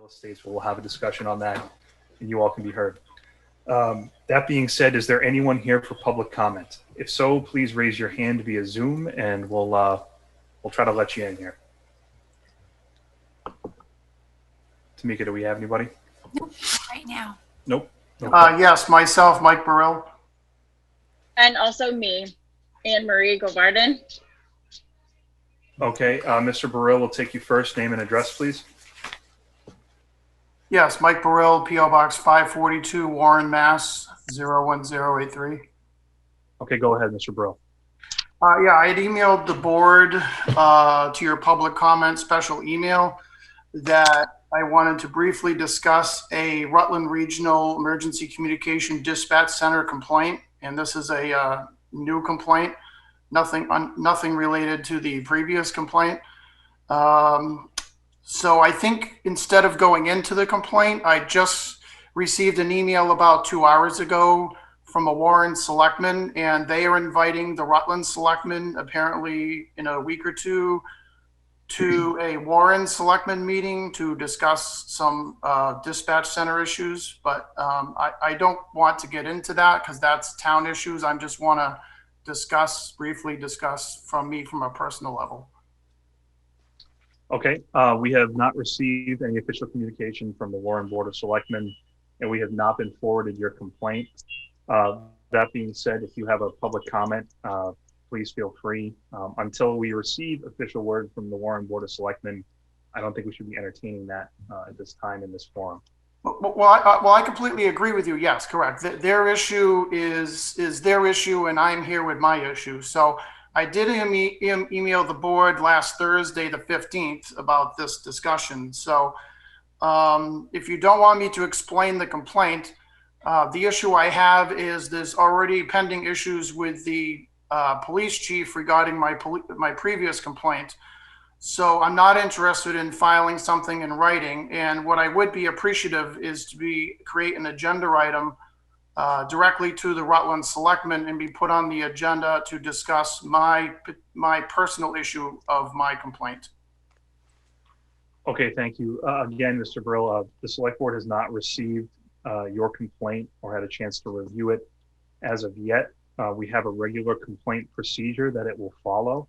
real estate, so we'll have a discussion on that, and you all can be heard. That being said, is there anyone here for public comment? If so, please raise your hand via Zoom, and we'll try to let you in here. Tamika, do we have anybody? Nope, right now. Nope. Okay. Yes, myself, Mike Burrell. And also me, Anne Marie Govarden. Okay, Mr. Burrill, we'll take you first. Name and address, please. Yes, Mike Burrell, P.O. Box 542, Warren, Mass. 01083. Okay, go ahead, Mr. Burrill. Yeah, I had emailed the board to your public comment special email that I wanted to briefly discuss a Rutland Regional Emergency Communication Dispatch Center complaint. And this is a new complaint, nothing related to the previous complaint. So I think instead of going into the complaint, I just received an email about 2 hours ago from a Warren selectman, and they are inviting the Rutland selectmen apparently in a week or two to a Warren selectmen meeting to discuss some dispatch center issues. But I don't want to get into that because that's town issues. I just want to briefly discuss from a personal level. Okay, we have not received any official communication from the Warren Board of Selectmen, and we have not been forwarded your complaint. That being said, if you have a public comment, please feel free. Until we receive official word from the Warren Board of Selectmen, I don't think we should be entertaining that at this time in this forum. Well, I completely agree with you. Yes, correct. Their issue is their issue, and I'm here with my issue. So I did email the board last Thursday, the 15th, about this discussion. So if you don't want me to explain the complaint, the issue I have is there's already pending issues with the police chief regarding my previous complaint. So I'm not interested in filing something in writing. And what I would be appreciative is to create an agenda item directly to the Rutland selectmen and be put on the agenda to discuss my personal issue of my complaint. Okay, thank you. Again, Mr. Brill, the select board has not received your complaint or had a chance to review it as of yet. We have a regular complaint procedure that it will follow.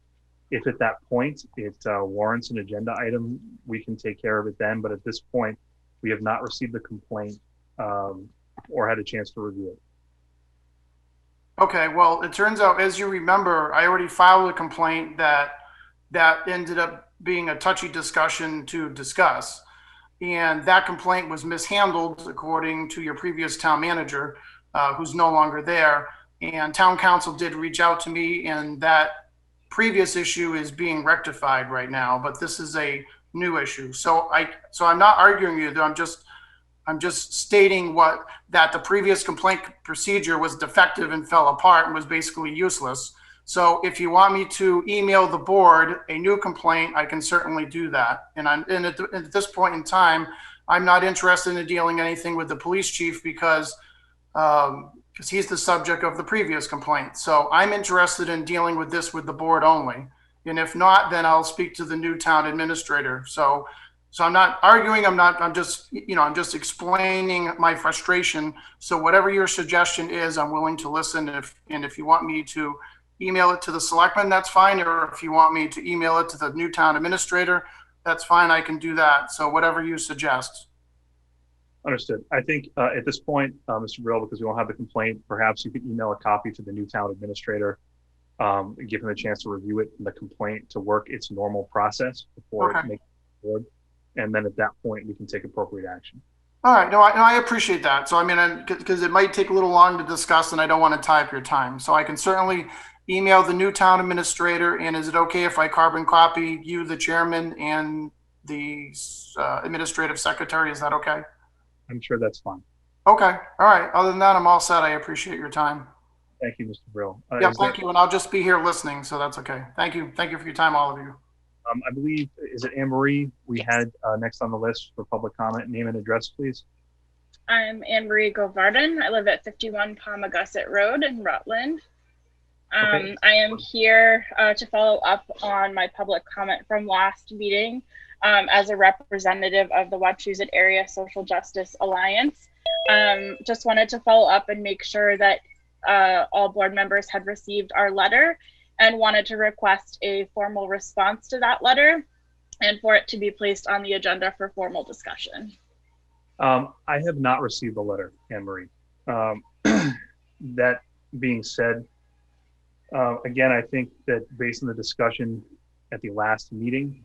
If at that point it warrants an agenda item, we can take care of it then. But at this point, we have not received the complaint or had a chance to review it. Okay, well, it turns out, as you remember, I already filed a complaint that ended up being a touchy discussion to discuss. And that complaint was mishandled according to your previous town manager, who's no longer there. And town council did reach out to me, and that previous issue is being rectified right now, but this is a new issue. So I'm not arguing with you. I'm just stating that the previous complaint procedure was defective and fell apart and was basically useless. So if you want me to email the board a new complaint, I can certainly do that. And at this point in time, I'm not interested in dealing anything with the police chief because he's the subject of the previous complaint. So I'm interested in dealing with this with the board only. And if not, then I'll speak to the new town administrator. So I'm not arguing. I'm just explaining my frustration. So whatever your suggestion is, I'm willing to listen. And if you want me to email it to the selectmen, that's fine. Or if you want me to email it to the new town administrator, that's fine. I can do that. So whatever you suggest. Understood. I think at this point, Mr. Brill, because we don't have the complaint, perhaps you could email a copy to the new town administrator, give him a chance to review it and the complaint to work its normal process before it makes the board. And then at that point, we can take appropriate action. All right. No, I appreciate that. So, I mean, because it might take a little long to discuss and I don't want to tie up your time. So I can certainly email the new town administrator. And is it okay if I carbon copy you, the chairman, and the administrative secretary? Is that okay? I'm sure that's fine. Okay. All right. Other than that, I'm all set. I appreciate your time. Thank you, Mr. Brill. Yeah, thank you. And I'll just be here listening. So that's okay. Thank you. Thank you for your time, all of you. I believe, is it Anne Marie we had next on the list for public comment? Name and address, please. I'm Anne Marie Govarden. I live at 51 Palmagussit Road in Rutland. I am here to follow up on my public comment from last meeting. as a representative of the Wachusett Area Social Justice Alliance. Just wanted to follow up and make sure that all board members had received our letter, and wanted to request a formal response to that letter and for it to be placed on the agenda for formal discussion. I have not received the letter, Anne Marie. That being said, again, I think that based on the discussion at the last meeting,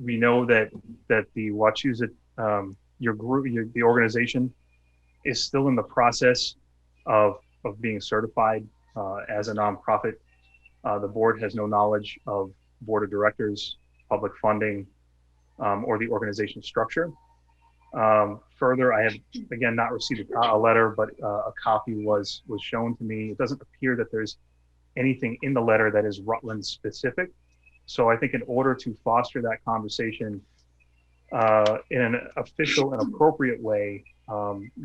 we know that the Wachusett, your group, the organization, is still in the process of being certified as a nonprofit. The board has no knowledge of board of directors, public funding, or the organization structure. Further, I have again not received a letter, but a copy was shown to me. It doesn't appear that there's anything in the letter that is Rutland specific. So I think in order to foster that conversation in an official and appropriate way,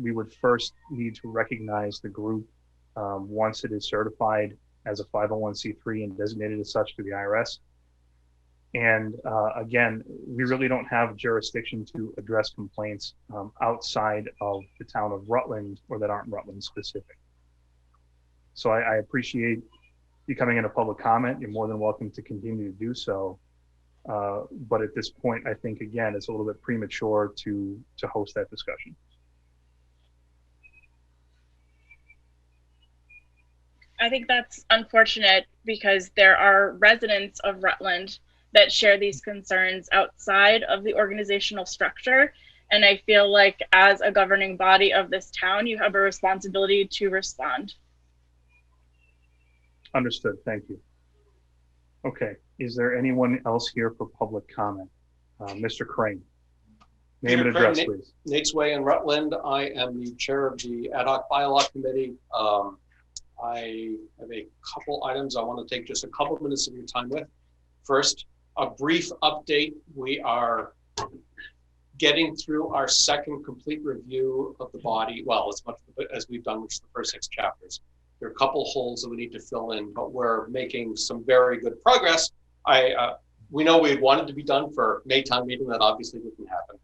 we would first need to recognize the group once it is certified as a 501c3 and designated as such through the IRS. And again, we really don't have jurisdiction to address complaints outside of the town of Rutland or that aren't Rutland specific. So I appreciate you coming in a public comment. You're more than welcome to continue to do so. But at this point, I think, again, it's a little bit premature to host that discussion. I think that's unfortunate because there are residents of Rutland that share these concerns outside of the organizational structure. And I feel like as a governing body of this town, you have a responsibility to respond. Understood. Thank you. Okay. Is there anyone else here for public comment? Mr. Crane. Name and address, please. Nate's Way in Rutland. I am the chair of the ad hoc bylaw committee. I have a couple items I want to take just a couple minutes of your time with. First, a brief update. We are getting through our second complete review of the body. Well, as much as we've done, which is the first 6 chapters. There are a couple holes that we need to fill in, but we're making some very good progress. We know we wanted to be done for May town meeting. That obviously didn't happen,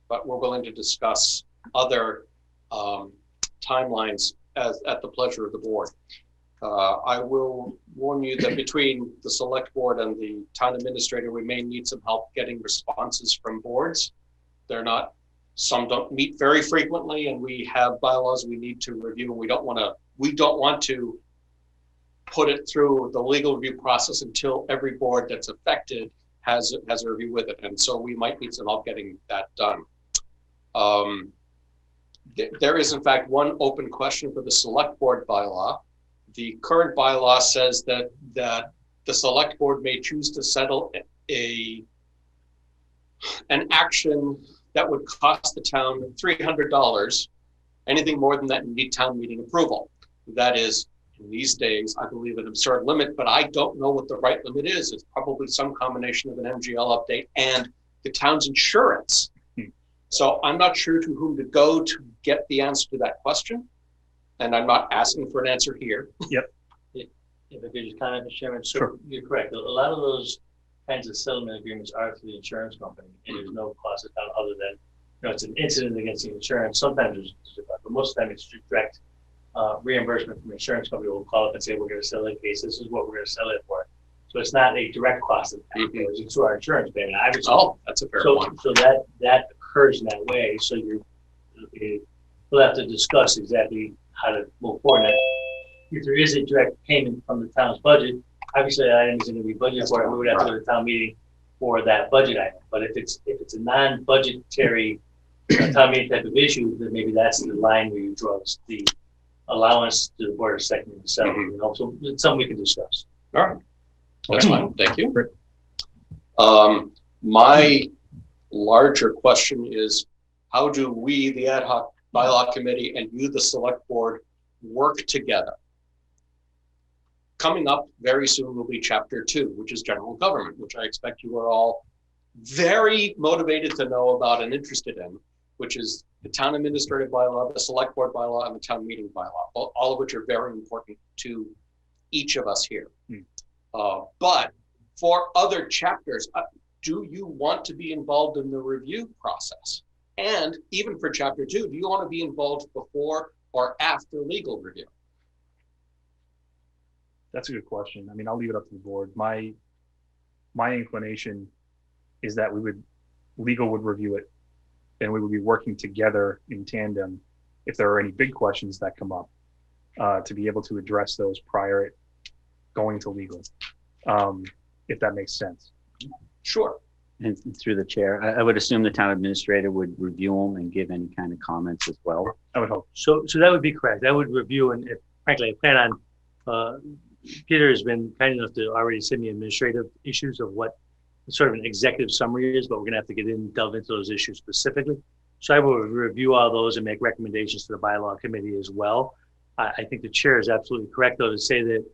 but we're willing to discuss other timelines at the pleasure of the board. I will warn you that between the select board and the town administrator, we may need some help getting responses from boards. Some don't meet very frequently, and we have bylaws we need to review. We don't want to put it through the legal review process until every board that's affected has a review with it. And so we might need some help getting that done. There is in fact one open question for the select board bylaw. The current bylaw says that the select board may choose to settle an action that would cost the town $300. Anything more than that, you need town meeting approval. That is, in these days, I believe an absurd limit, but I don't know what the right limit is. It's probably some combination of an MGL update and the town's insurance. So I'm not sure to whom to go to get the answer to that question. And I'm not asking for an answer here. Yep. If I could just comment, Mr. Chairman, so Sure. You're correct. A lot of those kinds of settlement agreements are through the insurance company, and there's no cost to town other than, it's an incident against the insurance. Sometimes there's but most of the time it's direct reimbursement from the insurance company. Will call up and say, we're going to sell that case. This is what we're going to sell it for. So it's not a direct cost of the town. It's through our insurance payment. That's a fair one. So that occurs in that way. So we'll have to discuss exactly how to move forward. If there is a direct payment from the town's budget, obviously that item is going to be budgeted for, and we would have to go to the town meeting for that budget item. But if it's a non-budgetary town meeting type of issue, then maybe that's the line where you draw the allowance to the board of selectmen to settle. So it's something we can discuss. All right, that's fine. Thank you. Great. My larger question is, how do we, the ad hoc bylaw committee, and you, the select board, work together? Coming up very soon will be chapter 2, which is general government, which I expect you are all very motivated to know about and interested in, which is the town administrative bylaw, the select board bylaw, and the town meeting bylaw, all of which are very important to each of us here. But for other chapters, do you want to be involved in the review process? And even for chapter 2, do you want to be involved before or after legal review? That's a good question. I mean, I'll leave it up to the board. My inclination is that legal would review it, and we would be working together in tandem if there are any big questions that come up, to be able to address those prior going to legal, if that makes sense. Sure. And through the chair, I would assume the town administrator would review them and give any kind of comments as well. I would hope. So that would be correct. I would review, and if, frankly, I plan on, Peter has been kind enough to already send me administrative issues of what sort of an executive summary is, but we're gonna have to delve into those issues specifically. So I will review all those and make recommendations to the bylaw committee as well. I think the chair is absolutely correct, though, to say that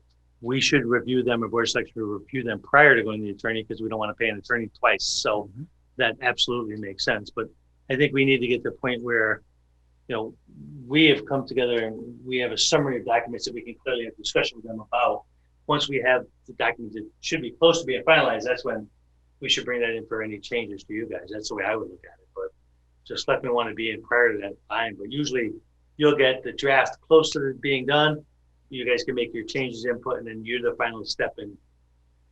we should review them, or board of selectmen should review them prior to going to the attorney, because we don't want to pay an attorney twice. So that absolutely makes sense. But I think we need to get to the point where, you know, we have come together and we have a summary of documents that we can clearly have discussion with them about. Once we have the documents that should be close to being finalized, that's when we should bring that in for any changes to you guys. That's the way I would look at it. But just let me want to be in prior to that time. But usually you'll get the draft close to being done. You guys can make your changes, input, and then you're the final step in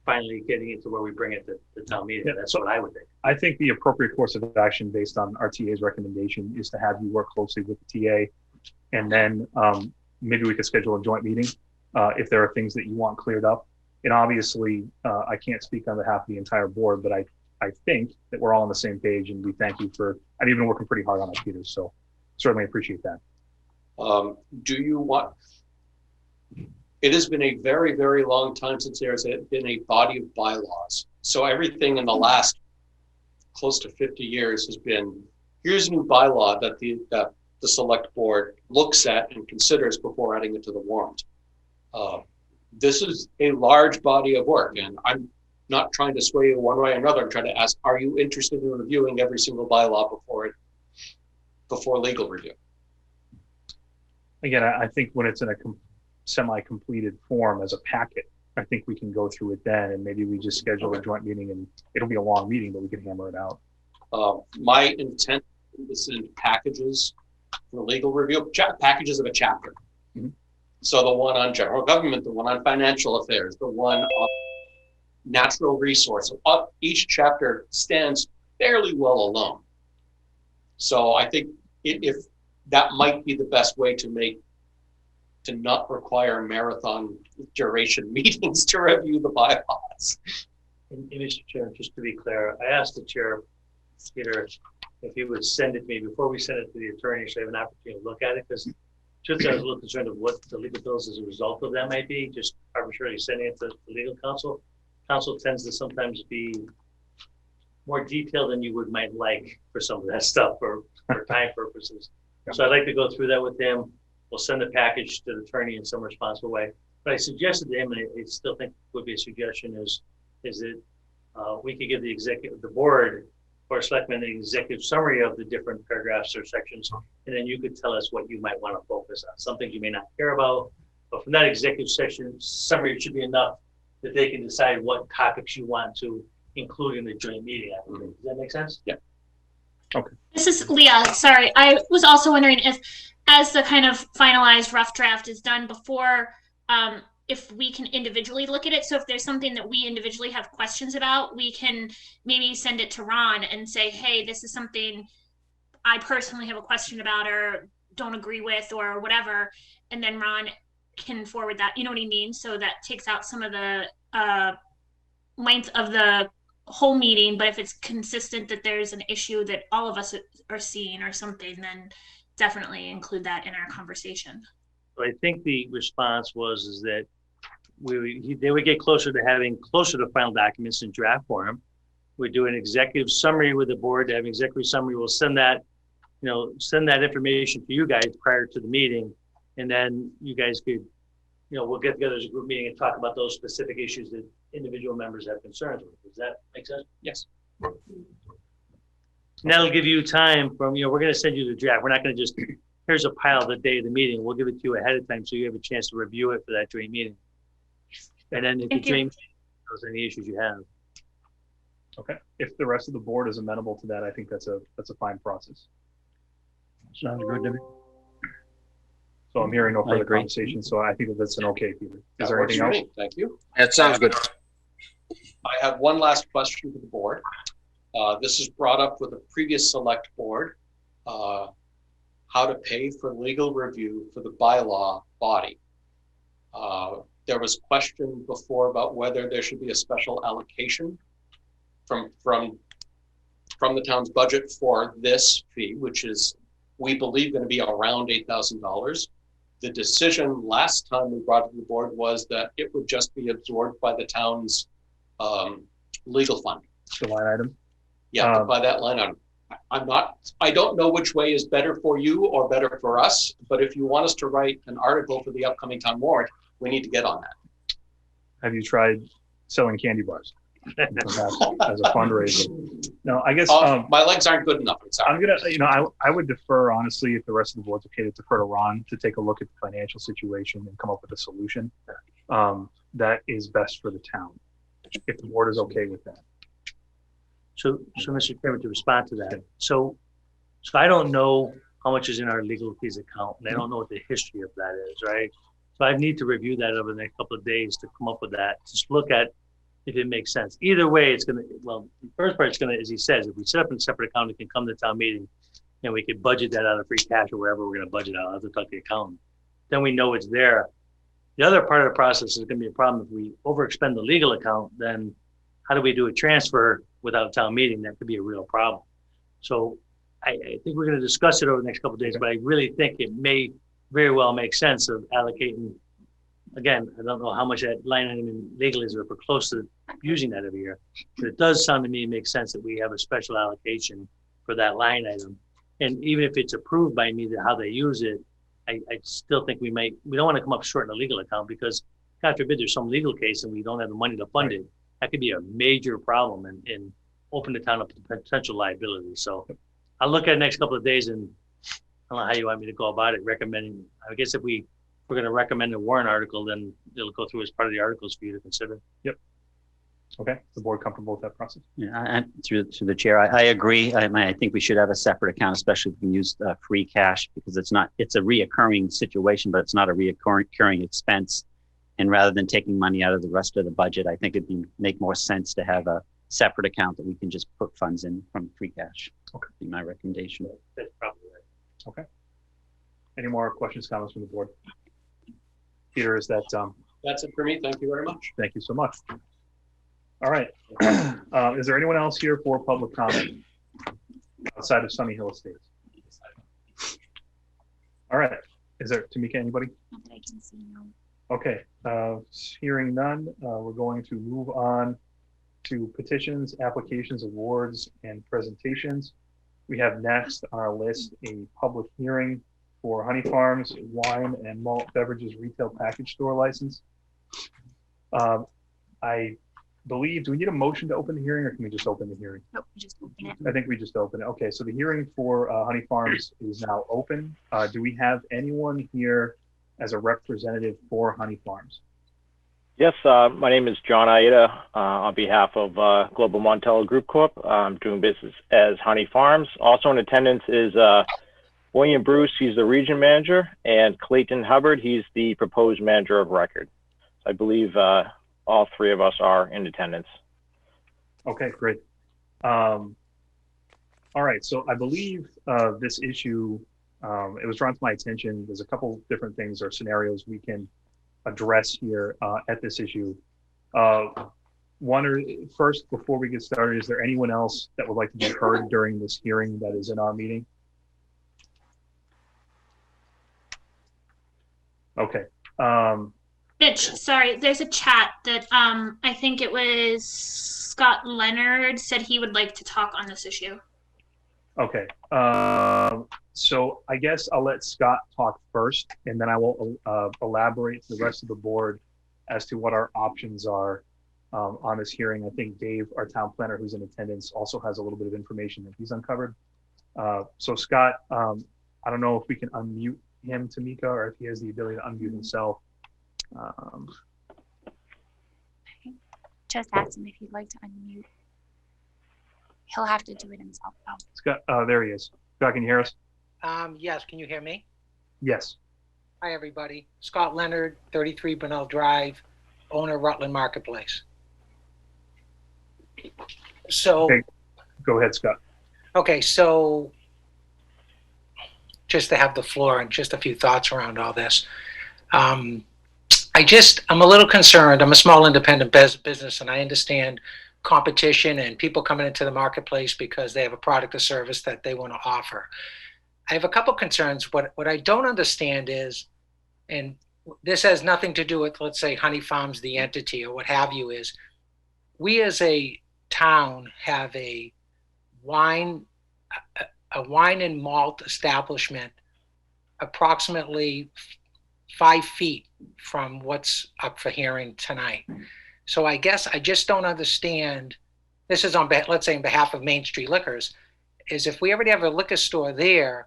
finally getting it to where we bring it to the town meeting. Yeah. That's what I would think. I think the appropriate course of action based on our TA's recommendation is to have you work closely with the TA, and then maybe we could schedule a joint meeting if there are things that you want cleared up. And obviously, I can't speak on behalf of the entire board, but I think that we're all on the same page, and we thank you for, and you've been working pretty hard on it, Peter, so certainly appreciate that. Do you want, it has been a very, very long time since there's been a body of bylaws. So everything in the last close to 50 years has been, here's a new bylaw that the select board looks at and considers before adding it to the warrant. This is a large body of work, and I'm not trying to sway you one way or another. I'm trying to ask, are you interested in reviewing every single bylaw before legal review? Again, I think when it's in a semi-completed form as a packet, I think we can go through it then, and maybe we just schedule a joint meeting, and it'll be a long meeting, but we can hammer it out. My intent is in packages for legal review, packages of a chapter. Mm-hmm. So the one on general government, the one on financial affairs, the one on natural resources, each chapter stands fairly well alone. So I think if that might be the best way to not require marathon duration meetings to review the bylaws. And Mr. Chair, just to be clear, I asked the chair, Peter, if he would send it to me before we send it to the attorney, so I have an opportunity to look at it, because just I was a little concerned of what the legal bills as a result of that might be, just arbitrarily sending it to the legal counsel. Counsel tends to sometimes be more detailed than you might like for some of that stuff for time purposes. So I'd like to go through that with them. We'll send the package to the attorney in some responsible way. But I suggested to him, and I still think would be a suggestion, is that we could give the board or selectmen an executive summary of the different paragraphs or sections, and then you could tell us what you might want to focus on. Some things you may not care about, but from that executive session summary, it should be enough that they can decide what topics you want to include in the joint meeting. Does that make sense? Yeah. Okay. This is Leah. Sorry. I was also wondering if, as the kind of finalized rough draft is done before, if we can individually look at it. So if there's something that we individually have questions about, we can maybe send it to Ron and say, hey, this is something I personally have a question about or don't agree with or whatever. And then Ron can forward that, you know what I mean? So that takes out some of the length of the whole meeting. But if it's consistent that there's an issue that all of us are seeing or something, then definitely include that in our conversation. I think the response is that they would get closer to final documents in draft form. We do an executive summary with the board. To have an executive summary, we'll send that information to you guys prior to the meeting, and then you guys could, we'll get together as a group meeting and talk about those specific issues that individual members have concerns with. Does that make sense? Yes. And that'll give you time from, we're going to send you the draft. We're not going to just, here's a pile the day of the meeting. We'll give it to you ahead of time so you have a chance to review it for that joint meeting. And then if the joint meeting, those are any issues you have. Okay. If the rest of the board is amenable to that, I think that's a fine process. Sounds good to me. So I'm hearing no I further agree. conversation, so I think that that's an okay, Peter. Is That there works anything for else? me. Thank you. That sounds good. I have one last question for the board. This is brought up with a previous select board. How to pay for legal review for the bylaw body. There was question before about whether there should be a special allocation from the town's budget for this fee, which is, we believe, going to be around $8,000. The decision last time we brought it to the board was that it would just be absorbed by the town's legal fund. The line item? Yeah, by that line item. I don't know which way is better for you or better for us, but if you want us to write an article for the upcoming town warrant, we need to get on that. Have you tried selling candy bars? Perhaps as a fundraiser? No, I guess, My legs aren't good enough. I'm sorry. I'm gonna, I would defer, honestly, if the rest of the board's okay, to defer to Ron to take a look at the financial situation and come up with a solution that is best for the town, if the board is okay with that. So Mr. Chairman, to respond to that, so I don't know how much is in our legal fees account, and I don't know what the history of that is, right? So I need to review that over the next couple of days to come up with that. Just look at if it makes sense. Either way, it's gonna, well, the first part is gonna, as he says, if we set up a separate account, it can come to town meeting, and we could budget that out of free cash or wherever we're gonna budget out. I'll have to talk to the accountant. Then we know it's there. The other part of the process is gonna be a problem if we overexpend the legal account. Then how do we do a transfer without town meeting? That could be a real problem. So I think we're going to discuss it over the next couple of days, but I really think it may very well make sense of allocating. Again, I don't know how much that line item in legal is, or if we're close to using that every year, but it does sound to me make sense that we have a special allocation for that line item. And even if it's approved by me, how they use it, I still think we don't want to come up short in the legal account, because God forbid there's some legal case and we don't have the money to fund it. That could be a major problem and open the town up to potential liability. So I'll look at it next couple of days, and I don't know how you want me to go about it, recommending. I guess if we're going to recommend a warrant article, then it'll go through as part of the articles for you to consider. Yep. Okay. Is the board comfortable with that process? Yeah, and through the chair, I agree. I think we should have a separate account, especially if we can use free cash, because it's a reoccurring situation, but it's not a reoccurring expense. And rather than taking money out of the rest of the budget, I think it'd make more sense to have a separate account that we can just put funds in from free cash. Okay, be my recommendation. That's probably right. Okay. Any more questions, comments from the board? Peter, is that That's it for me. Thank you very much. thank you so much. All right. Is there anyone else here for public comment outside of Sunny Hill Estates? All right. Is there, Tamika, anybody? Not that I can see, no. Okay, hearing none, we're going to move on to petitions, applications, awards, and presentations. We have next on our list a public hearing for Honey Farms wine and malt beverages retail package store license. I believe, do we need a motion to open the hearing, or can we just open the hearing? Nope, we just open it. I think we just open it. Okay, so the hearing for Honey Farms is now open. Do we have anyone here as a representative for Honey Farms? Yes, my name is John Aida on behalf of Global Montello Group Corp. I'm doing business as Honey Farms. Also in attendance is William Bruce, he's the region manager, and Clayton Hubbard, he's the proposed manager of record. I believe all three of us are in attendance. Okay, great. All right, so I believe this issue, it was drawn to my attention. There's a couple different things or scenarios we can address here at this issue. First, before we get started, is there anyone else that would like to be heard during this hearing that is in our meeting? Okay. Mitch, sorry, there's a chat that I think it was Scott Leonard said he would like to talk on this issue. Okay. So I guess I'll let Scott talk first, and then I will elaborate to the rest of the board as to what our options are on this hearing. I think Dave, our town planner who's in attendance, also has a little bit of information that he's uncovered. So Scott, I don't know if we can unmute him, Tamika, or if he has the ability to unmute himself. Just asked him if he'd like to unmute. he'll have to do it himself though. Scott, there he is. Scott, can you hear us? Yes, can you hear me? Yes. Hi, everybody. Scott Leonard, 33 Bunnell Drive, owner Rutland Marketplace. So, Okay. Go ahead, Scott. okay, so just to have the floor and just a few thoughts around all this. I'm a little concerned. I'm a small independent business, and I understand competition and people coming into the marketplace because they have a product or service that they want to offer. I have a couple concerns. What I don't understand is, and this has nothing to do with, let's say, Honey Farms, the entity, or what have you, is we as a town have a wine and malt establishment approximately 5 feet from what's up for hearing tonight. So I guess I just don't understand. This is on, let's say, on behalf of Main Street Liquors, is if we already have a liquor store there,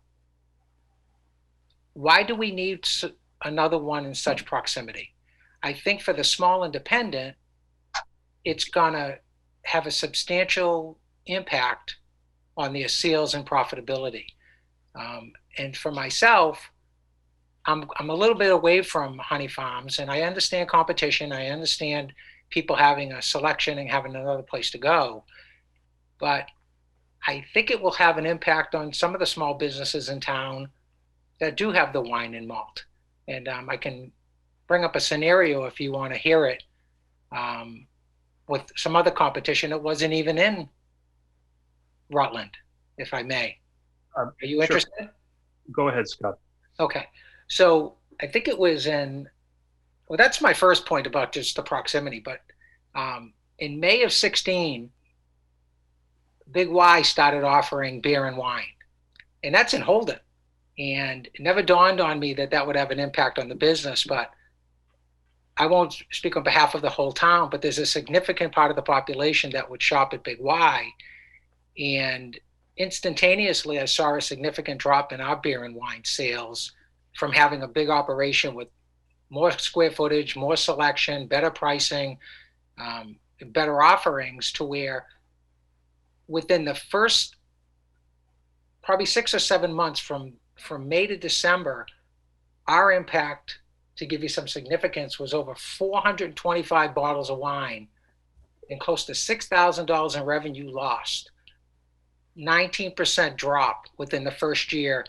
why do we need another one in such proximity? I think for the small independent, it's gonna have a substantial impact on their sales and profitability. And for myself, I'm a little bit away from Honey Farms, and I understand competition. I understand people having a selection and having another place to go. But I think it will have an impact on some of the small businesses in town that do have the wine and malt. And I can bring up a scenario if you want to hear it, with some other competition that wasn't even in Rutland, if I may. Are you interested? Sure. Go ahead, Scott. Okay. So I think it was well, that's my first point about just the proximity, but in May of 16, Big Y started offering beer and wine, and that's in Holden. And it never dawned on me that that would have an impact on the business, but I won't speak on behalf of the whole town, but there's a significant part of the population that would shop at Big Y. And instantaneously, I saw a significant drop in our beer and wine sales from having a big operation with more square footage, more selection, better pricing, better offerings, to where within the first probably 6 or 7 months from May to December, our impact, to give you some significance, was over 425 bottles of wine and close to $6,000 in revenue lost. 19% drop within the first year,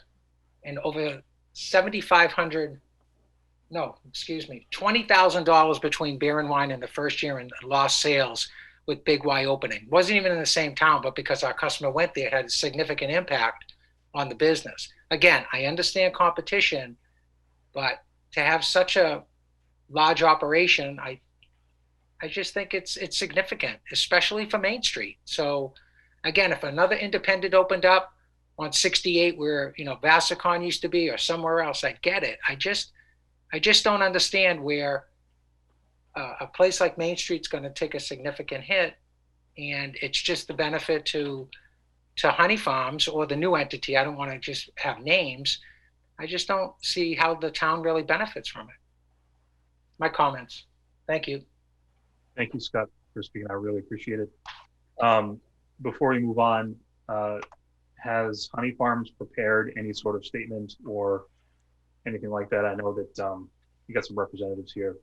and over $20,000 between beer and wine in the first year and lost sales with Big Y opening. Wasn't even in the same town, but because our customer went there, it had a significant impact on the business. Again, I understand competition, but to have such a large operation, I just think it's significant, especially for Main Street. So again, if another independent opened up on 68 where, Vassicon used to be, or somewhere else, I get it. I just don't understand where a place like Main Street's going to take a significant hit, and it's just the benefit to Honey Farms or the new entity. I don't want to just have names. I just don't see how the town really benefits from it. My comments. Thank you. Thank you, Scott, for speaking. I really appreciate it. Before we move on, has Honey Farms prepared any sort of statement or anything like that? I know that you got some representatives here.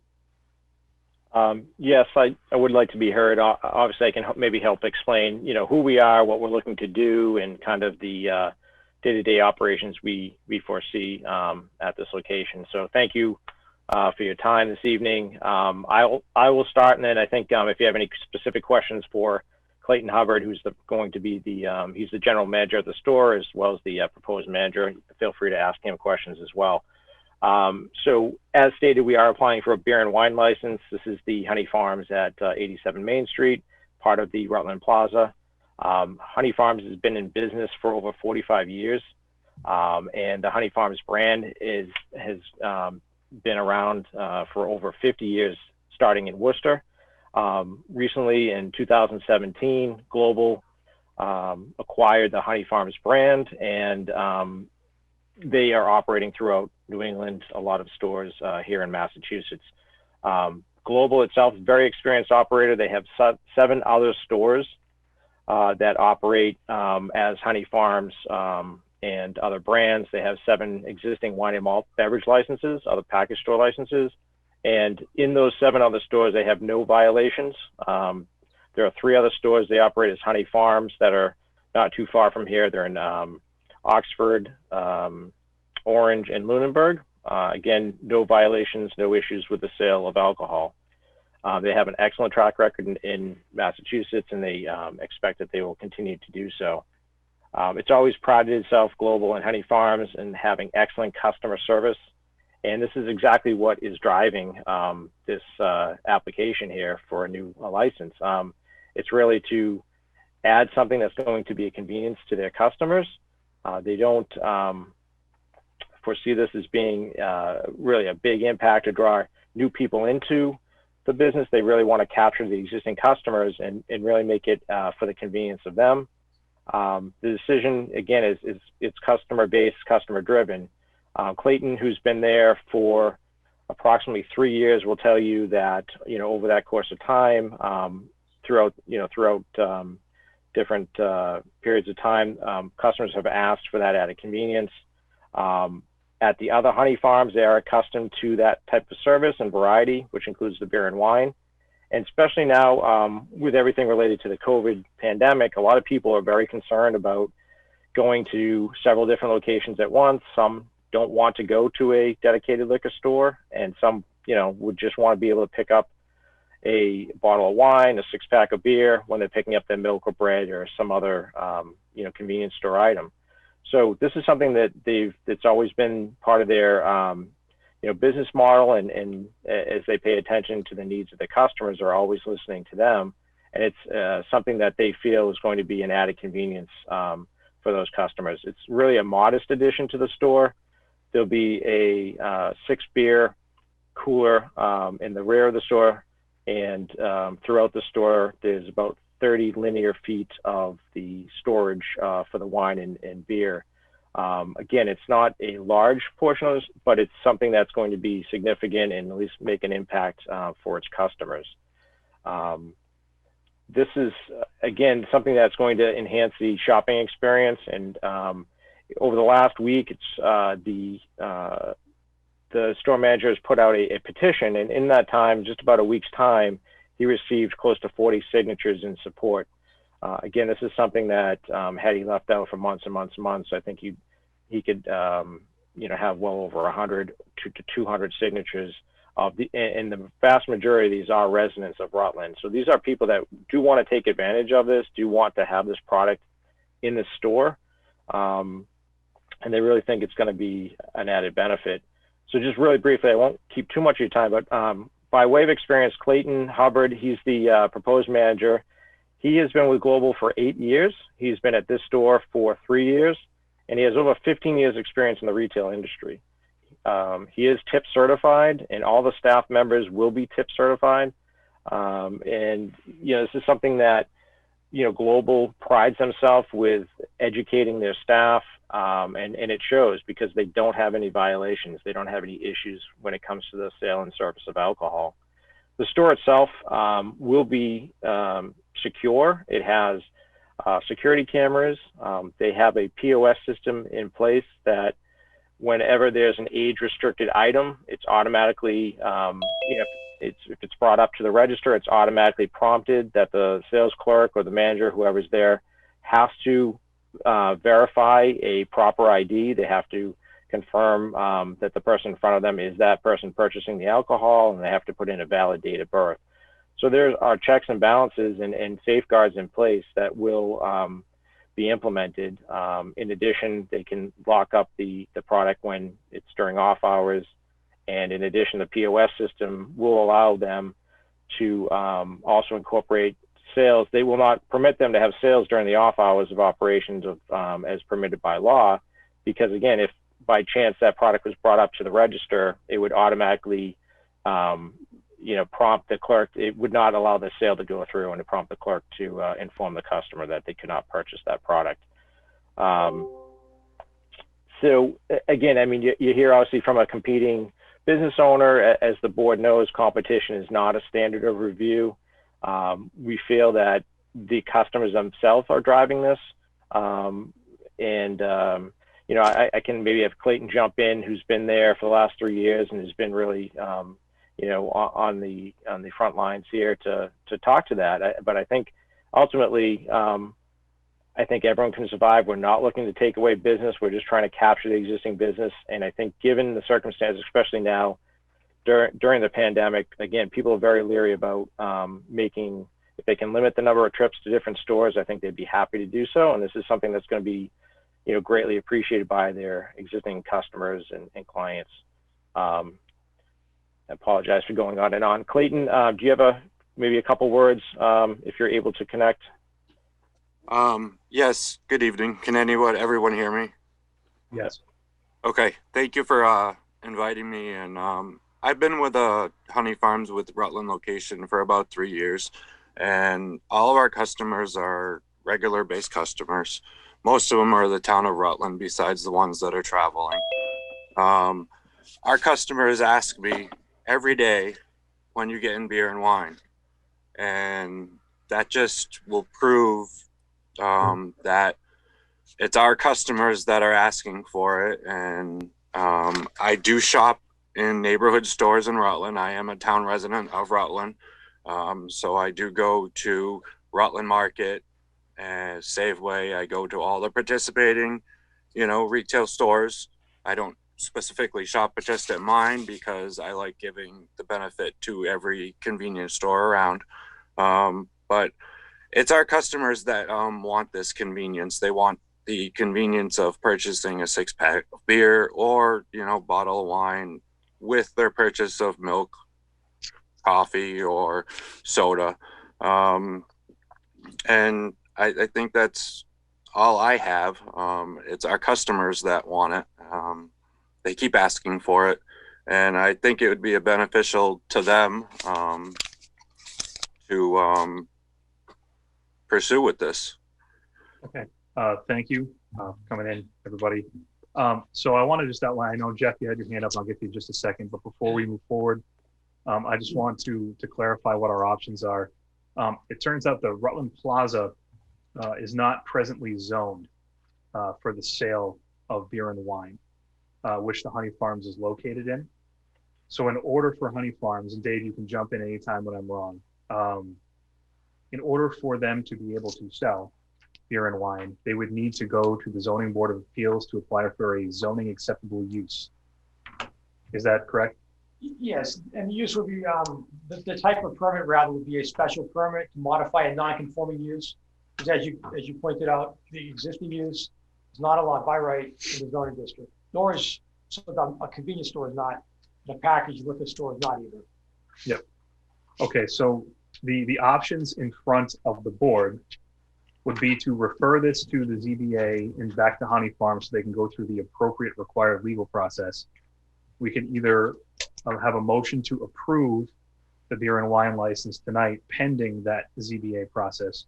Yes, I would like to be heard. Obviously, I can maybe help explain, who we are, what we're looking to do, and kind of the day-to-day operations we foresee at this location. So thank you for your time this evening. I will start, and then I think if you have any specific questions for Clayton Hubbard, who's going to be he's the general manager of the store, as well as the proposed manager, feel free to ask him questions as well. So as stated, we are applying for a beer and wine license. This is the Honey Farms at 87 Main Street, part of the Rutland Plaza. Honey Farms has been in business for over 45 years, and the Honey Farms brand has been around for over 50 years, starting in Worcester. Recently, in 2017, Global acquired the Honey Farms brand, and they are operating throughout New England, a lot of stores here in Massachusetts. Global itself is a very experienced operator. They have 7 other stores that operate as Honey Farms and other brands. They have 7 existing wine and malt beverage licenses, other package store licenses. And in those 7 other stores, they have no violations. There are 3 other stores they operate as Honey Farms that are not too far from here. They're in Oxford, Orange, and Lunenburg. Again, no violations, no issues with the sale of alcohol. They have an excellent track record in Massachusetts, and they expect that they will continue to do so. It's always prided itself, Global and Honey Farms, in having excellent customer service. And this is exactly what is driving this application here for a new license. It's really to add something that's going to be a convenience to their customers. They don't foresee this as being really a big impact to draw new people into the business. They really want to capture the existing customers and really make it for the convenience of them. The decision, again, is it's customer-based, customer-driven. Clayton, who's been there for approximately 3 years, will tell you that, over that course of time, throughout different periods of time, customers have asked for that added convenience. At the other Honey Farms, they are accustomed to that type of service and variety, which includes the beer and wine. And especially now with everything related to the COVID pandemic, a lot of people are very concerned about going to several different locations at once. Some don't want to go to a dedicated liquor store, and some, would just want to be able to pick up a bottle of wine, a 6-pack of beer when they're picking up their milk or bread or some other, convenience store item. So this is something that it's always been part of their, business model, and as they pay attention to the needs of the customers, are always listening to them. And it's something that they feel is going to be an added convenience for those customers. It's really a modest addition to the store. There'll be a 6-beer cooler in the rear of the store, and throughout the store, there's about 30 linear feet of the storage for the wine and beer. Again, it's not a large portion of this, but it's something that's going to be significant and at least make an impact for its customers. This is, again, something that's going to enhance the shopping experience. And over the last week, it's the store manager has put out a petition, and in that time, just about a week's time, he received close to 40 signatures in support. Again, this is something that had he left out for months and months and months, I think he could have well over 100 to 200 signatures and the vast majority of these are residents of Rutland. So these are people that do want to take advantage of this, do want to have this product in the store, and they really think it's going to be an added benefit. So just really briefly, I won't keep too much of your time, but by way of experience, Clayton Hubbard, he's the proposed manager. He has been with Global for 8 years. He's been at this store for 3 years, and he has over 15 years experience in the retail industry. He is TIP certified, and all the staff members will be TIP certified. And, this is something that, Global prides themselves with educating their staff, and it shows because they don't have any violations. They don't have any issues when it comes to the sale and service of alcohol. The store itself will be secure. It has security cameras. They have a POS system in place that whenever there's an age-restricted item, it's automatically, if it's brought up to the register, it's automatically prompted that the sales clerk or the manager, whoever's there, has to verify a proper ID. They have to confirm that the person in front of them is that person purchasing the alcohol, and they have to put in a valid date of birth. So there are checks and balances and safeguards in place that will be implemented. In addition, they can lock up the product when it's during off hours. And in addition, the POS system will allow them to also incorporate sales. They will not permit them to have sales during the off hours of operations as permitted by law, because again, if by chance that product was brought up to the register, it would automatically prompt the clerk. It would not allow the sale to go through, and to prompt the clerk to inform the customer that they could not purchase that product. So again, I mean, you hear obviously from a competing business owner, as the board knows, competition is not a standard of review. We feel that the customers themselves are driving this. You know, I can maybe have Clayton jump in, who's been there for the last 3 years and has been really, you know, on the front lines here to talk to that. But I think ultimately, I think everyone can survive. We're not looking to take away business. We're just trying to capture the existing business. And I think given the circumstances, especially now during the pandemic, again, people are very leery about making, if they can limit the number of trips to different stores, I think they'd be happy to do so. And this is something that's going to be, you know, greatly appreciated by their existing customers and clients. I apologize for going on and on. Clayton, do you have maybe a couple words if you're able to connect? Yes, good evening. Can everyone hear me? Yes. Okay, thank you for inviting me. And I've been with Honey Farms with Rutland location for about 3 years, and all of our customers are regular based customers. Most of them are the town of Rutland, besides the ones that are traveling. Our customers ask me every day, when you get in beer and wine, and that just will prove that it's our customers that are asking for it. And I do shop in neighborhood stores in Rutland. I am a town resident of Rutland, so I do go to Rutland Market and Safeway. I go to all the participating, you know, retail stores. I don't specifically shop just at mine because I like giving the benefit to every convenience store around. But it's our customers that want this convenience. They want the convenience of purchasing a 6-pack of beer or, you know, bottle of wine with their purchase of milk, coffee, or soda. And I think that's all I have. It's our customers that want it. They keep asking for it, and I think it would be beneficial to them to pursue with this. Okay. Thank you for coming in, everybody. So I want to just outline, I know, Jeff, you had your hand up, and I'll get to you in just a second, but before we move forward, I just want to clarify what our options are. It turns out the Rutland Plaza is not presently zoned for the sale of beer and wine, which the Honey Farms is located in. So in order for Honey Farms, and Dave, you can jump in anytime when I'm wrong, in order for them to be able to sell beer and wine, they would need to go to the Zoning Board of Appeals to apply for a zoning acceptable use. Is that correct? Yes, and the use would be, the type of permit rather would be a special permit to modify a non-conforming use. Because as you pointed out, the existing use is not allowed by right in the zoning district, nor is a convenience store is not, and a packaged liquor store is not either. Yep. Okay, so the options in front of the board would be to refer this to the ZBA and back to Honey Farms so they can go through the appropriate required legal process. We can either have a motion to approve the beer and wine license tonight pending that ZBA process,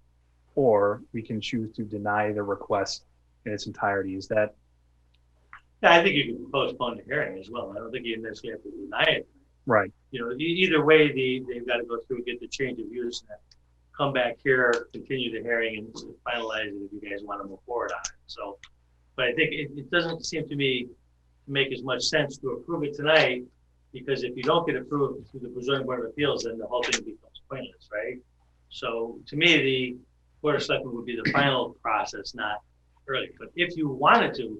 or we can choose to deny the request in its entirety. Is that? Yeah, I think you can postpone the hearing as well. I don't think you necessarily have to deny it. Right. You know, either way, they've got to go through, get the change of use, and come back here, continue the hearing, and finalize it if you guys want to move forward on it. So, but I think it doesn't seem to me to make as much sense to approve it tonight, because if you don't get approved through the Zoning Board of Appeals, then the whole thing becomes pointless, right? So to me, the Board of Selectmen would be the final process, not early. But if you wanted to,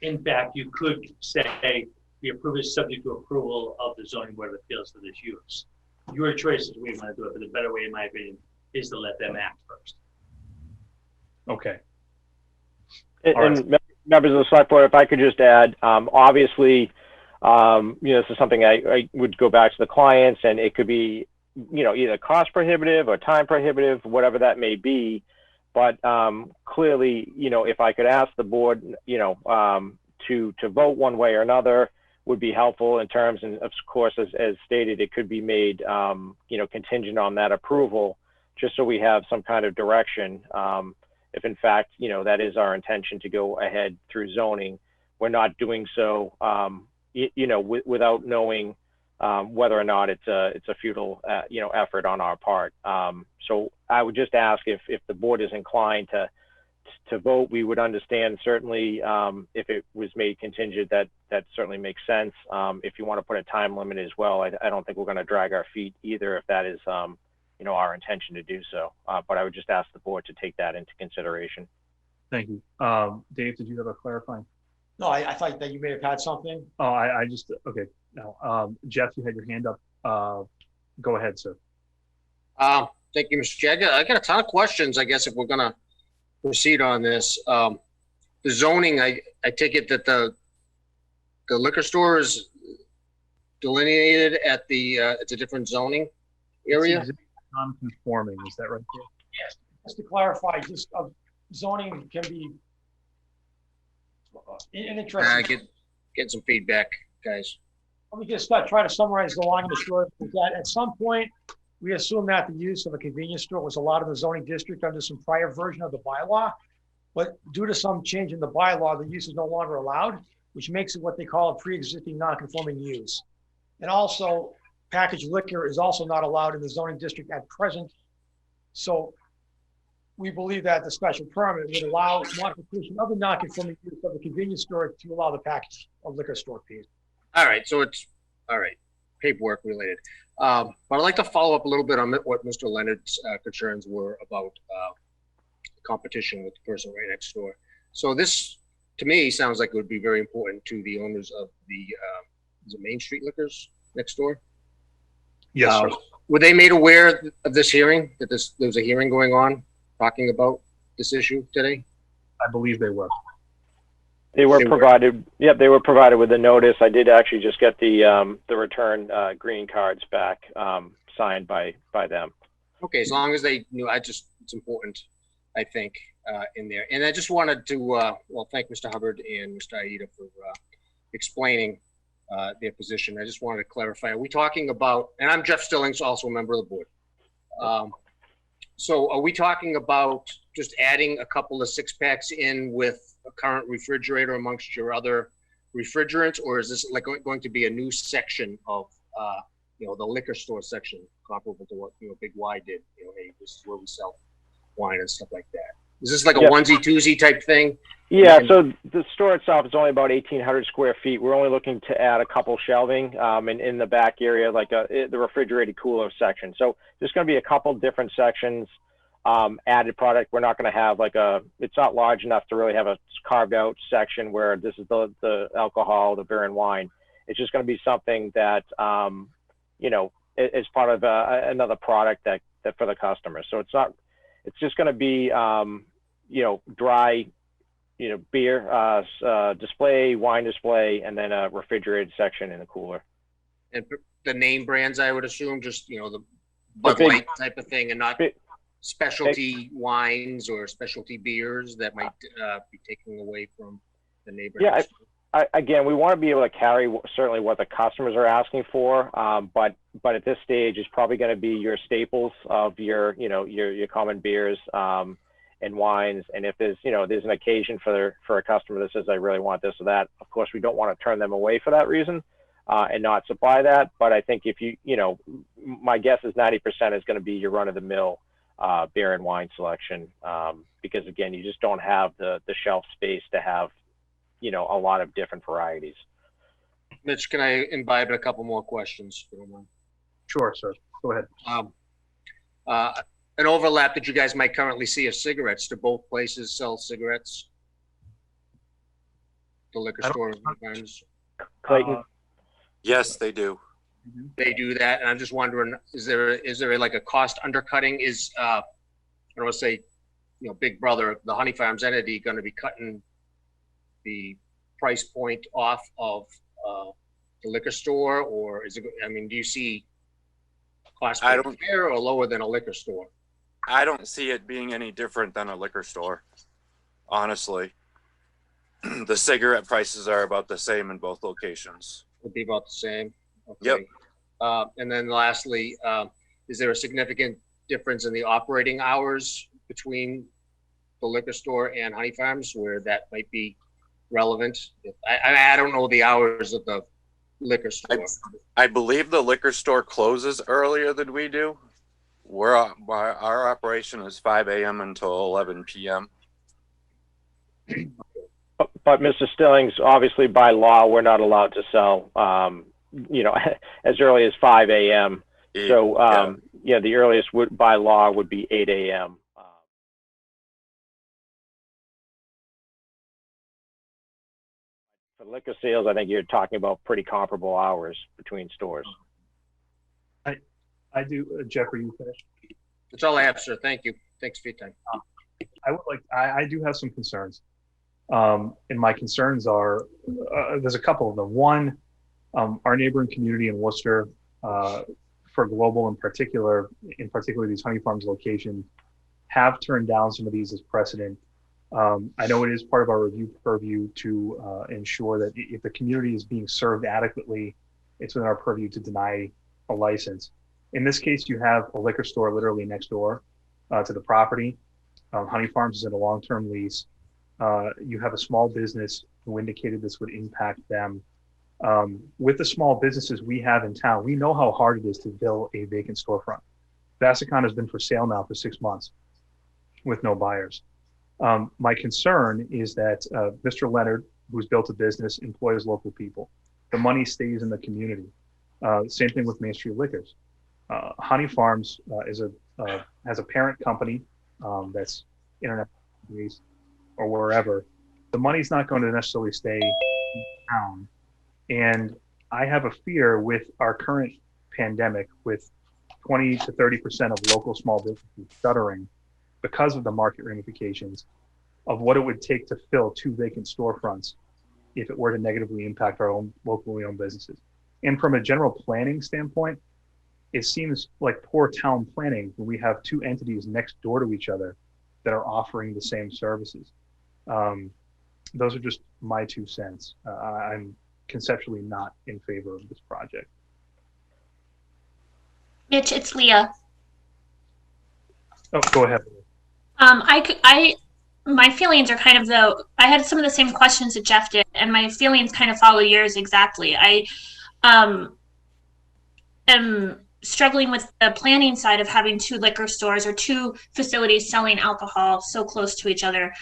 in fact, you could say the approval is subject to approval of the Zoning Board of Appeals for this use. Your choice is the way you want to do it, but the better way, in my opinion, is to let them act first. Okay. And members of the select board, if I could just add, obviously, you know, this is something I would go back to the clients, and it could be, you know, either cost prohibitive or time prohibitive, whatever that may be. But clearly, you know, if I could ask the board, you know, to vote one way or another would be helpful in terms, and of course, as stated, it could be made, you know, contingent on that approval, just so we have some kind of direction. If in fact, you know, that is our intention to go ahead through zoning, we're not doing so, you know, without knowing whether or not it's a futile effort on our part. So I would just ask if the board is inclined to vote, we would understand certainly if it was made contingent, that certainly makes sense. If you want to put a time limit as well, I don't think we're going to drag our feet either if that is our intention to do so. But I would just ask the board to take that into consideration. Thank you. Dave, did you have a clarifying? No, I thought that you may have had something. Oh, I just, okay. No, Jeff, you had your hand up. Go ahead, sir. Thank you, Mr. Chair. I got a ton of questions, I guess, if we're going to proceed on this. The zoning, I take it that the liquor store is delineated at it's a different zoning area? It's non-conforming, is that right? Yes. Just to clarify, just zoning can be interesting. Get some feedback, guys. Let me just try to summarize the long and the short. Is that at some point, we assume that the use of a convenience store was allowed in the zoning district under some prior version of the bylaw. But due to some change in the bylaw, the use is no longer allowed, which makes it what they call a pre-existing non-conforming use. And also, packaged liquor is also not allowed in the zoning district at present. So we believe that the special permit would allow modification of the non-conforming use of the convenience store to allow the package of liquor store piece. All right, so it's all right, paperwork related. But I'd like to follow up a little bit on what Mr. Leonard's concerns were about competition with the person right next door. So this, to me, sounds like it would be very important to the owners of the is it Main Street Liquors next door? Yes, sir. Were they made aware of this hearing, that there was a hearing going on talking about this issue today? I believe they were. They were provided. Yep, they were provided with a notice. I did actually just get the return green cards back signed by them. Okay, as long as they knew, it's important, I think, in there. And I just wanted to thank Mr. Hubbard and Mr. Aida for explaining their position. I just wanted to clarify. Are we talking about? And I'm Jeff Stillings, also a member of the board. So are we talking about just adding a couple of 6-packs in with a current refrigerator amongst your other refrigerants, or is this like going to be a new section of the liquor store section comparable to what Big Y did? Hey, this is where we sell wine and stuff like that. Is this like a onesie twosie type thing? Yeah, so the store itself is only about 1,800 square feet. We're only looking to add a couple shelving and in the back area, like the refrigerated cooler section. So there's going to be a couple different sections, added product. We're not going to have it's not large enough to really have a carved out section where this is the alcohol, the beer and wine. It's just going to be something that, is part of another product that for the customer. So it's just going to be, dry, beer display, wine display, and then a refrigerated section in the cooler. And the name brands, I would assume, just the Bud Light type of thing, and not specialty wines or specialty beers that might be taking away from the neighborhood. Yeah, again, we want to be able to carry certainly what the customers are asking for, but at this stage, it's probably going to be your staples of your common beers. And wines, and if there's an occasion for a customer that says I really want this or that, of course we don't want to turn them away for that reason and not supply that. But I think if my guess is 90% is going to be your run-of-the-mill beer and wine selection because again, you just don't have the shelf space to have a lot of different varieties. Mitch, can I imbibe a couple more questions? If you don't mind? Sure, sir. Go ahead. An overlap that you guys might currently see of cigarettes. Do both places sell cigarettes? The liquor store sometimes. Clayton? Yes, they do. They do that, and I'm just wondering: is there like a cost undercutting? Is I don't want to say, Big Brother, the Honey Farms entity, going to be cutting the price point off of the liquor store, or is it? I mean, do you see cost fair or lower than a liquor store? I don't see it being any different than a liquor store, honestly. The cigarette prices are about the same in both locations. Would be about the same. Okay. Yep. And then lastly, is there a significant difference in the operating hours between the liquor store and Honey Farms where that might be relevant? I don't know the hours of the liquor store. I believe the liquor store closes earlier than we do. Our operation is 5 a.m. until 11 p.m. But Mr. Stillings, obviously by law, we're not allowed to sell, as early as 5 a.m. So, the earliest by law would be 8 a.m. For liquor sales, I think you're talking about pretty comparable hours between stores. I do. Jeffrey, you finished? That's all I have, sir. Thank you. Thanks for your time. I do have some concerns. And my concerns are, there's a couple of them. One, our neighboring community in Worcester, for Global in particular these Honey Farms locations, have turned down some of these as precedent. I know it is part of our review purview to ensure that if the community is being served adequately, it's within our purview to deny a license. In this case, you have a liquor store literally next door to the property. Honey Farms is in a long-term lease. You have a small business who indicated this would impact them. With the small businesses we have in town, we know how hard it is to fill a vacant storefront. Vasicon has been for sale now for 6 months with no buyers. My concern is that Mr. Leonard, who's built a business, employs local people. The money stays in the community. Same thing with Main Street Liquors. Honey Farms has a parent company that's internet companies or wherever. The money's not going to necessarily stay in town. And I have a fear with our current pandemic, with 20 to 30% of local small businesses shuttering because of the market ramifications of what it would take to fill 2 vacant storefronts if it were to negatively impact our own locally owned businesses. And from a general planning standpoint, it seems like poor town planning when we have 2 entities next door to each other that are offering the same services. Those are just my 2 cents. I'm conceptually not in favor of this project. Mitch, it's Leah. Oh, go ahead. My feelings are kind of though, I had some of the same questions that Jeff did, and my feelings kind of follow yours exactly. I am struggling with the planning side of having 2 liquor stores or 2 facilities selling alcohol so close to each other.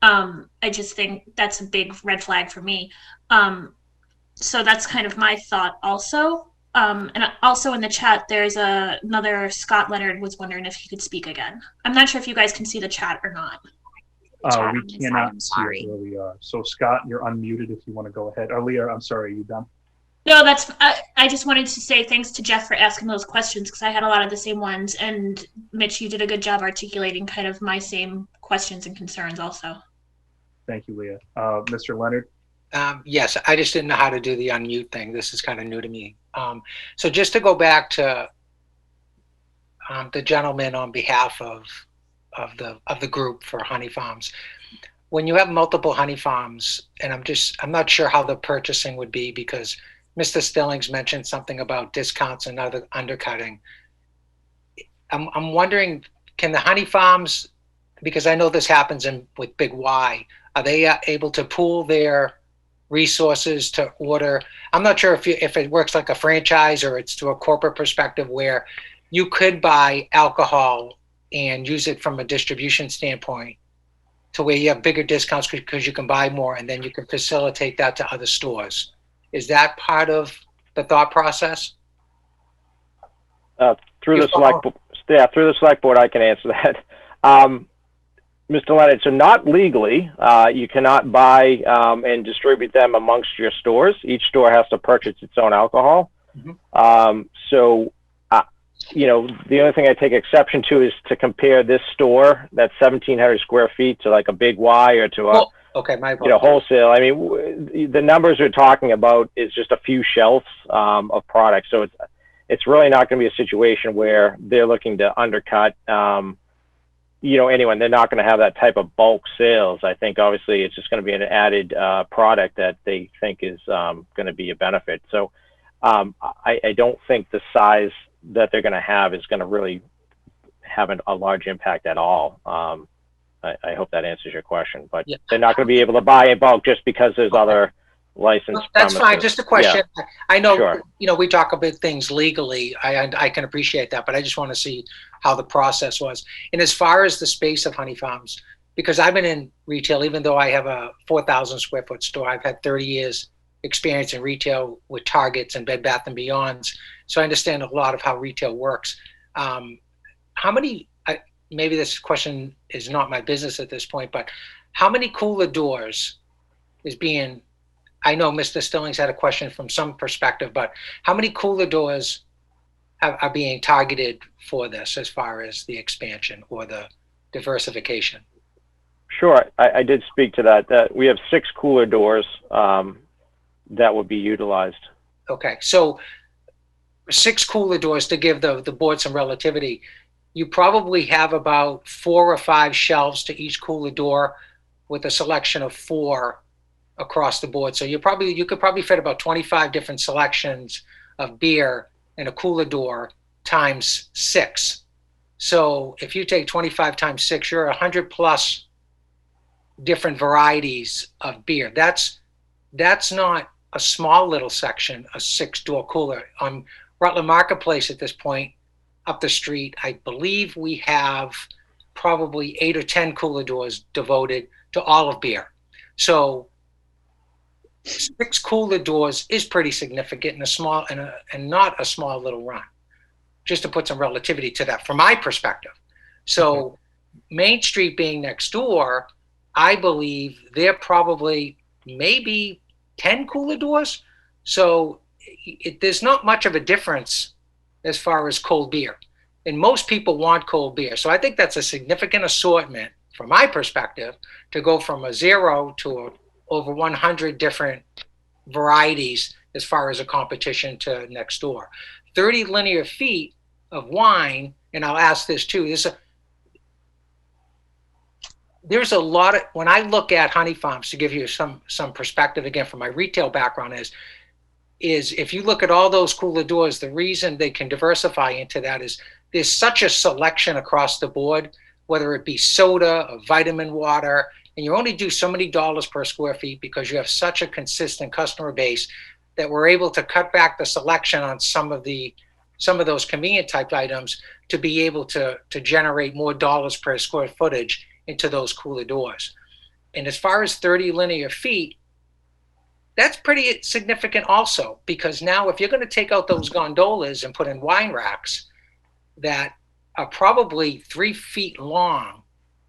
I just think that's a big red flag for me. So that's kind of my thought also. And also in the chat, there's another Scott Leonard was wondering if he could speak again. I'm not sure if you guys can see the chat or not. We cannot see it where we are. So Scott, you're unmuted if you want to go ahead. Leah, I'm sorry, are you done? No, that's, I just wanted to say thanks to Jeff for asking those questions because I had a lot of the same ones. And Mitch, you did a good job articulating kind of my same questions and concerns also. Thank you, Leah. Mr. Leonard? Yes, I just didn't know how to do the unmute thing. This is kind of new to me. So just to go back to the gentleman on behalf of the group for Honey Farms, when you have multiple Honey Farms, and I'm not sure how the purchasing would be because Mr. Stillings mentioned something about discounts and other undercutting. I'm wondering, can the Honey Farms, because I know this happens with Big Y, are they able to pool their resources to order? I'm not sure if it works like a franchise or it's to a corporate perspective where you could buy alcohol and use it from a distribution standpoint to where you have bigger discounts because you can buy more and then you can facilitate that to other stores. Is that part of the thought process? Through the select board, I can answer that. Mr. Leonard, so not legally, you cannot buy and distribute them amongst your stores. Each store has to purchase its own alcohol. Mm-hmm. The only thing I take exception to is to compare this store, that's 1,700 square feet, to like a Big Y or to a wholesale. I mean, the numbers we're talking about is just a few shelves of products. So it's really not going to be a situation where they're looking to undercut anyone. They're not going to have that type of bulk sales. I think obviously it's just going to be an added product that they think is going to be a benefit. So I don't think the size that they're going to have is going to really have a large impact at all. I hope that answers your question, but they're not going to be able to buy in bulk just because there's other licensed That's fine. premises. Just a question. I know, Sure. we talk about things legally. I can appreciate that, but I just want to see how the process was. And as far as the space of Honey Farms, because I've been in retail, even though I have a 4,000 square foot store, I've had 30 years experience in retail with Targets and Bed Bath and Beyonds. So I understand a lot of how retail works. How many, maybe this question is not my business at this point, but how many cooler doors is being, I know Mr. Stillings had a question from some perspective, but how many cooler doors are being targeted for this as far as the expansion or the diversification? Sure, I did speak to that. We have 6 cooler doors that would be utilized. Okay, so 6 cooler doors, to give the board some relativity. You probably have about 4 or 5 shelves to each cooler door with a selection of 4 across the board. So you could probably fit about 25 different selections of beer in a cooler door times 6. So if you take 25 times 6, you're 100 plus different varieties of beer. That's not a small little section, a 6-door cooler. On Rutland Marketplace at this point, up the street, I believe we have probably 8 or 10 cooler doors devoted to all of beer. So 6 cooler doors is pretty significant in a small and not a small little run. Just to put some relativity to that from my perspective. So Main Street being next door, I believe they're probably maybe 10 cooler doors. So there's not much of a difference as far as cold beer. And most people want cold beer. So I think that's a significant assortment from my perspective to go from a 0 to over 100 different varieties as far as a competition to next door. 30 linear feet of wine, and I'll ask this too, there's a lot of, when I look at Honey Farms, to give you some perspective again from my retail background, is if you look at all those cooler doors, the reason they can diversify into that is there's such a selection across the board, whether it be soda or vitamin water, and you only do so many dollars per square feet because you have such a consistent customer base that we're able to cut back the selection on some of those convenient type items to be able to generate more dollars per square footage into those cooler doors. And as far as 30 linear feet, that's pretty significant also, because now if you're going to take out those gondolas and put in wine racks that are probably 3 feet long,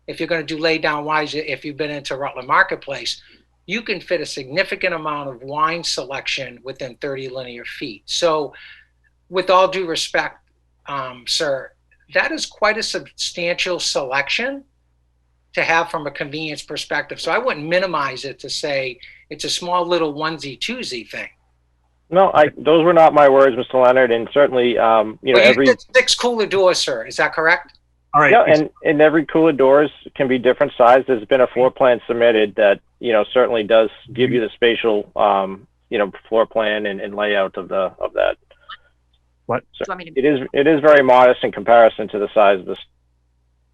if you're going to do lay down wines, if you've been into Rutland Marketplace, you can fit a significant amount of wine selection within 30 linear feet. So with all due respect, sir, that is quite a substantial selection to have from a convenience perspective. So I wouldn't minimize it to say it's a small little onesie twosie thing. No, those were not my words, Mr. Leonard, and certainly, every 6 cooler doors, sir. Is that correct? All right. Yeah, and every cooler doors can be different size. There's been a floor plan submitted that certainly does give you the spatial floor plan and layout of that. What? So it is very modest in comparison to the size of this.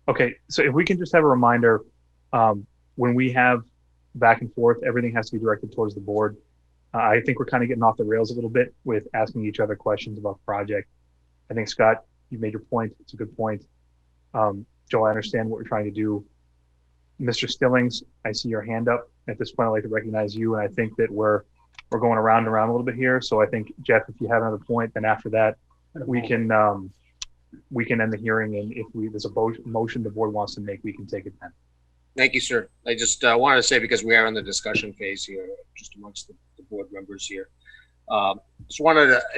Okay, so if we can just have a reminder, when we have back and forth, everything has to be directed towards the board. I think we're kind of getting off the rails a little bit with asking each other questions about the project. I think, Scott, you made your point. It's a good point. Joe, I understand what we're trying to do. Mr. Stillings, I see your hand up. At this point, I'd like to recognize you, and I think that we're going around and around a little bit here. So I think, Jeff, if you have another point, then after that, we can end the hearing, and if there's a motion the board wants to make, we can take it then. Thank you, sir. I just wanted to say, because we are in the discussion phase here, just amongst the board members here. I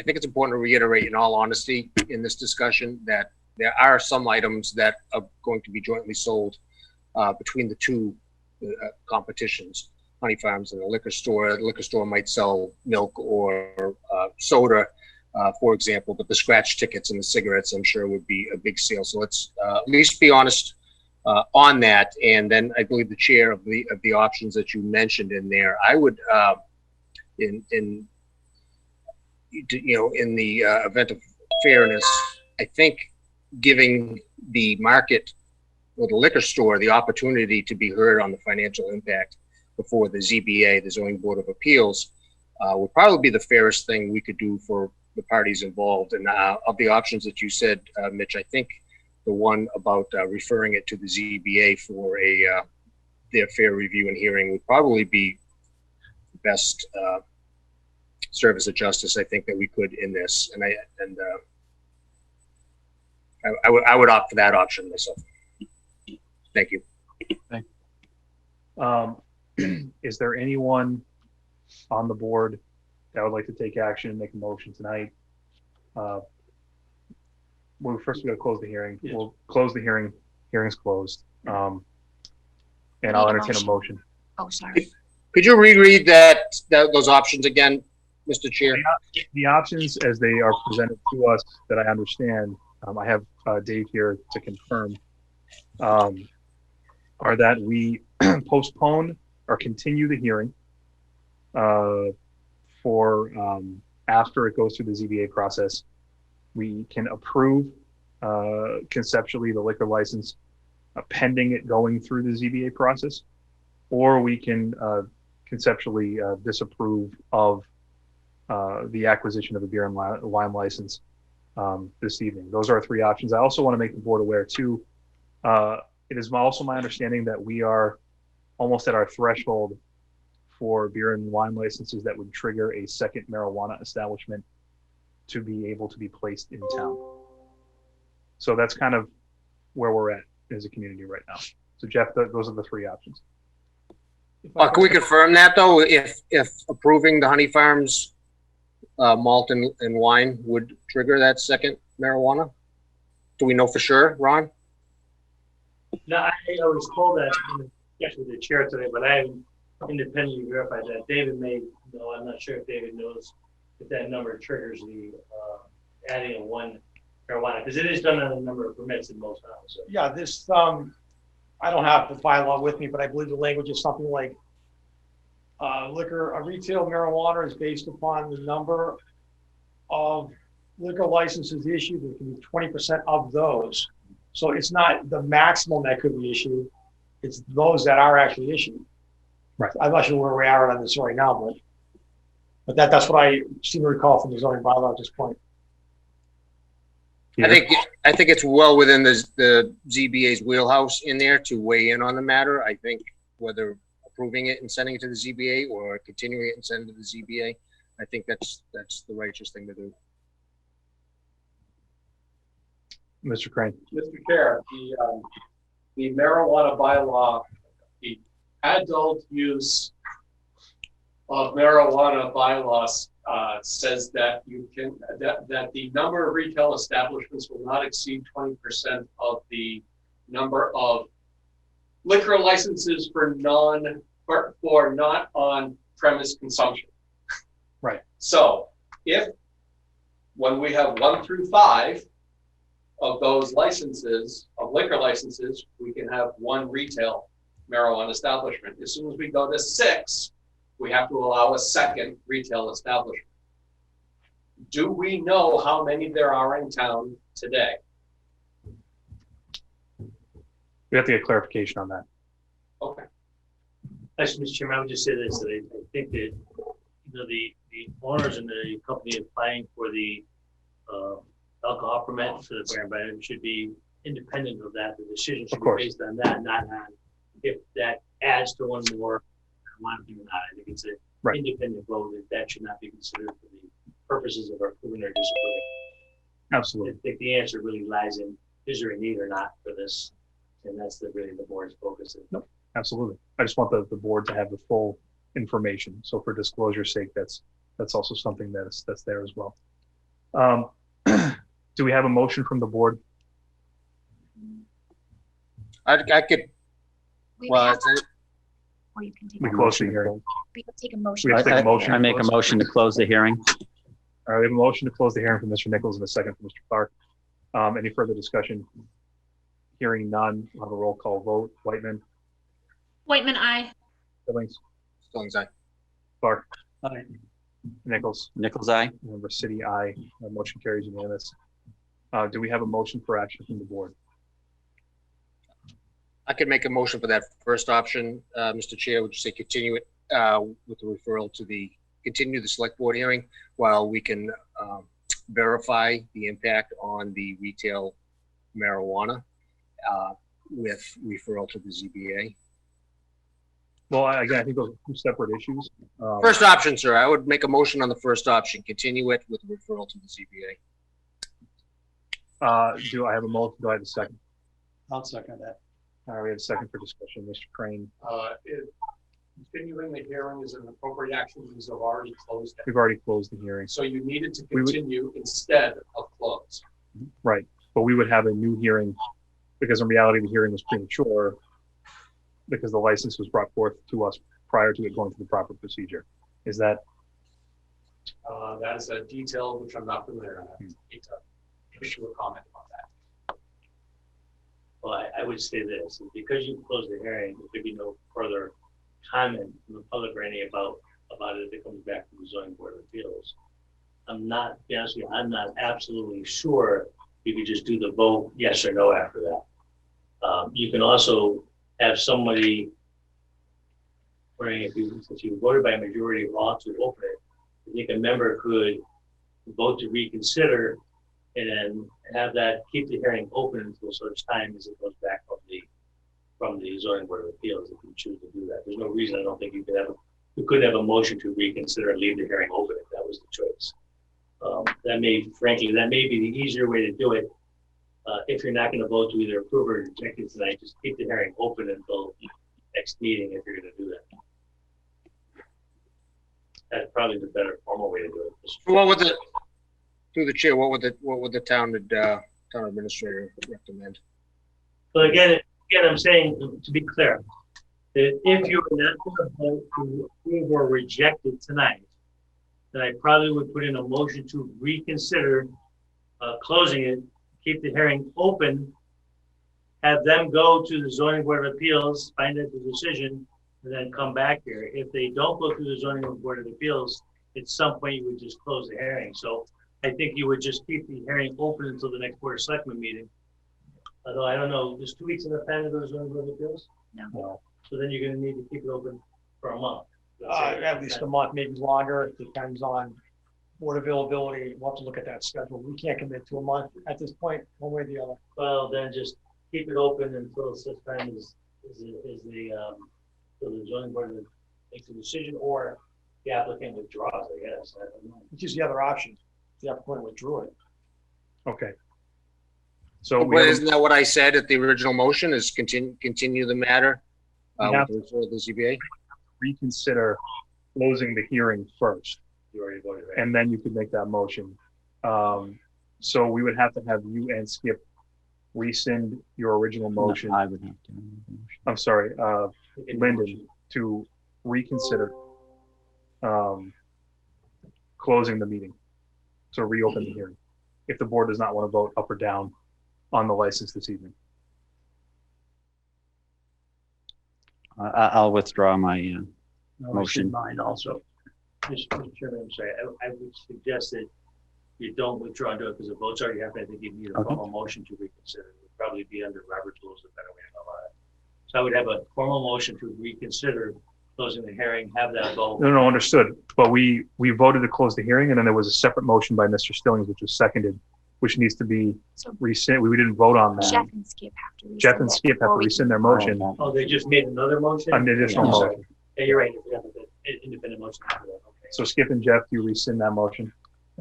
think it's important to reiterate, in all honesty, in this discussion, that there are some items that are going to be jointly sold between the two competitions, Honey Farms and the liquor store. The liquor store might sell milk or soda, for example, but the scratch tickets and the cigarettes, I'm sure, would be a big sale. So let's at least be honest on that. And then I believe the chair of the options that you mentioned in there, I would, in the event of fairness, I think giving the market or the liquor store the opportunity to be heard on the financial impact before the ZBA, the Zoning Board of Appeals, would probably be the fairest thing we could do for the parties involved. And of the options that you said, Mitch, I think the one about referring it to the ZBA for their fair review and hearing would probably be the best service of justice I think that we could in this. And I would opt for that option myself. Thank you. Is there anyone on the board that would like to take action and make a motion tonight? Well, first we got to close the hearing. Yes. We'll close the hearing. Hearing's closed. And I'll entertain a motion. Oh, sorry. Could you reread those options again, Mr. Chair? The options as they are presented to us that I understand, I have Dave here to confirm, are that we postpone or continue the hearing for after it goes through the ZBA process. We can approve conceptually the liquor license pending it going through the ZBA process, or we can conceptually disapprove of the acquisition of a beer and wine license this evening. Those are our three options. I also want to make the board aware too, it is also my understanding that we are almost at our threshold for beer and wine licenses that would trigger a second marijuana establishment to be able to be placed in town. So that's kind of where we're at as a community right now. So Jeff, those are the three options. Can we confirm that though? If approving the Honey Farms malt and wine would trigger that second marijuana? Do we know for sure, Ron? No, I was told that, actually the chair today, but I haven't independently verified that. David may know, I'm not sure if David knows if that number triggers the adding of one marijuana, because it is done on a number of permits in most towns. So. Yeah, this, I don't have the bylaw with me, but I believe the language is something like retail marijuana is based upon the number of liquor licenses issued. There can be 20% of those. So it's not the maximum that could be issued. It's those that are actually issued. Right. I'm not sure where we are on this right now, but that's what I seem to recall from the zoning bylaw at this point. I think it's well within the ZBA's wheelhouse in there to weigh in on the matter. I think whether approving it and sending it to the ZBA or continuing it and sending it to the ZBA, I think that's the righteous thing to do. Mr. Crane. Mr. Chair, the marijuana bylaw, the adult use of marijuana bylaws says that that the number of retail establishments will not exceed 20% of the number of liquor licenses for not on premise consumption. Right. So when we have 1 through 5 of those licenses, of liquor licenses, we can have one retail marijuana establishment. As soon as we go to 6, we have to allow a second retail establishment. Do we know how many there are in town today? We have to get clarification on that. Okay. Actually, Mr. Chairman, I would just say this, that I think that the owners and the company applying for the alcohol permit for the beer and wine should be independent of that. The decision should be based on that, not on if that adds to one more marijuana thing or not. I think it's an independent vote that should not be considered for the purposes of approving or disapproving. Absolutely. I think the answer really lies in is there a need or not for this, and that's really the board's focus. Nope. Absolutely. I just want the board to have the full information. So for disclosure's sake, that's also something that's there as well. Do we have a motion from the board? I could. Well, Or you can take we close the hearing. We can take a motion. We have to take a motion. I make a motion to close the hearing. All right, we have a motion to close the hearing from Mr. Nichols and a second from Mr. Clark. Any further discussion? Hearing none, we'll have a roll call vote. Whitman. Whitman, aye. Billings. Stillings, aye. Clark. Aye. Nichols. Nichols, aye. Member City, aye. Motion carries unanimous. Do we have a motion for action from the board? I could make a motion for that first option, Mr. Chair. Would you say continue it with the referral to the continue the select board hearing while we can verify the impact on the retail marijuana with referral to the ZBA. Well, again, I think those are two separate issues. First option, sir. I would make a motion on the first option. Continue it with referral to the ZBA. Do I have a motion? Do I have a second? I'll second that. All right, we have a second for discussion. Mr. Crane, If continuing the hearing is an appropriate action because I've already closed it. we've already closed the hearing. So you needed to We would- continue instead of close. Right, but we would have a new hearing because in reality, the hearing was premature because the license was brought forth to us prior to it going through the proper procedure. Is that, That is a detail which I'm not familiar with. I need to issue a comment on that. Well, I would say this, because you closed the hearing, there could be no further comment from the public or any about it if it comes back to the zoning board of appeals. I'm not, to be honest with you, I'm not absolutely sure you could just do the vote yes or no after that. You can also have somebody, if you voted by a majority of all to open it, I think a member could vote to reconsider and then have that, keep the hearing open until such time as it goes back from the zoning board of appeals if you choose to do that. There's no reason I don't think you could have a motion to reconsider and leave the hearing open if that was the choice. That may be the easier way to do it. If you're not going to vote to either approve or reject it tonight, just keep the hearing open until next meeting if you're going to do that. That's probably the better formal way to do it. What would through the chair, what would the town administrator recommend? But again, I'm saying, to be clear, that if you're not going to vote to approve or reject it tonight, then I probably would put in a motion to reconsider closing it, keep the hearing open, have them go to the zoning board of appeals, find out the decision, and then come back here. If they don't go through the zoning board of appeals, at some point you would just close the hearing. So I think you would just keep the hearing open until the next board of selectmen meeting. Although I don't know, there's 2 weeks in the time to go to zoning board of appeals? no, So then you're gonna need to keep it open for a month. At least a month, maybe longer. It depends on board availability. We'll have to look at that schedule. We can't commit to a month at this point, one way or the other. Well, then just keep it open until such time as the zoning board makes a decision or the applicant withdraws, I guess. I don't know. Which is the other option. The applicant withdrew it. okay. So we But have, isn't that what I said at the original motion, is continue the matter Yeah. with the referral to the ZBA? reconsider closing the hearing first, You already voted, right? and then you could make that motion. So we would have to have you and Skip rescind your original motion. I would have to. I'm sorry, You can Lyndon, motion. to reconsider closing the meeting, to reopen the hearing, if the board does not want to vote up or down on the license this evening. I'll withdraw my motion. Mine also. Mr. Chairman, I'm sorry, I would suggest that you don't withdraw and do it because the vote's already happened. I think you need a Okay. formal motion to reconsider. It would probably be under Robert's rules, a better way to go about it. So I would have a formal motion to reconsider closing the hearing, have that vote. No, understood. But we voted to close the hearing, and then there was a separate motion by Mr. Stillings, which was seconded, which needs to be rescind. We didn't vote on that. Jeff and Skip have to. Jeff and rescind it Skip have before to we rescind their can- motion, Oh, they just made another motion? an additional Yeah. motion. Yeah, you're right. Yeah, independent motion. Okay. So Skip and Jeff, do you rescind that motion?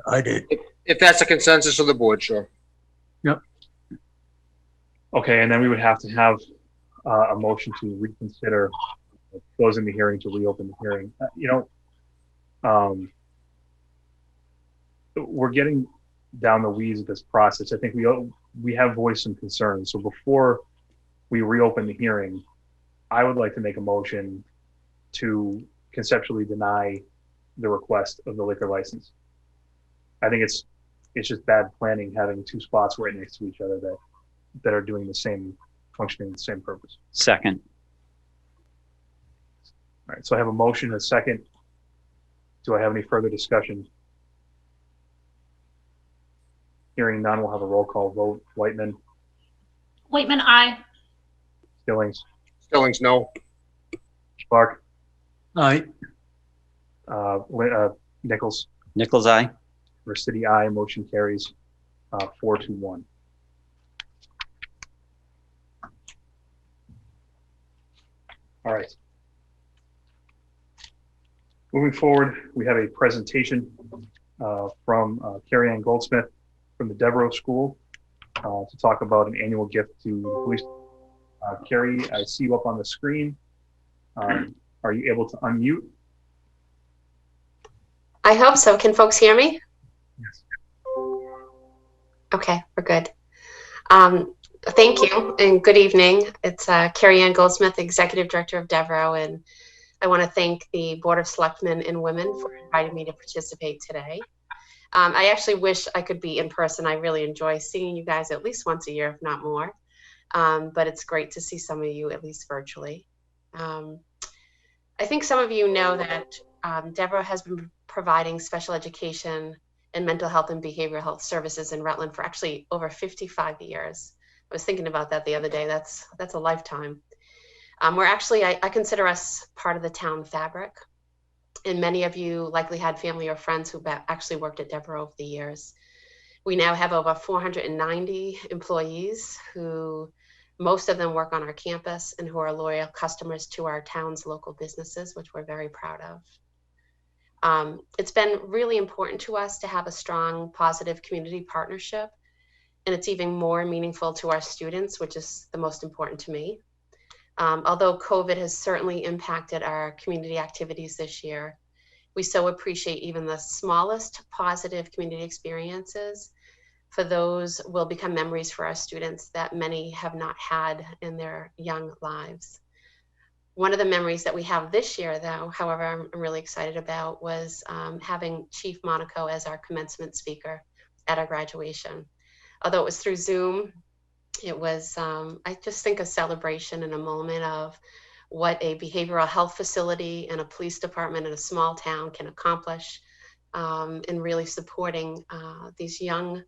I did. If that's a consensus of the board, sure. Okay, and then we would have to have a motion to reconsider closing the hearing to reopen the hearing. We're getting down the weeds of this process. I think we have voiced some concerns. So before we reopen the hearing, I would like to make a motion to conceptually deny the request of the liquor license. I think it's just bad planning having two spots right next to each other that are doing the same, functioning the same purpose. Second. All right, so I have a motion, and a second. Do I have any further discussion? Hearing none, we'll have a roll call vote. Whitman, Waitman, aye. Stillings, Stillings, no. Clark, Aye. Nichols, Nichols, aye. Versity, aye. Motion carries 4-1. All right. Moving forward, we have a presentation from Carrie Ann Goldsmith from the Devereaux School to talk about an annual gift to the police. Carrie, I see you up on the screen. Are you able to unmute? I hope so. Can folks hear me? Yes. Okay, we're good. Thank you and good evening. It's Carrie Ann Goldsmith, Executive Director of Devereaux, and I want to thank the Board of Selectmen and Women for inviting me to participate today. I actually wish I could be in person. I really enjoy seeing you guys at least once a year, if not more. But it's great to see some of you at least virtually. I think some of you know that Devereaux has been providing special education and mental health and behavioral health services in Rutland for actually over 55 years. I was thinking about that the other day. That's a lifetime. We're actually, I consider us part of the town fabric. And many of you likely had family or friends who actually worked at Devereaux over the years. We now have over 490 employees who, most of them work on our campus and who are loyal customers to our town's local businesses, which we're very proud of. It's been really important to us to have a strong, positive community partnership, and it's even more meaningful to our students, which is the most important to me. Although COVID has certainly impacted our community activities this year, we so appreciate even the smallest positive community experiences, for those will become memories for our students that many have not had in their young lives. One of the memories that we have this year, though, however, I'm really excited about, was having Chief Monaco as our commencement speaker at our graduation. Although it was through Zoom, it was, I just think, a celebration and a moment of what a behavioral health facility and a police department in a small town can accomplish in really supporting these young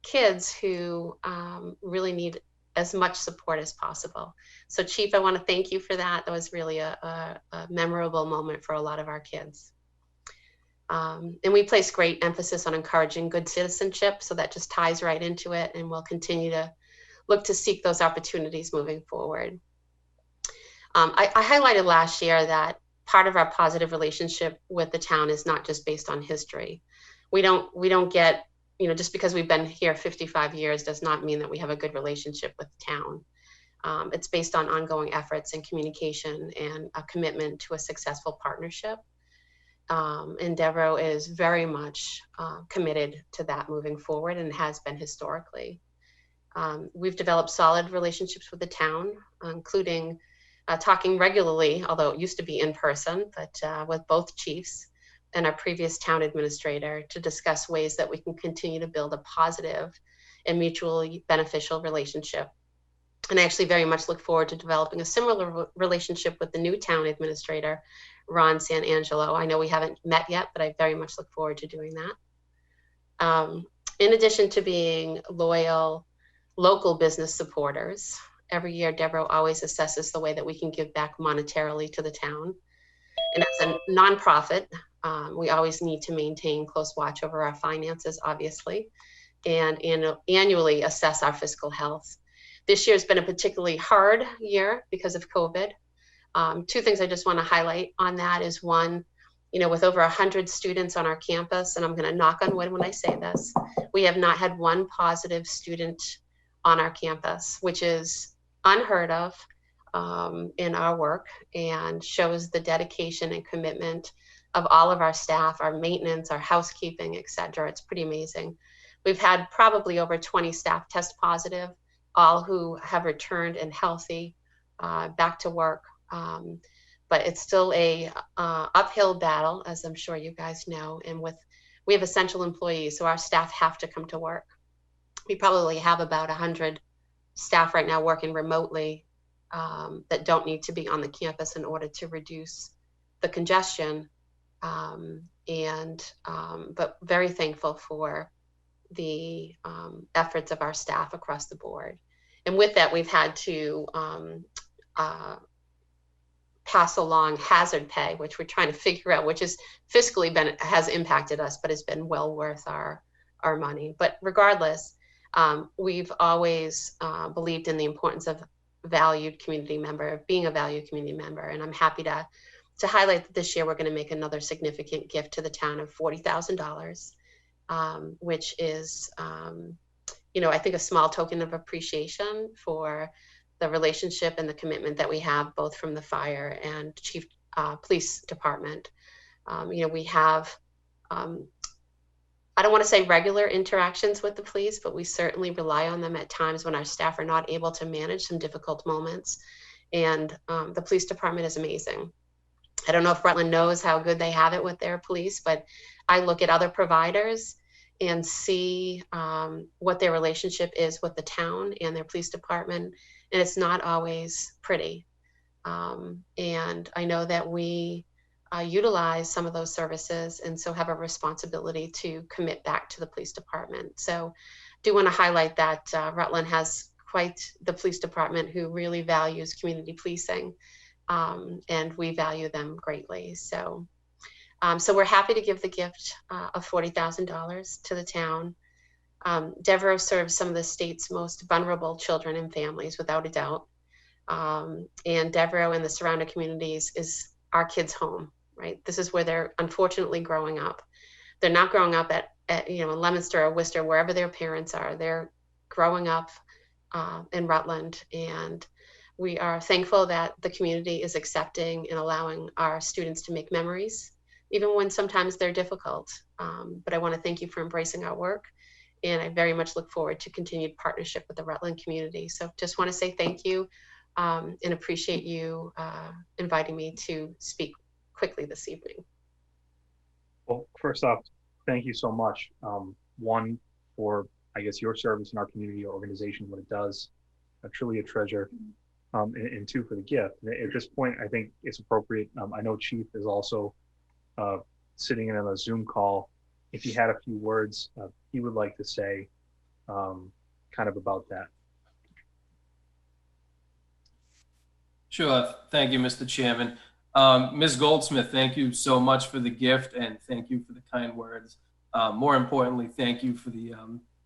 kids who really need as much support as possible. So Chief, I want to thank you for that. That was really a memorable moment for a lot of our kids. And we place great emphasis on encouraging good citizenship, so that just ties right into it, and we'll continue to look to seek those opportunities moving forward. I highlighted last year that part of our positive relationship with the town is not just based on history. We don't get, just because we've been here 55 years does not mean that we have a good relationship with the town. It's based on ongoing efforts and communication and a commitment to a successful partnership. And Devereaux is very much committed to that moving forward, and has been historically. We've developed solid relationships with the town, including talking regularly, although it used to be in person, but with both chiefs and our previous town administrator to discuss ways that we can continue to build a positive and mutually beneficial relationship. And I actually very much look forward to developing a similar relationship with the new town administrator, Ron Sanangelo. I know we haven't met yet, but I very much look forward to doing that. In addition to being loyal local business supporters, every year Devereaux always assesses the way that we can give back monetarily to the town. And as a nonprofit, we always need to maintain close watch over our finances, obviously, and annually assess our fiscal health. This year has been a particularly hard year because of COVID. Two things I just want to highlight on that is, one, with over 100 students on our campus, and I'm going to knock on wood when I say this, we have not had one positive student on our campus, which is unheard of in our work, and shows the dedication and commitment of all of our staff, our maintenance, our housekeeping, etc. It's pretty amazing. We've had probably over 20 staff test positive, all who have returned and healthy back to work. But it's still a uphill battle, as I'm sure you guys know. And we have essential employees, so our staff have to come to work. We probably have about 100 staff right now working remotely that don't need to be on the campus in order to reduce the congestion. But very thankful for the efforts of our staff across the board. And with that, we've had to pass along hazard pay, which we're trying to figure out, which is fiscally has impacted us, but has been well worth our money. But regardless, we've always believed in the importance of valued community member, being a valued community member. And I'm happy to highlight that this year we're going to make another significant gift to the town of $40,000, which is, I think a small token of appreciation for the relationship and the commitment that we have both from the fire and chief police department. We have, I don't want to say regular interactions with the police, but we certainly rely on them at times when our staff are not able to manage some difficult moments. And the police department is amazing. I don't know if Rutland knows how good they have it with their police, but I look at other providers and see what their relationship is with the town and their police department. And it's not always pretty. And I know that we utilize some of those services and so have a responsibility to commit back to the police department. So I do want to highlight that Rutland has quite the police department who really values community policing, and we value them greatly. So we're happy to give the gift of $40,000 to the town. Devereux serves some of the state's most vulnerable children and families, without a doubt. And Devereux and the surrounding communities is our kids' home, right? This is where they're unfortunately growing up. They're not growing up at Leominster or Worcester, wherever their parents are. They're growing up in Rutland, and we are thankful that the community is accepting and allowing our students to make memories, even when sometimes they're difficult. But I want to thank you for embracing our work. And I very much look forward to continued partnership with the Rutland community. So just want to say thank you and appreciate you inviting me to speak quickly this evening. Well, first off, thank you so much. One, for, I guess, your service in our community organization, what it does, truly a treasure. And two, for the gift. At this point, I think it's appropriate. I know Chief is also sitting in on a Zoom call. If he had a few words he would like to say kind of about that. Sure. Thank you, Mr. Chairman. Ms. Goldsmith, thank you so much for the gift, and thank you for the kind words. More importantly, thank you for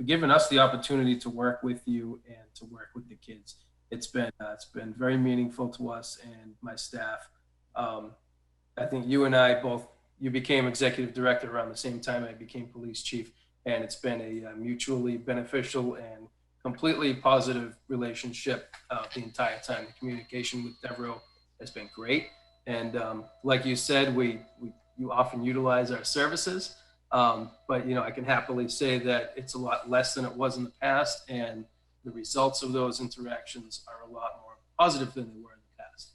giving us the opportunity to work with you and to work with the kids. It's been very meaningful to us and my staff. I think you and I both, you became executive director around the same time I became police chief, and it's been a mutually beneficial and completely positive relationship the entire time. The communication with Devereux has been great, and like you said, you often utilize our services, but I can happily say that it's a lot less than it was in the past, and the results of those interactions are a lot more positive than they were in the past.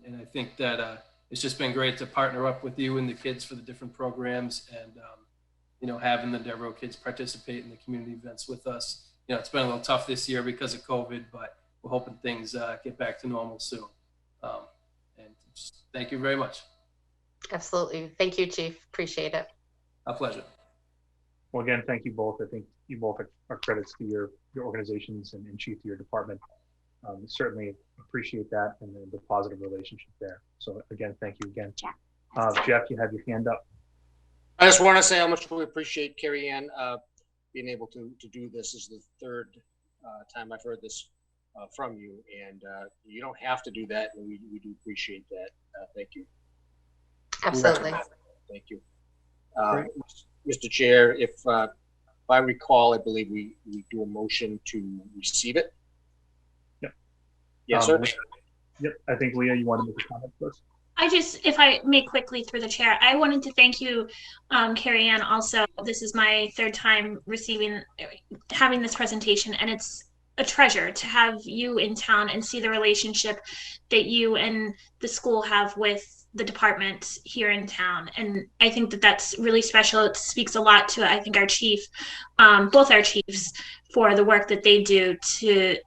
And I think that it's just been great to partner up with you and the kids for the different programs, and having the Devereux kids participate in the community events with us. It's been a little tough this year because of COVID, but we're hoping things get back to normal soon. And just thank you very much. Absolutely. Thank you, Chief. Appreciate it. A pleasure. Well, again, thank you both. I think you both are credits to your organizations and Chief, to your department. Certainly appreciate that and the positive relationship there. So again, thank you again. Jeff, you have your hand up. I just want to say how much we appreciate Carrie Ann being able to do this. This is the third time I've heard this from you, and you don't have to do that, and we do appreciate that. Thank you. Absolutely. Thank you. Mr. Chair, if I recall, I believe we do a motion to receive it. Yep. Yes, sir. Yep. I think, Leah, you want to make a comment first? If I may quickly through the chair, I wanted to thank you, Carrie Ann. Also, this is my third time having this presentation, and it's a treasure to have you in town and see the relationship that you and the school have with the department here in town. And I think that that's really special. It speaks a lot to, I think, our chief, both our chiefs, for the work that they do to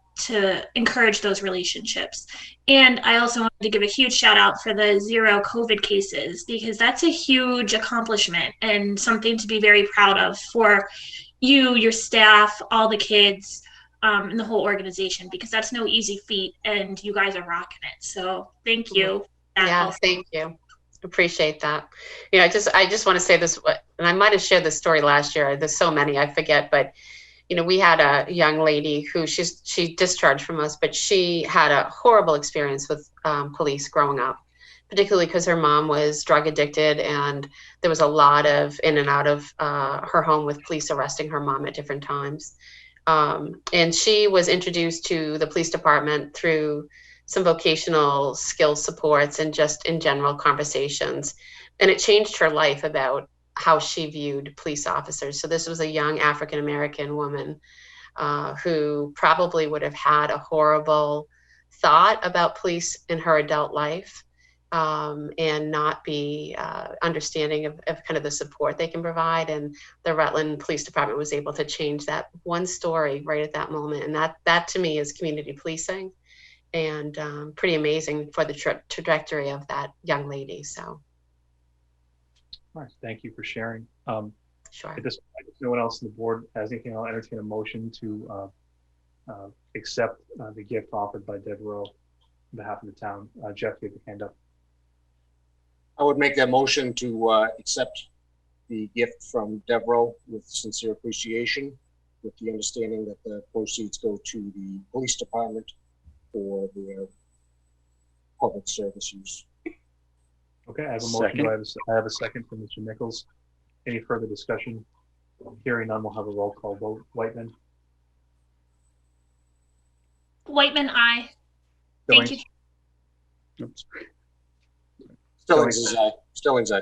encourage those relationships. And I also wanted to give a huge shout out for the 0 COVID cases, because that's a huge accomplishment and something to be very proud of for you, your staff, all the kids. in the whole organization, because that's no easy feat, and you guys are rocking it. So thank you. Yeah, thank you. Appreciate that. You know, I just want to say this, and I might have shared this story last year. There's so many, I forget, but you know, we had a young lady who she discharged from us, but she had a horrible experience with police growing up, particularly because her mom was drug addicted, and there was a lot of in and out of her home with police arresting her mom at different times. And she was introduced to the police department through some vocational skill supports and just in general conversations. And it changed her life about how she viewed police officers. So this was a young African-American woman who probably would have had a horrible thought about police in her adult life, and not be understanding of kind of the support they can provide. And the Rutland Police Department was able to change that one story right at that moment. And that to me is community policing, and pretty amazing for the trajectory of that young lady. So. All right, thank you for sharing. Sure. At this point, if no one else on the board has anything, I'll entertain a motion to accept the gift offered by Devereaux on behalf of the town. Jeff, you have your hand up. I would make that motion to accept the gift from Devereaux with sincere appreciation, with the understanding that the proceeds go to the police department for their public service use. Okay, I have a motion. I have a second from Mr. Nichols. Any further discussion? Hearing none, we'll have a roll call vote. Whitman? Whitman, aye. Thank you. Oops. Stillings aye.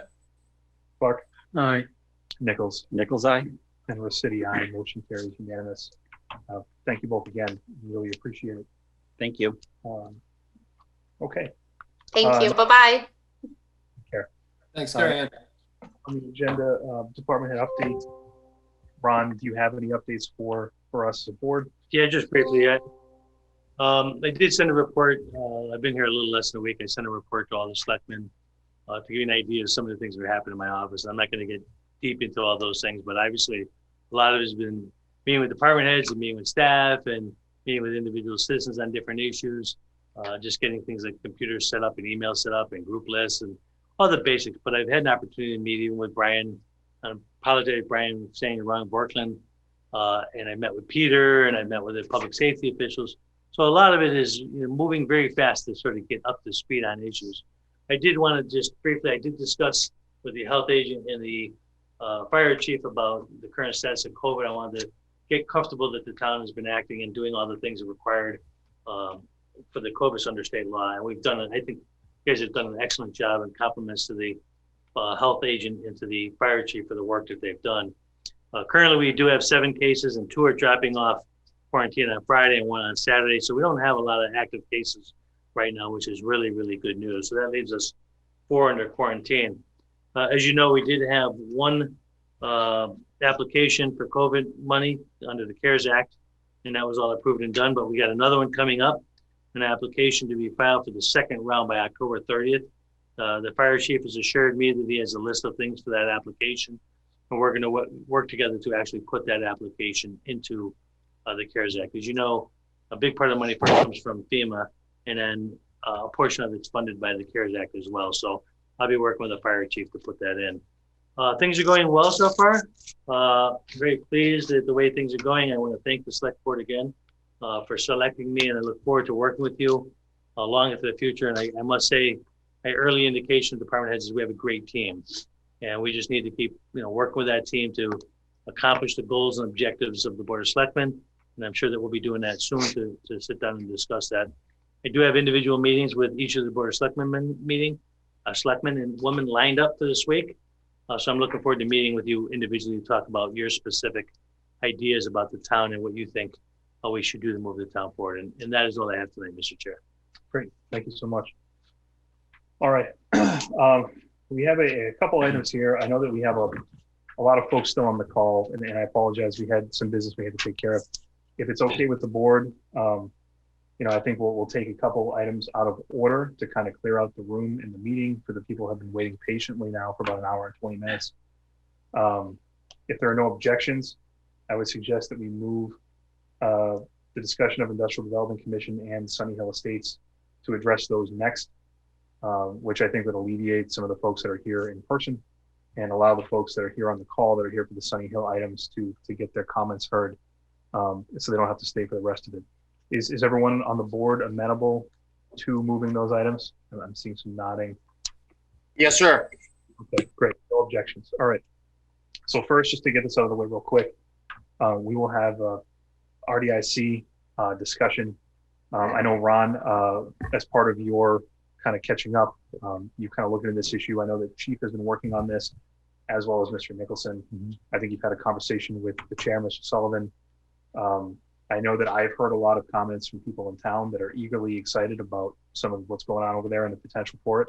Clark? Aye. Nichols? Nichols aye. And Rossetti aye. Motion carries unanimous. Thank you both again. Really appreciate it. Thank you. Okay. Thank you. Bye-bye. Care. Thanks, Carrie Ann. On the agenda, department head updates. Ron, do you have any updates for us as a board? Yeah, just briefly. I did send a report. I've been here a little less than a week. I sent a report to all the selectmen to give you an idea of some of the things that happened in my office. I'm not going to get deep into all those things, but obviously a lot of it has been meeting with department heads and meeting with staff and meeting with individual citizens on different issues, just getting things like computers set up and email set up and group lists and all the basics. But I've had an opportunity to meet even with Brian. I apologize, Brian, saying it wrong, Borkland. And I met with Peter and I met with the public safety officials. So a lot of it is moving very fast to sort of get up to speed on issues. I did want to just briefly, I did discuss with the health agent and the fire chief about the current status of COVID. I wanted to get comfortable that the town has been acting and doing all the things required for the COVID under state law. And we've done it. I think you guys have done an excellent job, and compliments to the health agent and to the fire chief for the work that they've done. Currently, we do have 7 cases and 2 are dropping off quarantine on Friday and 1 on Saturday. So we don't have a lot of active cases right now, which is really, really good news. So that leaves us 4 under quarantine. As you know, we did have 1 application for COVID money under the CARES Act, and that was all approved and done, but we got another one coming up, an application to be filed for the 2nd round by October 30th. The fire chief has assured me that he has a list of things for that application, and we're going to work together to actually put that application into the CARES Act. As you know, a big part of the money comes from FEMA, and then a portion of it's funded by the CARES Act as well. So I'll be working with the fire chief to put that in. Things are going well so far. Very pleased at the way things are going. I want to thank the select board again for selecting me, and I look forward to working with you long into the future. And I must say, my early indication of department heads is we have a great team, and we just need to keep working with that team to accomplish the goals and objectives of the Board of Selectmen. And I'm sure that we'll be doing that soon to sit down and discuss that. I do have individual meetings with each of the Board of Selectmen selectmen and women lined up for this week. So I'm looking forward to meeting with you individually to talk about your specific ideas about the town and what you think we should do to move the town forward. And that is all I have tonight, Mr. Chair. Great, thank you so much. All right, we have a couple items here. I know that we have a lot of folks still on the call, and I apologize. We had some business we had to take care of. If it's okay with the board, I think we'll take a couple items out of order to kind of clear out the room in the meeting for the people who have been waiting patiently now for about an hour and 20 minutes. If there are no objections, I would suggest that we move the discussion of Industrial Development Commission and Sunny Hill Estates to address those next, which I think would alleviate some of the folks that are here in person and allow the folks that are here on the call that are here for the Sunny Hill items to get their comments heard, so they don't have to stay for the rest of it. Is everyone on the board amenable to moving those items? I'm seeing some nodding. Yes, sir. Okay, great. No objections. All right. So first, just to get this out of the way real quick, we will have RDIC discussion. I know, Ron, as part of your kind of catching up, you kind of looking at this issue. I know that Chief has been working on this, as well as Mr. Nicholson. I think you've had a conversation with the chair, Mr. Sullivan. I know that I've heard a lot of comments from people in town that are eagerly excited about some of what's going on over there and the potential for it.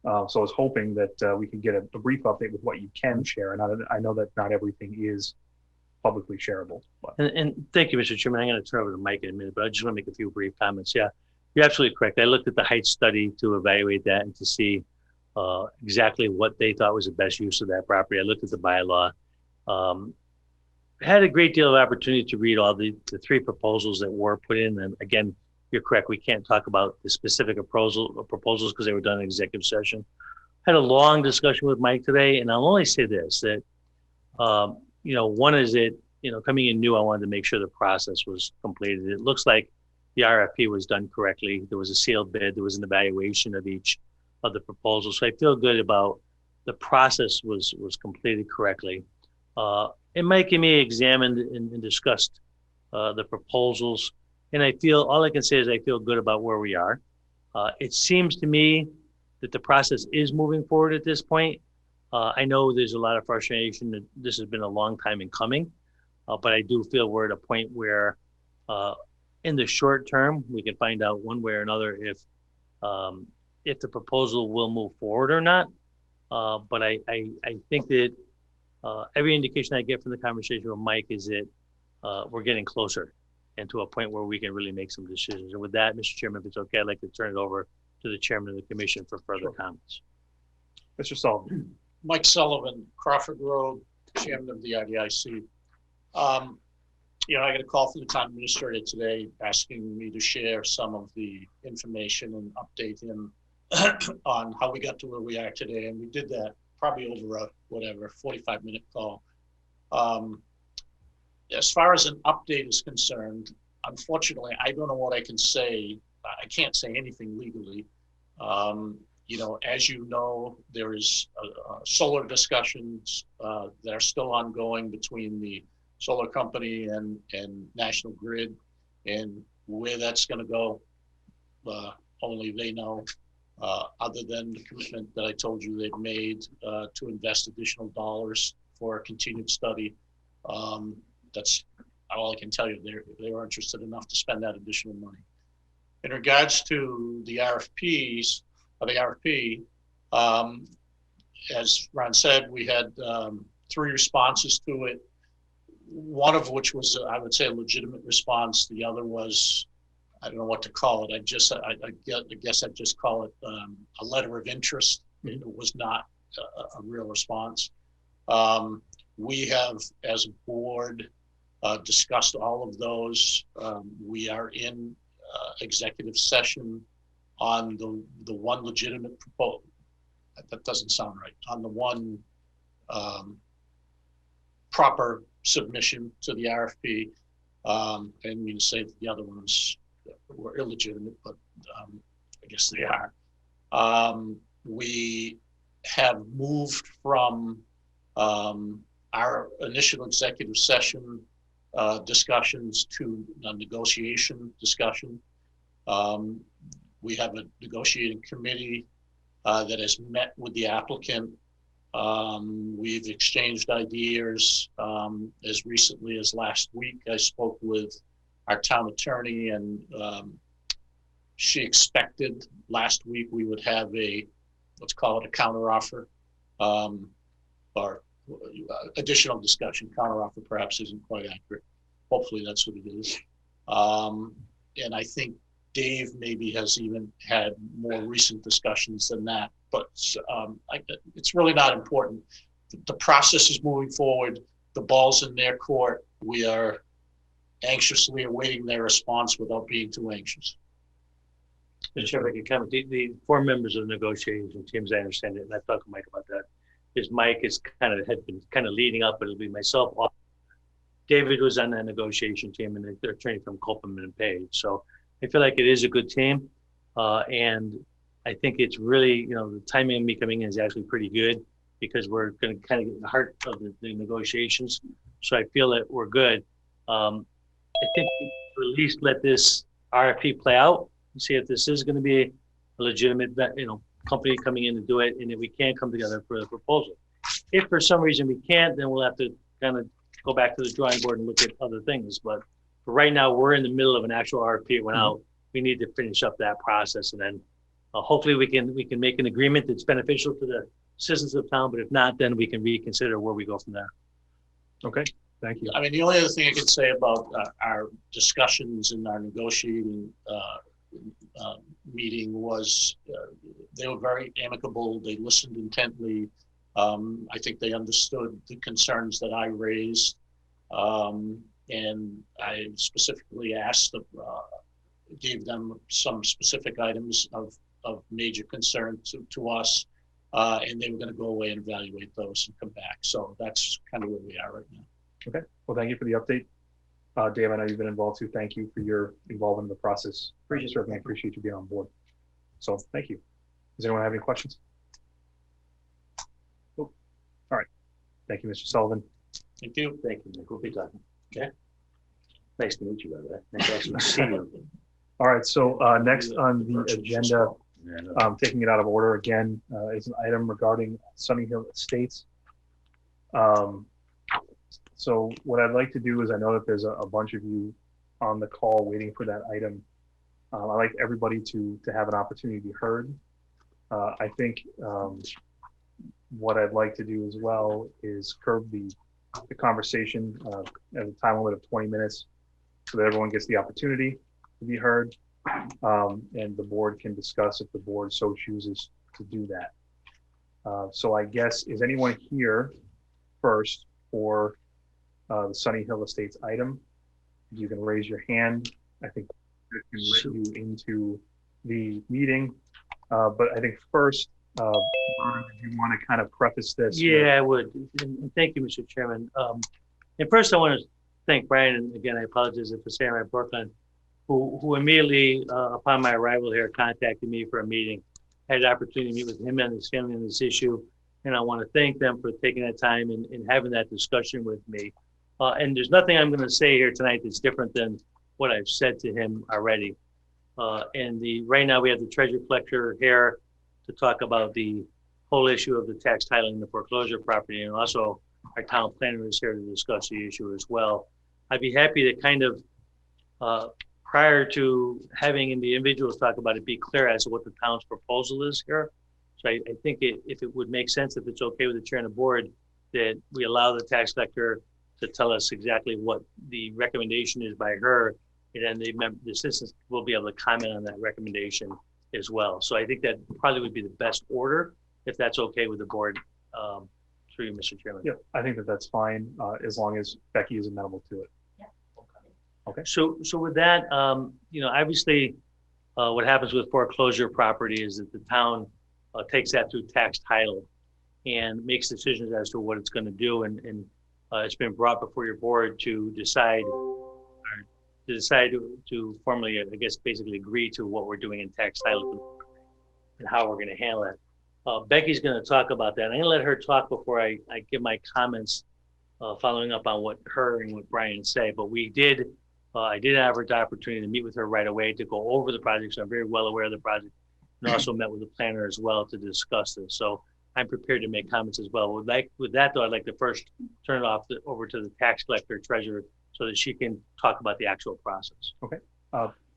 So I was hoping that we could get a brief update with what you can share. And I know that not everything is publicly shareable. But. And thank you, Mr. Chairman. I'm going to turn over to Mike in a minute, but I just want to make a few brief comments. Yeah, you're absolutely correct. I looked at the Heights study to evaluate that and to see exactly what they thought was the best use of that property. I looked at the bylaw. Had a great deal of opportunity to read all the three proposals that were put in. And again, you're correct. We can't talk about the specific proposals because they were done in executive session. Had a long discussion with Mike today, and I'll only say this, that, one is that, coming in new, I wanted to make sure the process was completed. It looks like the RFP was done correctly. There was a sealed bid. There was an evaluation of each of the proposals. So I feel good about the process was completed correctly. And Mike and me examined and discussed the proposals. And all I can say is I feel good about where we are. It seems to me that the process is moving forward at this point. I know there's a lot of frustration that this has been a long time in coming, but I do feel we're at a point where in the short term, we can find out one way or another if the proposal will move forward or not. But I think that every indication I get from the conversation with Mike is that we're getting closer and to a point where we can really make some decisions. And with that, Mr. Chairman, if it's okay, I'd like to turn it over to the chairman of the commission for further comments. Mr. Sullivan. Mike Sullivan, Crawford Road, chairman of the RDIC. I got a call from the town administrator today asking me to share some of the information and update him on how we got to where we are today. And we did that probably over a 45-minute call. As far as an update is concerned, unfortunately, I don't know what I can say. I can't say anything legally. As you know, there is solar discussions that are still ongoing between the solar company and National Grid, and where that's going to go, only they know. Other than the commitment that I told you they've made to invest additional dollars for a continued study. That's all I can tell you. They were interested enough to spend that additional money. In regards to the RFP, as Ron said, we had 3 responses to it. One of which was, I would say, a legitimate response. The other was, I don't know what to call it. I guess I'd just call it a letter of interest. It was not a real response. We have, as a board, discussed all of those. We are in executive session on the one legitimate proposal. That doesn't sound right. On the one proper submission to the RFP. I didn't mean to say that the other ones were illegitimate, but I guess they are. We have moved from our initial executive session discussions to a negotiation discussion. We have a negotiating committee that has met with the applicant. We've exchanged ideas. As recently as last week, I spoke with our town attorney, and she expected last week we would have let's call it a counteroffer, or additional discussion. Counteroffer perhaps isn't quite accurate. Hopefully that's what it is. And I think Dave maybe has even had more recent discussions than that, but it's really not important. The process is moving forward. The ball's in their court. We are anxiously awaiting their response without being too anxious. Mr. Chairman, I can comment. The four members of the negotiation team, as I understand it, and I've talked to Mike about that, is Mike is had been kind of leading up, but it'll be myself. David was on that negotiation team, and they're attorney from Copeland and Page. So I feel like it is a good team. And I think it's really, the timing of me coming in is actually pretty good because we're going to kind of get in the heart of the negotiations. So I feel that we're good. I think we at least let this RFP play out and see if this is going to be a legitimate, company coming in to do it, and if we can come together for a proposal. If for some reason we can't, then we'll have to kind of go back to the drawing board and look at other things. But for right now, we're in the middle of an actual RFP. It went out. We need to finish up that process, and then hopefully we can make an agreement that's beneficial to the citizens of town. But if not, then we can reconsider where we go from there. Okay, thank you. I mean, the only other thing I could say about our discussions in our negotiating meeting was they were very amicable. They listened intently. I think they understood the concerns that I raised. And I specifically asked, gave them some specific items of major concern to us. And they were going to go away and evaluate those and come back. So that's kind of where we are right now. Okay, well, thank you for the update. Dave, I know you've been involved too. Thank you for your involvement in the process. Certainly appreciate you being on board. So thank you. Does anyone have any questions? Oh, all right. Thank you, Mr. Sullivan. Thank you. Thank you, Nick. We'll be talking. Okay. Nice to meet you, by the way. Nice to actually see you. All right, so next on the agenda, taking it out of order again, is an item regarding Sunny Hill Estates. So what I'd like to do is, I know that there's a bunch of you on the call waiting for that item. I'd like everybody to have an opportunity to be heard. I think what I'd like to do as well is curb the conversation at a time limit of 20 minutes so that everyone gets the opportunity to be heard, and the board can discuss if the board so chooses to do that. So I guess, is anyone here first for the Sunny Hill Estates item? You can raise your hand. I think it can let you into the meeting. But I think first, do you want to kind of preface this? Yeah, I would. And thank you, Mr. Chairman. And first, I want to thank Brian, and again, I apologize for saying right, Brooklyn, who immediately, upon my arrival here, contacted me for a meeting. I had the opportunity to meet with him and his family on this issue, and I want to thank them for taking that time and having that discussion with me. And there's nothing I'm going to say here tonight that's different than what I've said to him already. And right now we have the treasurer collector here to talk about the whole issue of the tax titling the foreclosure property, and also our town planner is here to discuss the issue as well. I'd be happy to kind of, prior to having the individuals talk about it, be clear as to what the town's proposal is here. So I think if it would make sense, if it's okay with the chair and the board, that we allow the tax collector to tell us exactly what the recommendation is by her, and then the citizens will be able to comment on that recommendation as well. So I think that probably would be the best order, if that's okay with the board, through you, Mr. Chairman. Yeah, I think that's fine, as long as Becky is amenable to it. Okay. So with that, obviously, what happens with foreclosure property is that the town takes that through tax title and makes decisions as to what it's going to do, and it's been brought before your board to decide to formally, I guess, basically agree to what we're doing in tax title and how we're going to handle it. Becky's going to talk about that. I'm going to let her talk before I give my comments, following up on what her and what Brian say. But I did have the opportunity to meet with her right away to go over the project, so I'm very well aware of the project, and also met with the planner as well to discuss this. So I'm prepared to make comments as well. With that though, I'd like to first turn it over to the tax collector treasurer so that she can talk about the actual process. Okay.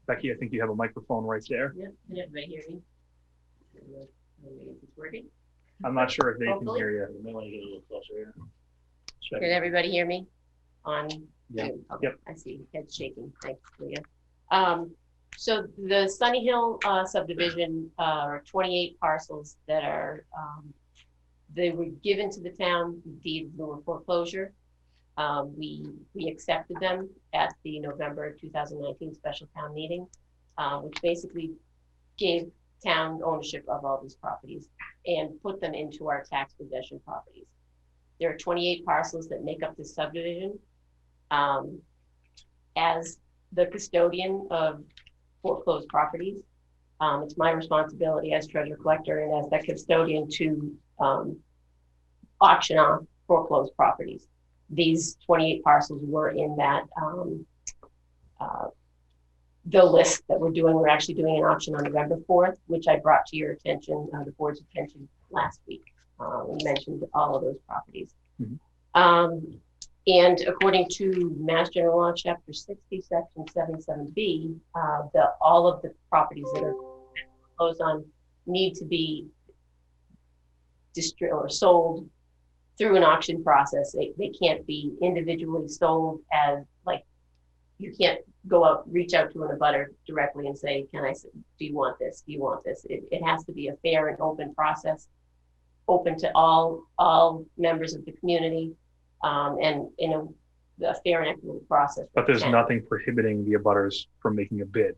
Becky, I think you have a microphone right there. Yeah, can everybody hear me? Is it working? I'm not sure if they Hopefully. can hear you. You may want to get a little closer here. Can everybody hear me? Yeah. Okay, Yep. I see, head shaking, thanks, Leah. So the Sunny Hill subdivision are 28 parcels that are, they were given to the town, deed of foreclosure. We accepted them at the November 2019 special town meeting, which basically gave town ownership of all these properties and put them into our tax possession properties. There are 28 parcels that make up this subdivision. As the custodian of foreclosed properties, it's my responsibility as treasure collector and as the custodian to auction off foreclosed properties. These 28 parcels were in that the list that we're doing. We're actually doing an auction on November 4th, which I brought to your attention, the board's attention last week. We mentioned all of those properties. And according to Mass General Law, Chapter 60, Section 77B, all of the properties that are closed on need to be destroyed or sold through an auction process. They can't be individually sold as, like, you can't go out, reach out to an abutter directly and say, do you want this? Do you want this? It has to be a fair and open process, open to all members of the community, and in a fair and equitable process. But there's nothing prohibiting the abutters from making a bid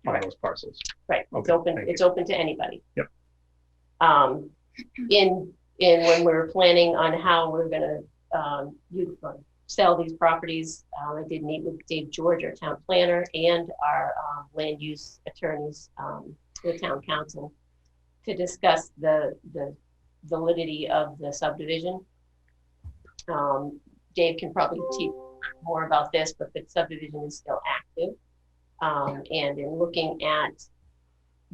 on those parcels. Right. It's open. It's open to anybody. Yep. When we're planning on how we're going to sell these properties, I did meet with Dave George, our town planner, and our land use attorneys, the town council, to discuss the validity of the subdivision. Dave can probably teach more about this, but the subdivision is still active. And in looking at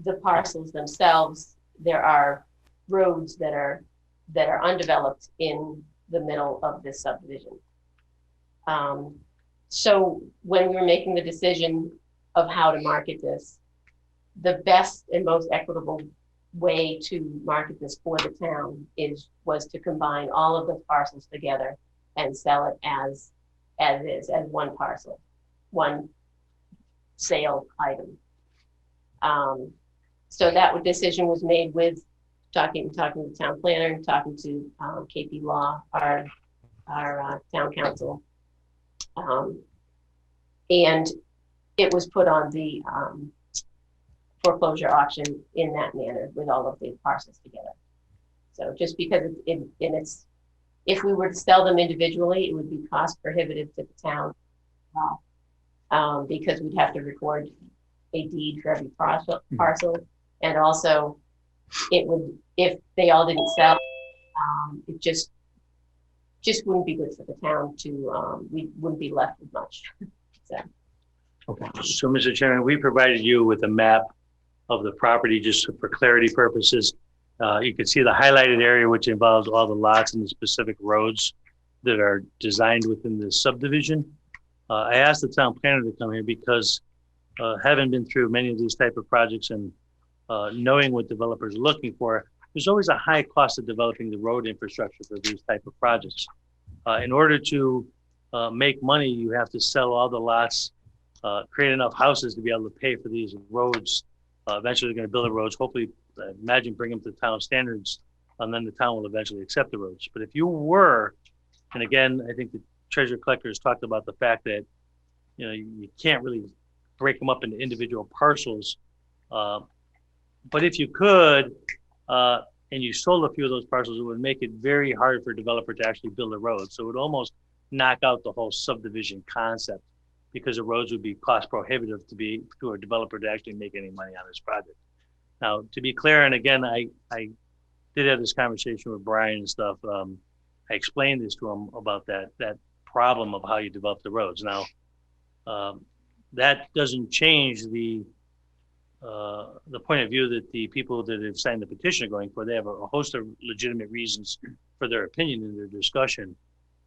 the parcels themselves, there are roads that are undeveloped in the middle of this subdivision. So when we're making the decision of how to market this, the best and most equitable way to market this for the town was to combine all of the parcels together and sell it as one parcel, one sale item. So that decision was made with talking to the town planner, talking to KP Law, our town council, and it was put on the foreclosure auction in that manner with all of the parcels together. So just because it's if we were to sell them individually, it would be cost prohibitive to the town, because we'd have to record a deed for every parcel, and also it would, if they all didn't sell, it just wouldn't be good for the town to, we wouldn't be left with much. So. Okay. So, Mr. Chairman, we provided you with a map of the property just for clarity purposes. You can see the highlighted area, which involves all the lots and the specific roads that are designed within the subdivision. I asked the town planner to come here because having been through many of these type of projects and knowing what developers are looking for, there's always a high cost of developing the road infrastructure for these type of projects. In order to make money, you have to sell all the lots, create enough houses to be able to pay for these roads. Eventually, they're going to build the roads. Hopefully, I imagine bring them to town standards, and then the town will eventually accept the roads. But if you were, and again, I think the treasure collector has talked about the fact that you can't really break them up into individual parcels. But if you could, and you sold a few of those parcels, it would make it very hard for a developer to actually build a road. So it would almost knock out the whole subdivision concept, because the roads would be cost prohibitive to a developer to actually make any money on this project. Now, to be clear, and again, I did have this conversation with Brian and stuff. I explained this to him about that problem of how you develop the roads. Now, that doesn't change the point of view that the people that have signed the petition are going for. They have a host of legitimate reasons for their opinion in their discussion.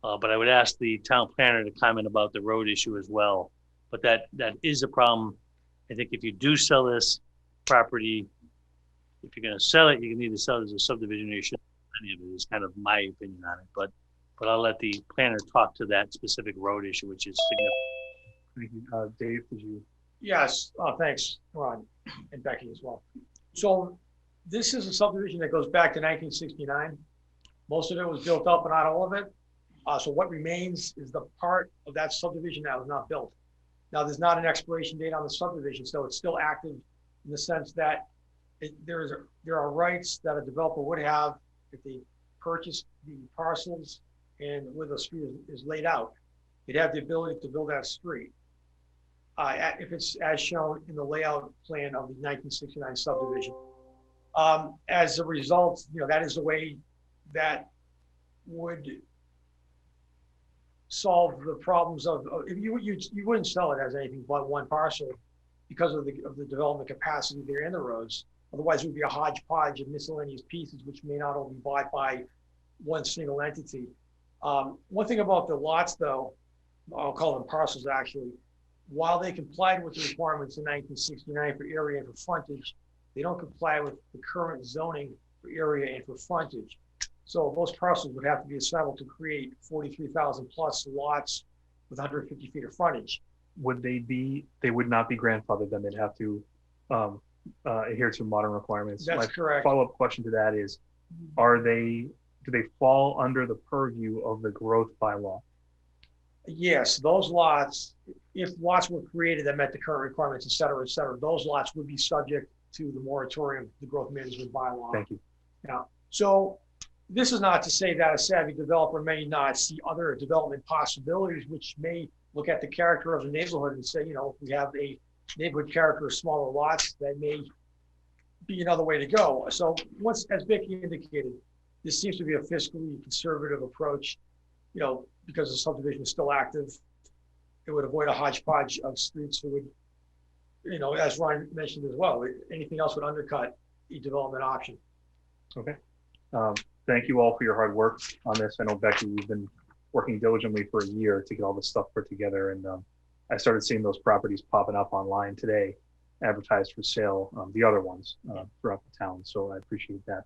But I would ask the town planner to comment about the road issue as well. But that is a problem. I think if you do sell this property, if you're going to sell it, you can either sell it as a subdivision or you shouldn't sell any of it. Is kind of my opinion on it. But I'll let the planner talk to that specific road issue, which is significant. Thank you. Dave, did you? Yes, thanks, Ron, and Becky as well. So this is a subdivision that goes back to 1969. Most of it was built up, but not all of it. So what remains is the part of that subdivision that was not built. Now, there's not an expiration date on the subdivision, so it's still active in the sense that there are rights that a developer would have if they purchased the parcels and where the street is laid out. They'd have the ability to build that street. If it's as shown in the layout plan of the 1969 subdivision. As a result, that is the way that would solve the problems of you wouldn't sell it as anything but one parcel because of the development capacity there in the roads. Otherwise, it would be a hodgepodge of miscellaneous pieces, which may not all be bought by one single entity. One thing about the lots, though, I'll call them parcels actually, while they complied with the requirements in 1969 for area and for frontage, they don't comply with the current zoning for area and for frontage. So those parcels would have to be assembled to create 43,000 plus lots with 150 feet of frontage. They would not be grandfathered, then they'd have to adhere to modern requirements. That's correct. Follow-up question to that is, do they fall under the purview of the growth bylaw? Yes, those lots, if lots were created that met the current requirements, et cetera, those lots would be subject to the moratorium, the growth management bylaw. Thank you. Yeah. So this is not to say that a savvy developer may not see other development possibilities, which may look at the character of the neighborhood and say, if we have a neighborhood character of smaller lots, that may be another way to go. So once, as Becky indicated, this seems to be a fiscally conservative approach, because the subdivision is still active. It would avoid a hodgepodge of streets that would, as Ryan mentioned as well, anything else would undercut a development option. Okay. Thank you all for your hard work on this. I know, Becky, you've been working diligently for a year to get all this stuff put together. And I started seeing those properties popping up online today, advertised for sale, the other ones throughout the town. So I appreciate that.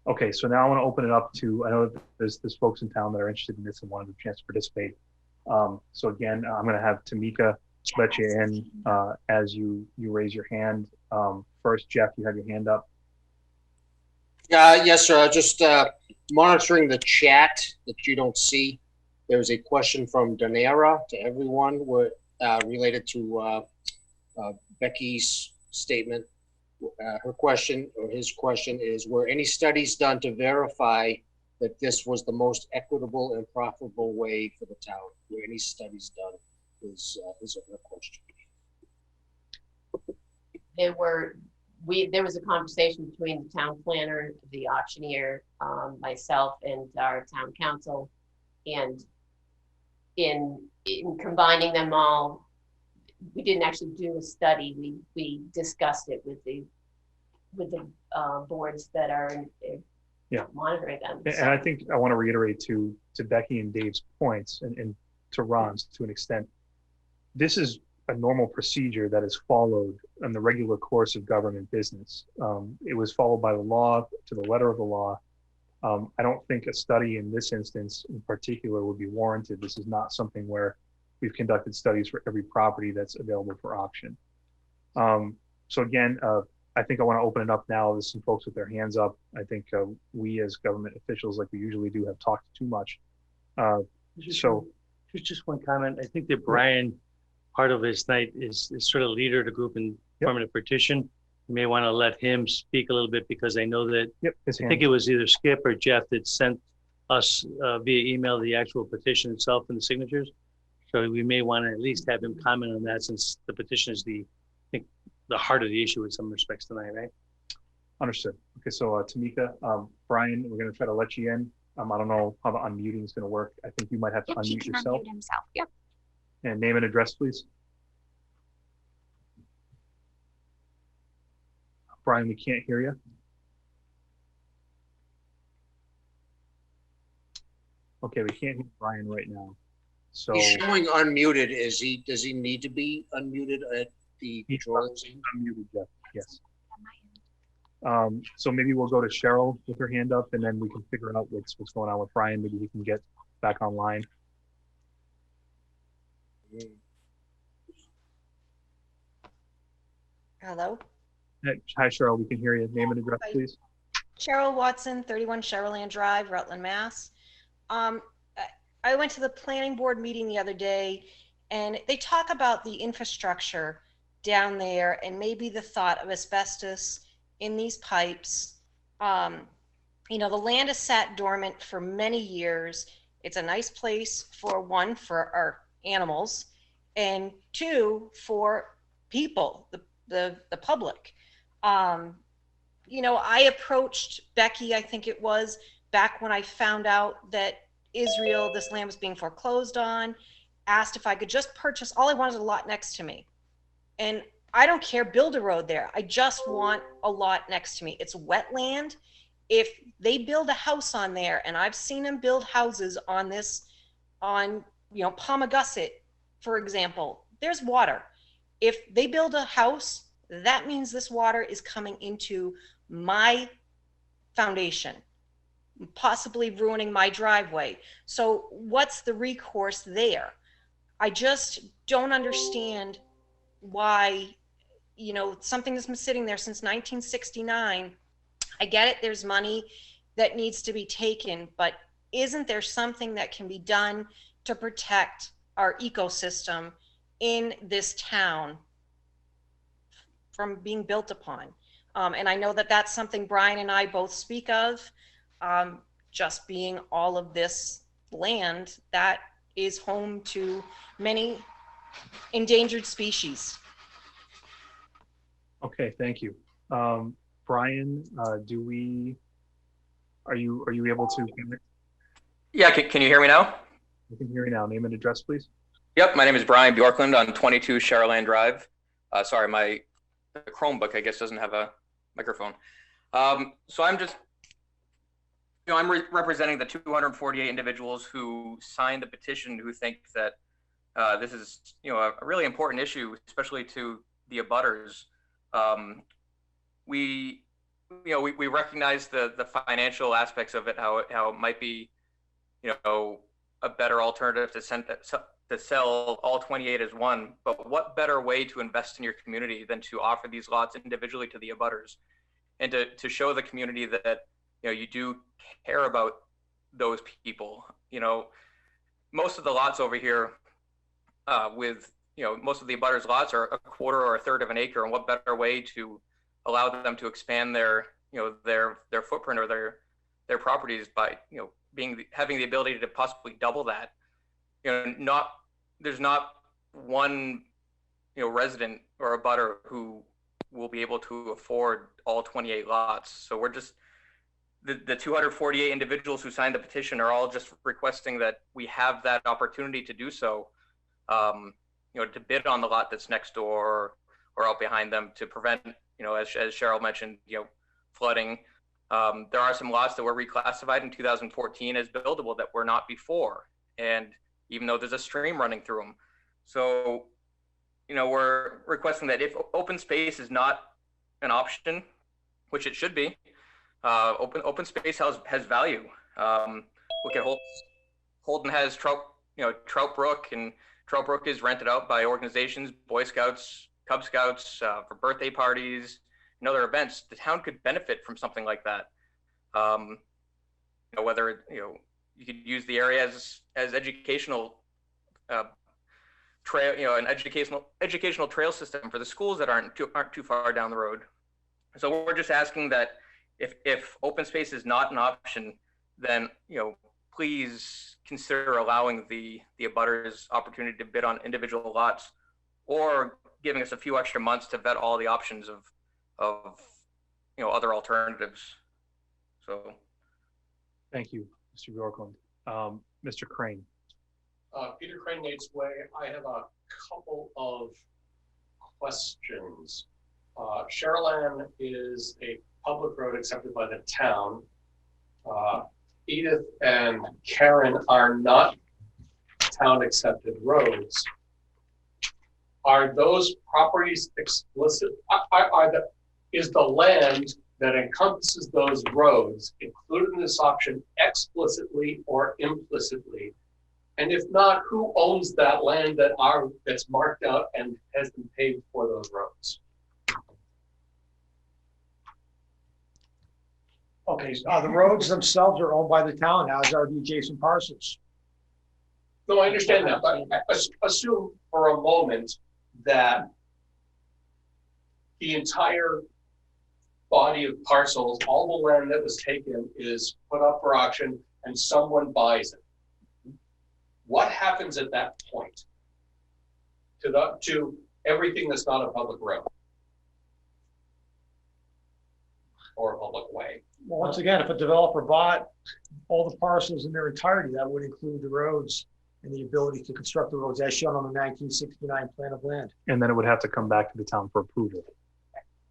Okay, so now I want to open it up to, I know that there's folks in town that are interested in this and wanted a chance to participate. So again, I'm going to have Tamika let you in as you raise your hand. First, Jeff, you have your hand up. Yes, sir. Just monitoring the chat that you don't see. There was a question from Donera to everyone related to Becky's statement. Her question, or his question, is: were any studies done to verify that this was the most equitable and profitable way for the town? Were any studies done? Is her question. There was a conversation between the town planner, the auctioneer, myself, and our town council, and in combining them all, we didn't actually do a study. We discussed it with the boards that are monitoring them. And I think I want to reiterate to Becky and Dave's points, and to Ron's to an extent. This is a normal procedure that is followed in the regular course of government business. It was followed by the law to the letter of the law. I don't think a study in this instance in particular would be warranted. This is not something where we've conducted studies for every property that's available for auction. So again, I think I want to open it up now. There's some folks with their hands up. I think we as government officials, like we usually do, have talked too much. Just one comment. I think that Brian, part of his night is sort of leader of the group in permanent petition. You may want to let him speak a little bit, because I know that I think it was either Skip or Jeff that sent us via email the actual petition itself and the signatures. So we may want to at least have him comment on that, since the petition is the heart of the issue in some respects tonight, right? Understood. Okay, so Tamika, Brian, we're going to try to let you in. I don't know how the unmuting is going to work. I think you might have to unmute he can yourself. Unmute himself. Yep. And name and address, please. Brian, we can't hear you. Okay, we can't hear Brian right now. So he's showing unmuted. Does he need to be unmuted at the controls? Unmuted, Jeff. Yes. So maybe we'll go to Cheryl with her hand up, and then we can figure out what's going on with Brian. Maybe he can get back online. Hello. Hi, Cheryl. We can hear you. Name and address, Please. Cheryl Watson, 31 Cheryland Drive, Rutland, Mass. I I went to the planning board meeting the other day, and they talk about the infrastructure down there and maybe the thought of asbestos in these pipes. You know, the land has sat dormant for many years. It's a nice place for one, for our animals, and two, for people, the public. You know, I approached Becky, I think it was, back when I found out that Israel, this land was being foreclosed on, asked if I could just purchase, all I wanted was a lot next to me. And I don't care, build a road there. I just want a lot next to me. It's wetland. If they build a house on there, and I've seen them build houses on this, on, you know, Palmagussit, for example, there's water. If they build a house, that means this water is coming into my foundation, possibly ruining my driveway. So what's the recourse there? I just don't understand why, you know, something that's been sitting there since 1969. I get it, there's money that needs to be taken, but isn't there something that can be done to protect our ecosystem in this town from being built upon? And I know that that's something Brian and I both speak of, just being all of this land that is home to many endangered species. Okay, thank you. Brian, are you able to? Yeah, can you hear me now? I can hear you now. Name and address, please. Yep, my name is Brian Bjorklund on 22 Charland Drive. Sorry, my Chromebook, I guess, doesn't have a microphone. So I'm just, you know, I'm representing the 248 individuals who signed the petition, who think that this is, you know, a really important issue, especially to the abutters. We recognize the financial aspects of it, how it might be, you know, a better alternative to sell all 28 as one. But what better way to invest in your community than to offer these lots individually to the abutters, and to show the community that, you know, you do care about those people. You know, most of the lots over here, most of the abutters' lots are a quarter or a third of an acre, and what better way to allow them to expand their footprint or their properties by, you know, having the ability to possibly double that. You know, there's not one, you know, resident or abutter who will be able to afford all 28 lots. So we're just, the 248 individuals who signed the petition are all just requesting that we have that opportunity to do so, you know, to bid on the lot that's next door or out behind them, to prevent, you know, as Cheryl mentioned, you know, flooding. There are some lots that were reclassified in 2014 as buildable that were not before, and even though there's a stream running through them. So, you know, we're requesting that if open space is not an option, which it should be, open space has value. Look at Holden has Trout Brook, and Trout Brook is rented out by organizations, Boy Scouts, Cub Scouts, for birthday parties and other events. The town could benefit from something like that. You know, whether, you know, you could use the area as educational trail, you know, an educational trail system for the schools that aren't too far down the road. So we're just asking that if open space is not an option, then, you know, please consider allowing the abutters opportunity to bid on individual lots, or giving us a few extra months to vet all the options of you know, other alternatives. So thank you, Mr. Bjorklund. Mr. Crane. Peter Crane, Nate's Way. I have a couple of questions. Cheryland is a public road accepted by the town. Edith and Karen are not town accepted roads. Are those properties explicit? Is the land that encompasses those roads included in this option explicitly or implicitly? And if not, who owns that land that's marked out and has been paved for those roads? Okay, the roads themselves are owned by the town, as are the adjacent parcels. No, I understand that, but assume for a moment that the entire body of parcels, all the land that was taken is put up for auction and someone buys it. What happens at that point to everything that's not a public road or a public way? Well, once again, if a developer bought all the parcels in their entirety, that would include the roads and the ability to construct the roads as shown on the 1969 plan of land. And then it would have to come back to the town for approval.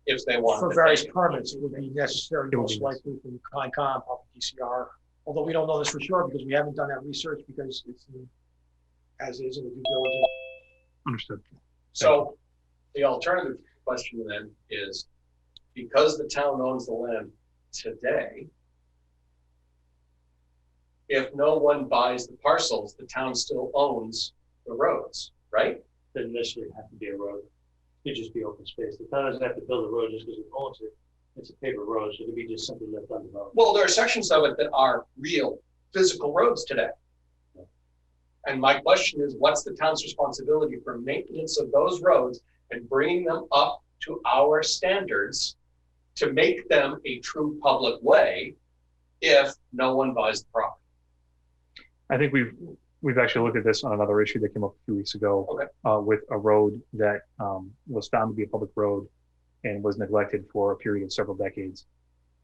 If they want. For various permits, it would be necessary, It would most be likely from Concom, probably DCR. Although we don't know this for sure because we haven't done that research because it's as is in the due diligence. Understood. So the alternative question then is, because the town owns the land today, if no one buys the parcels, the town still owns the roads, right? Doesn't necessarily have to be a road. It could just be open space. The town doesn't have to build a road just because it owns it. It's a paper road, so it could be just simply left undeveloped. Well, there are sections of it that are real physical roads today. And my question is, what's the town's responsibility for maintenance of those roads and bringing them up to our standards to make them a true public way if no one buys the property? I think we've actually looked at this on another issue that came up a few weeks ago. Okay. With a road that was found to be a public road and was neglected for a period of several decades.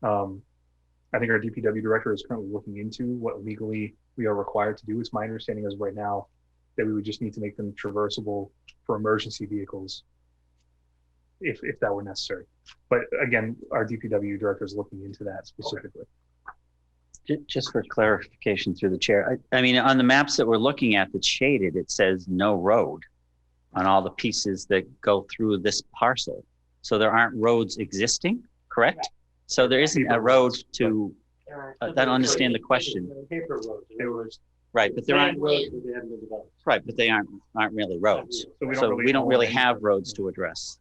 I think our DPW director is currently looking into what legally we are required to do. It's my understanding as of right now that we would just need to make them traversable for emergency vehicles if that were necessary. But again, our DPW director is looking into that specifically. Just for clarification through the chair, I mean, on the maps that we're looking at that's shaded, it says no road on all the pieces that go through this parcel. So there aren't roads existing, correct? So there isn't a road to, I don't understand the question. Paper roads. There was Right, but there aren't, roads, but they haven't been developed. right, but they aren't really roads. So we don't really have roads to address.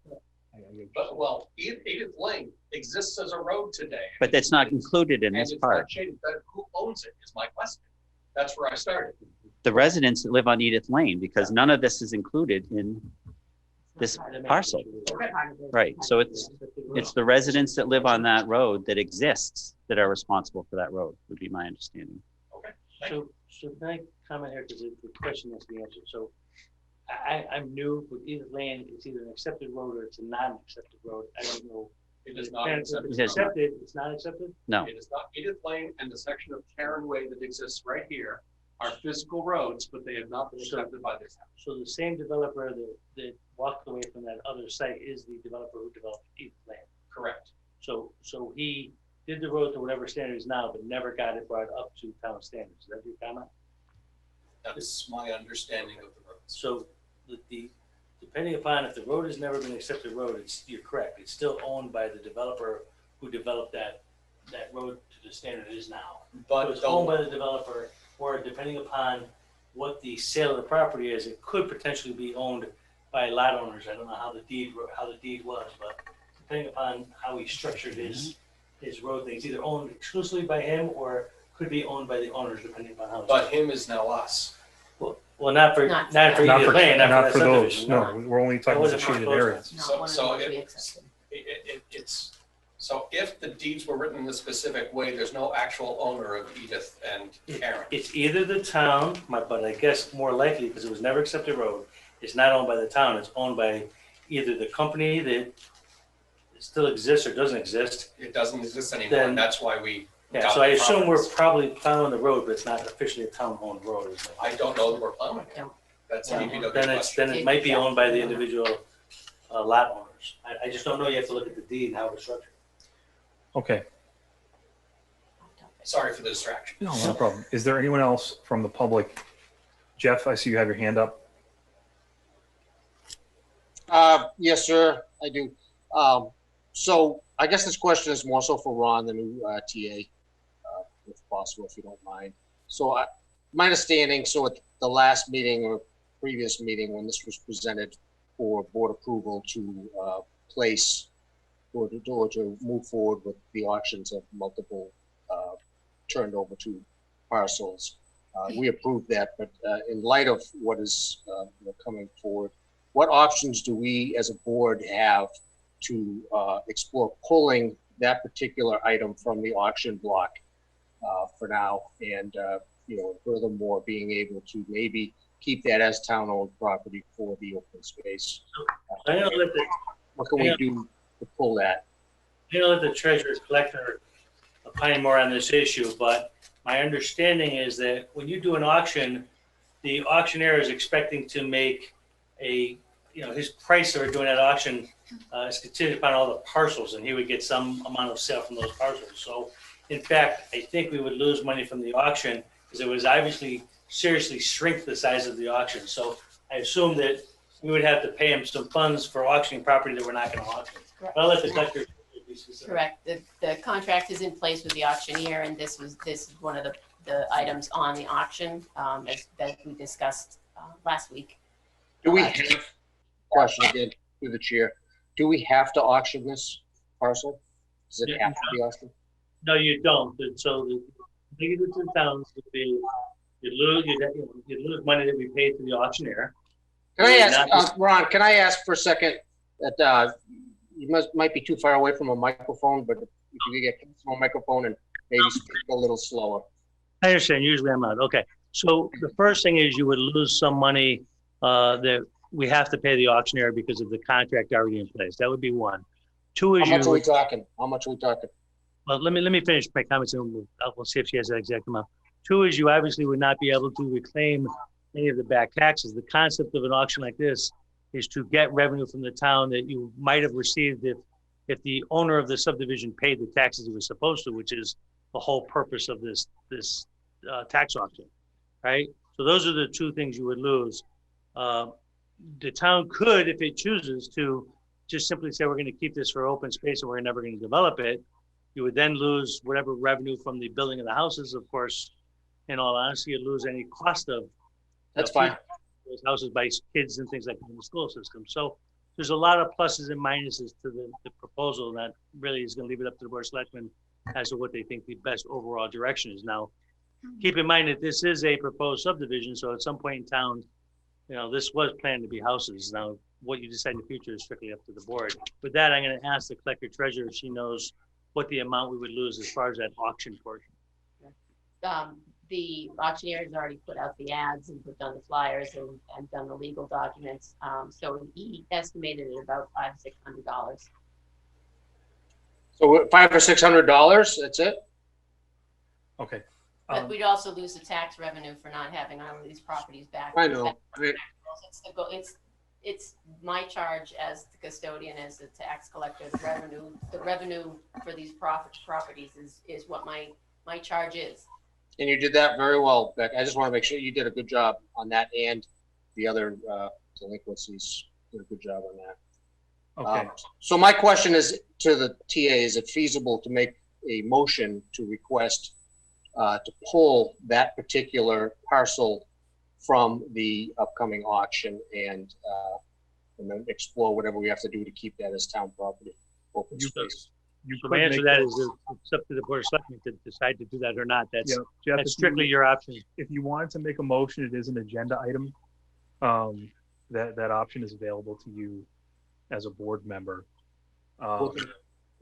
But, well, Edith Lane exists as a road today. But that's not included in And this it's part. not shaded, but who owns it is my question. That's where I started. The residents that live on Edith Lane, because none of this is included in this parcel. Right, so it's the residents that live on that road that exists that are responsible for that road, would be my understanding. So can I comment here, because the question has to be answered. So I'm new with Edith Lane. It's either an accepted road or it's a non-accepted road. I don't know. It is not If accepted. it's accepted, it's not accepted? No. It is not. Edith Lane and the section of Karen Way that exists right here are physical roads, but they have not been accepted by this town. So the same developer that walked away from that other site is the developer who developed Edith Lane. Correct. So he did the road to whatever standard is now, but never got it brought up to town standards. Is that your comment? That's my understanding of the roads. So the depending upon if the road has never been accepted road, you're correct. It's still owned by the developer who developed that road to the standard it is now. But so it's owned by the developer, or depending upon what the sale of the property is, it could potentially be owned by lot owners. I don't know how the deed was, but depending upon how he structured his road things, either owned exclusively by him or could be owned by the owners, depending upon how. But him is now us. Well, not for Not Edith Lane, not for those. subdivision, No, we're only talking about the That wasn't shaded for areas. So if the deeds were written in a specific way, there's no actual owner of Edith and Karen. It's either the town, but I guess more likely, because it was never accepted road, it's not owned by the town, it's owned by either the company that still exists or doesn't exist. It doesn't exist anymore, and that's why we. Yeah, got so I the assume properties. we're probably plowing the road, but it's not officially a town-owned road, is it? I don't know that we're plowing it. That's a DPW question. Then it might be owned by the individual lot owners. I just don't know, you have to look at the deed and how it's structured. Okay, Sorry for the distraction. no problem. Is there anyone else from the public? Jeff, I see you have your hand up. Yes, sir, I do. So I guess this question is more so for Ron, the new TA, if possible, if you don't mind. So my understanding, so at the last meeting or previous meeting, when this was presented for board approval to place or to move forward with the auctions of multiple turned over to parcels, We approved that, but in light of what is coming forward, what options do we as a board have to explore pulling that particular item from the auction block for now, and furthermore being able to maybe keep that as town-owned property for the open space? What can we do to pull that? I know that the treasurer collector opine more on this issue, but my understanding is that when you do an auction, the auctioneer is expecting to make his price for doing that auction is contingent upon all the parcels, and he would get some amount of sale from those parcels. So in fact, I think we would lose money from the auction because it was obviously seriously shrink the size of the auction. So I assume that we would have to pay him some funds for auctioning property that we're not going to auction. But I'll let the collector be specific. Correct. The contract is in place with the auctioneer, and this is one of the items on the auction that we discussed last week. Do we have, question again through the chair, do we have to auction this parcel? Does it have to be auctioned? No, you don't. So the negative to the towns would be you'd lose money that we paid to the auctioneer. Can I ask, Ron, can I ask for a second that you might be too far away from a microphone, but if you could get from a microphone and maybe speak a little slower. I understand. Usually I'm out. Okay. So the first thing is you would lose some money that we have to pay the auctioneer because of the contract already in place. That would be one. Two is How much are we talking? How much are we talking? Well, let me finish my comments and we'll see if she has that exact amount. Two is you obviously would not be able to reclaim any of the back taxes. The concept of an auction like this is to get revenue from the town that you might have received if the owner of the subdivision paid the taxes he was supposed to, which is the whole purpose of this tax auction, right? So those are the two things you would lose. The town could, if it chooses to, just simply say we're going to keep this for open space and we're never going to develop it. You would then lose whatever revenue from the building of the houses. Of course, in all honesty, you'd lose any cost of that's fine. Those houses by kids and things like that in the school system. So there's a lot of pluses and minuses to the proposal that really is going to leave it up to the Board of Selectmen as to what they think the best overall direction is. Now, keep in mind that this is a proposed subdivision, so at some point in town, this was planned to be houses. Now, what you decide in the future is strictly up to the board. With that, I'm going to ask the collector treasurer if she knows what the amount we would lose as far as that auction portion. The auctioneer has already put out the ads and put down the flyers and done the legal documents. So he estimated it about $500-600. So $500 or $600, that's it? Okay. But we'd also lose the tax revenue for not having all of these properties back. I know. It's my charge as the custodian, as the tax collector. The revenue for these properties is what my charge is. And you did that very well, Beck. I just want to make sure you did a good job on that, and the other delinquencies did a good job on that. Okay. So my question is to the TA, is it feasible to make a motion to request to pull that particular parcel from the upcoming auction and then explore whatever we have to do to keep that as town property, open space? So my answer to that is it's up to the Board of Selectmen to decide to do that or not. That's strictly your option. If you wanted to make a motion, it is an agenda item. That option is available to you as a board member.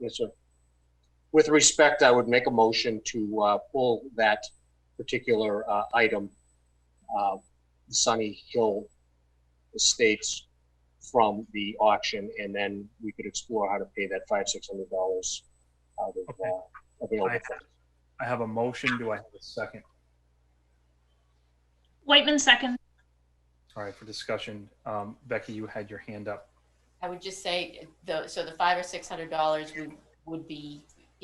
Yes, sir. With respect, I would make a motion to pull that particular item, Sunny Hill Estates, from the auction, and then we could explore how to pay that $500-600 out of available funds. I have a motion. Do I have a second? Whitman, second. All right, for discussion, Becky, you had your hand up. I would just say the $500 or $600 would be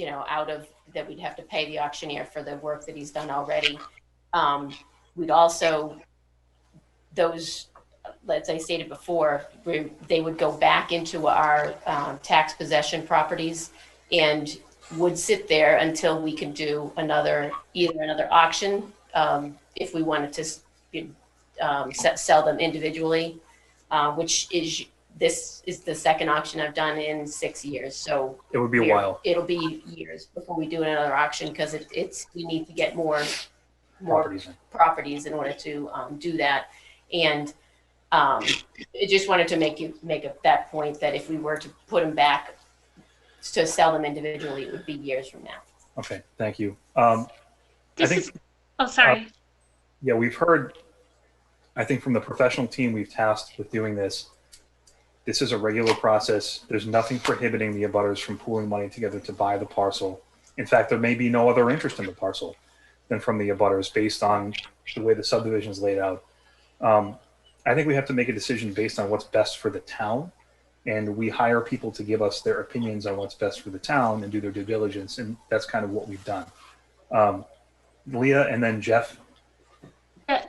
out of that. We'd have to pay the auctioneer for the work that he's done already. We'd also those, as I stated before, they would go back into our tax possession properties and would sit there until we could do either another auction if we wanted to sell them individually, which is this is the second auction I've done in 6 years. So it would be a while. It'll be years before we do another auction because we need to get more more Properties. properties in order to do that. And I just wanted to make that point that if we were to put them back to sell them individually, it would be years from now. Okay, thank you. I think. Oh, sorry. Yeah, we've heard, I think from the professional team we've tasked with doing this, this is a regular process. There's nothing prohibiting the abutters from pooling money together to buy the parcel. In fact, there may be no other interest in the parcel than from the abutters based on the way the subdivision is laid out. I think we have to make a decision based on what's best for the town. And we hire people to give us their opinions on what's best for the town and do their due diligence. And that's kind of what we've done. Leah and then Jeff.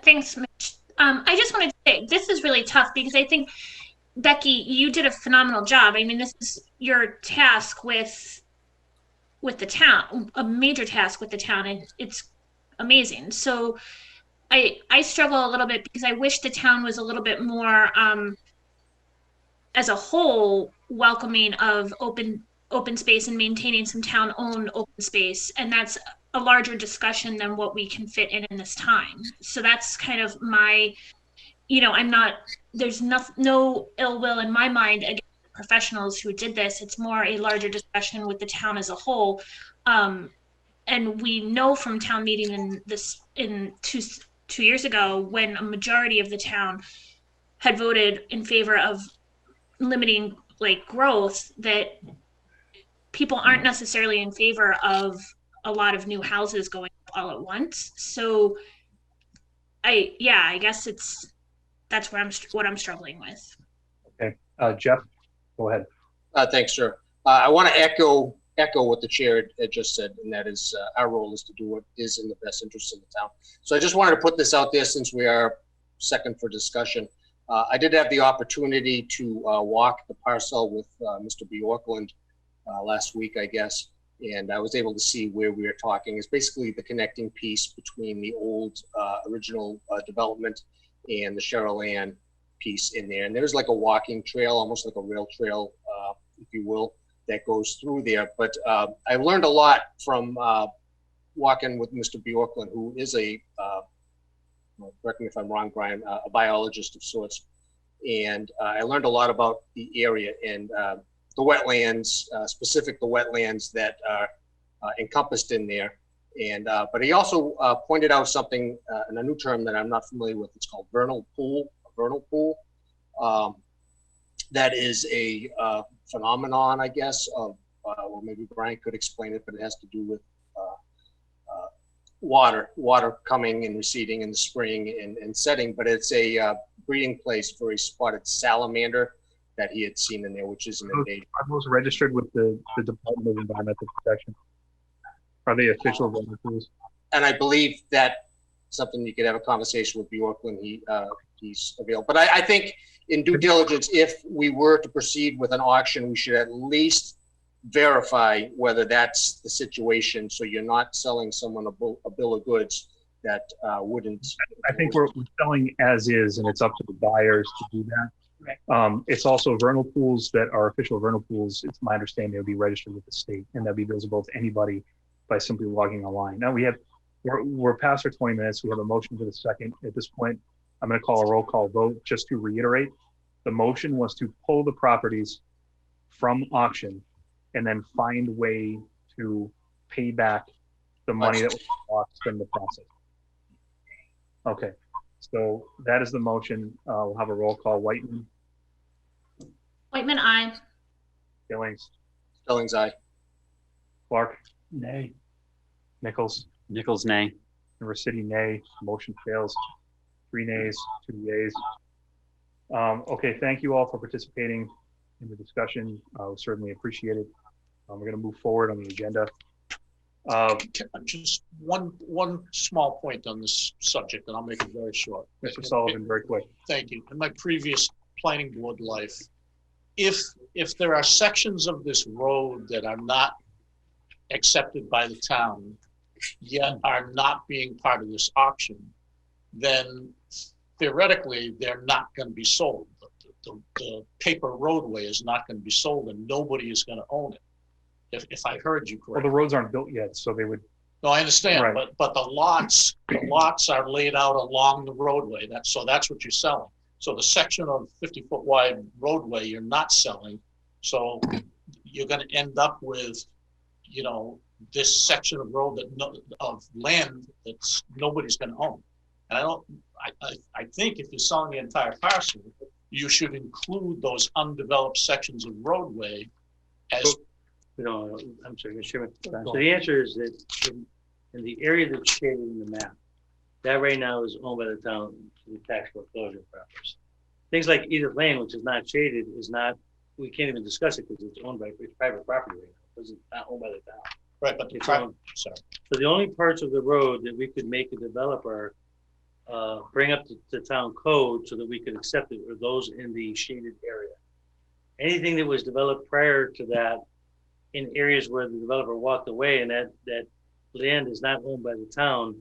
Thanks, Mitch. I just wanted to say, this is really tough because I think, Becky, you did a phenomenal job. I mean, this is your task with the town, a major task with the town, and it's amazing. So I struggle a little bit because I wish the town was a little bit more, as a whole, welcoming of open space and maintaining some town-owned open space, and that's a larger discussion than what we can fit in this time. So that's kind of my, there's no ill will in my mind against the professionals who did this. It's more a larger discussion with the town as a whole. And we know from town meeting in two years ago, when a majority of the town had voted in favor of limiting growth, that people aren't necessarily in favor of a lot of new houses going up all at once. So I guess that's what I'm struggling with. Okay, Jeff, go ahead. Thanks, sir. I want to echo what the chair had just said, and that is our role is to do what is in the best interest of the town. So I just wanted to put this out there since we are second for discussion. I did have the opportunity to walk the parcel with Mr. Bjorklund last week, I guess, and I was able to see where we are talking. It's basically the connecting piece between the old original development and the Cheryl Ann piece in there. And there's like a walking trail, almost like a rail trail, if you will, that goes through there. But I learned a lot from walking with Mr. Bjorklund, who is correct me if I'm wrong, Brian, a biologist of sorts. And I learned a lot about the area and the wetlands, the wetlands that are encompassed in there. And but he also pointed out something, and a new term that I'm not familiar with. It's called vernal pool. A vernal pool. That is a phenomenon, I guess, of well, maybe Brian could explain it, but it has to do with water coming and receding in the spring and setting. But it's a breeding place for a spotted salamander that he had seen in there, which is an endangered. Are those registered with the Department of Environmental Protection? Are they official vernal pools? And I believe that something you could have a conversation with Bjork when he's available. But I think in due diligence, if we were to proceed with an auction, we should at least verify whether that's the situation. So you're not selling someone a bill of goods that wouldn't. I think we're selling as is, and it's up to the buyers to do that. It's also vernal pools that are official vernal pools. It's my understanding they would be registered with the state, and that'd be visible to anybody by simply logging a line. Now we're past our 20 minutes. We have a motion for the second. At this point, I'm going to call a roll call vote. Just to reiterate, the motion was to pull the properties from auction and then find a way to pay back the money that was lost in the process. Okay, so that is the motion. We'll have a roll call. Whiteman. Whiteman, aye. Billings. Billings, aye. Clark. Nay. Nichols. Nichols, nay. River City, nay. Motion fails. 3 nays, 2 yeas. Okay, thank you all for participating in the discussion. We certainly appreciate it. We're going to move forward on the agenda. Just one small point on this subject, and I'll make it very short. Mr. Sullivan, very quick. Thank you. In my previous planning board life, if there are sections of this road that are not accepted by the town, yet are not being part of this auction, then theoretically they're not going to be sold. The paper roadway is not going to be sold, and nobody is going to own it. If I heard you correctly. Well, the roads aren't built yet, so they would No, I understand, Right. but the lots are laid out along the roadway. That's what you're selling. So the section of 50-foot wide roadway, you're not selling. So you're gonna end up with, you know, this section of road of land that's nobody's gonna own. And I think if you're selling the entire parcel, you should include those undeveloped sections of roadway as. You know, I'm sorry, Mr. Chairman. So the answer is that in the area that's shaded in the map, that right now is owned by the town for the tax foreclosure purpose. Things like Edith Lane, which is not shaded, is not, we can't even discuss it because it's owned by, it's private property right now. It's not owned by the town. Right, but sorry. So the only parts of the road that we could make a developer bring up to town code so that we could accept it are those in the shaded area. Anything that was developed prior to that in areas where the developer walked away and that land is not owned by the town,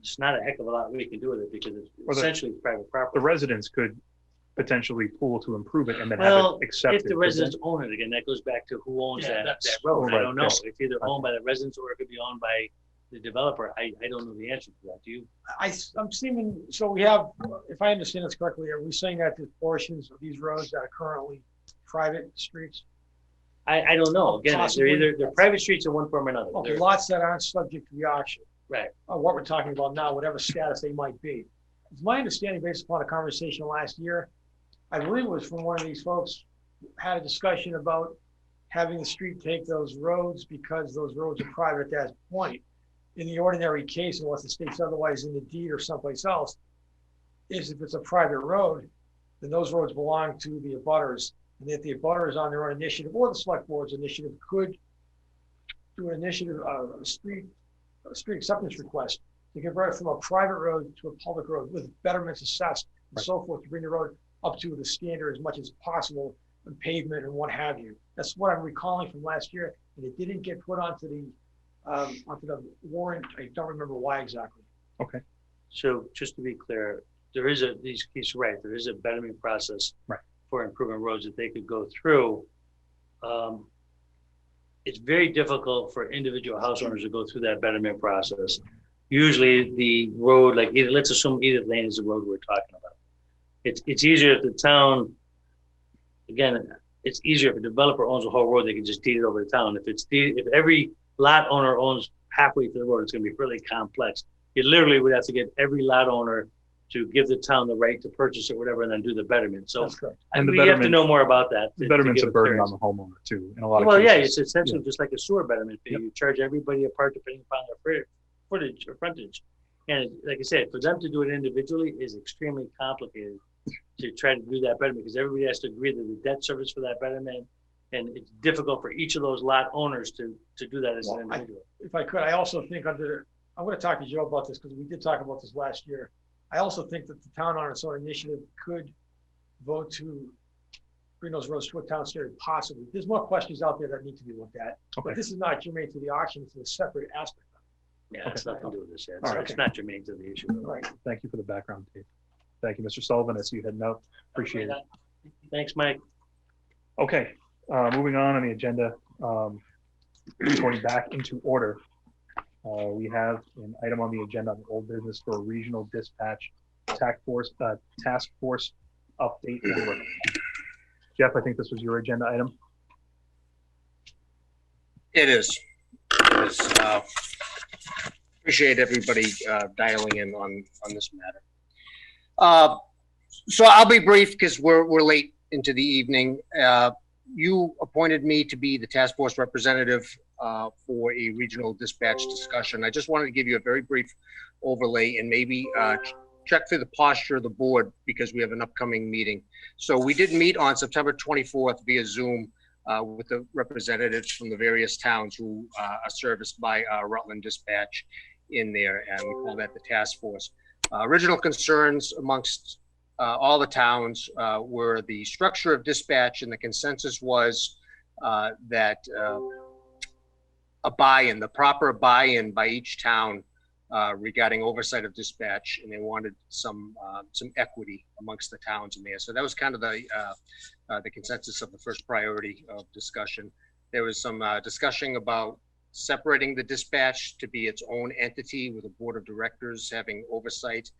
it's not a heck of a lot we can do with it because it's essentially private property. The residents could potentially pool to improve it and then Well, have it accepted. if the residents own it, again, that goes back to who owns that road. I don't know. It's either owned by the residents or it could be owned by the developer. I don't know the answer to that. Do you? I'm seeing, so we have, if I understand this correctly, are we saying that the portions of these roads that are currently private streets? I don't know. Again, they're private streets in one form or another. Okay, lots that aren't subject to the auction. Right. What we're talking about now, whatever status they might be. It's my understanding, based upon a conversation last year, I believe it was from one of these folks, had a discussion about having the street take those roads because those roads are private at that point. In the ordinary case, unless the state's otherwise in the deed or someplace else, is if it's a private road, then those roads belong to the abutters. And if the abutters on their own initiative or the select board's initiative could do an initiative, a street acceptance request to convert it from a private road to a public road with betterments assessed and so forth to bring the road up to the standard as much as possible and pavement and what have you. That's what I'm recalling from last year, and it didn't get put onto the warrant. I don't remember why exactly. Okay. So just to be clear, there is he's right. There is a betterment process for improving roads that they could go through. It's very difficult for individual house owners to go through that betterment process. Usually the road, like let's assume Edith Lane is the road we're talking about. It's easier if the town, again, it's easier if a developer owns the whole road, they can just deed it over to the town. If every lot owner owns halfway through the road, it's gonna be really complex. You literally would have to get every lot owner to give the town the right to purchase it, whatever, and then do the betterment. So And we have to know more about that. The betterment's a burden on the homeowner too, in a lot of cases. Well, yeah, it's cases. essentially just like a sewer betterment fee. You charge everybody a part depending upon their footage or frontage. And like I said, for them to do it individually is extremely complicated to try to do that betterment because everybody has to agree to the debt service for that betterment. And it's difficult for each of those lot owners to do that as an individual. If I could, I also think I'm going to talk to Joe about this because we did talk about this last year. I also think that the town on its own initiative could vote to bring those roads to a town standard possibly. There's more questions out there that need to be looked at, but this is not germane to the auction. It's a separate aspect of it. Yeah, it's nothing to do with this. All right. It's not germane to the issue. Right. Thank you for the background, Dave. Thank you, Mr. Sullivan. I see you heading out. Appreciate it. Thanks, Mike. Okay, moving on the agenda, going back into order. We have an item on the agenda on the old business for a regional dispatch task force update. Jeff, I think this was your agenda item. It is. Appreciate everybody dialing in on this matter. So I'll be brief because we're late into the evening. You appointed me to be the task force representative for a regional dispatch discussion. I just wanted to give you a very brief overlay and maybe check through the posture of the board because we have an upcoming meeting. So we did meet on September 24th via Zoom with the representatives from the various towns who are serviced by Rutland Dispatch in there, and we call that the task force. Original concerns amongst all the towns were the structure of dispatch, and the consensus was that the proper buy-in by each town regarding oversight of dispatch, and they wanted some equity amongst the towns in there. So that was kind of the consensus of the first priority of discussion. There was some discussion about separating the dispatch to be its own entity with a board of directors having oversight.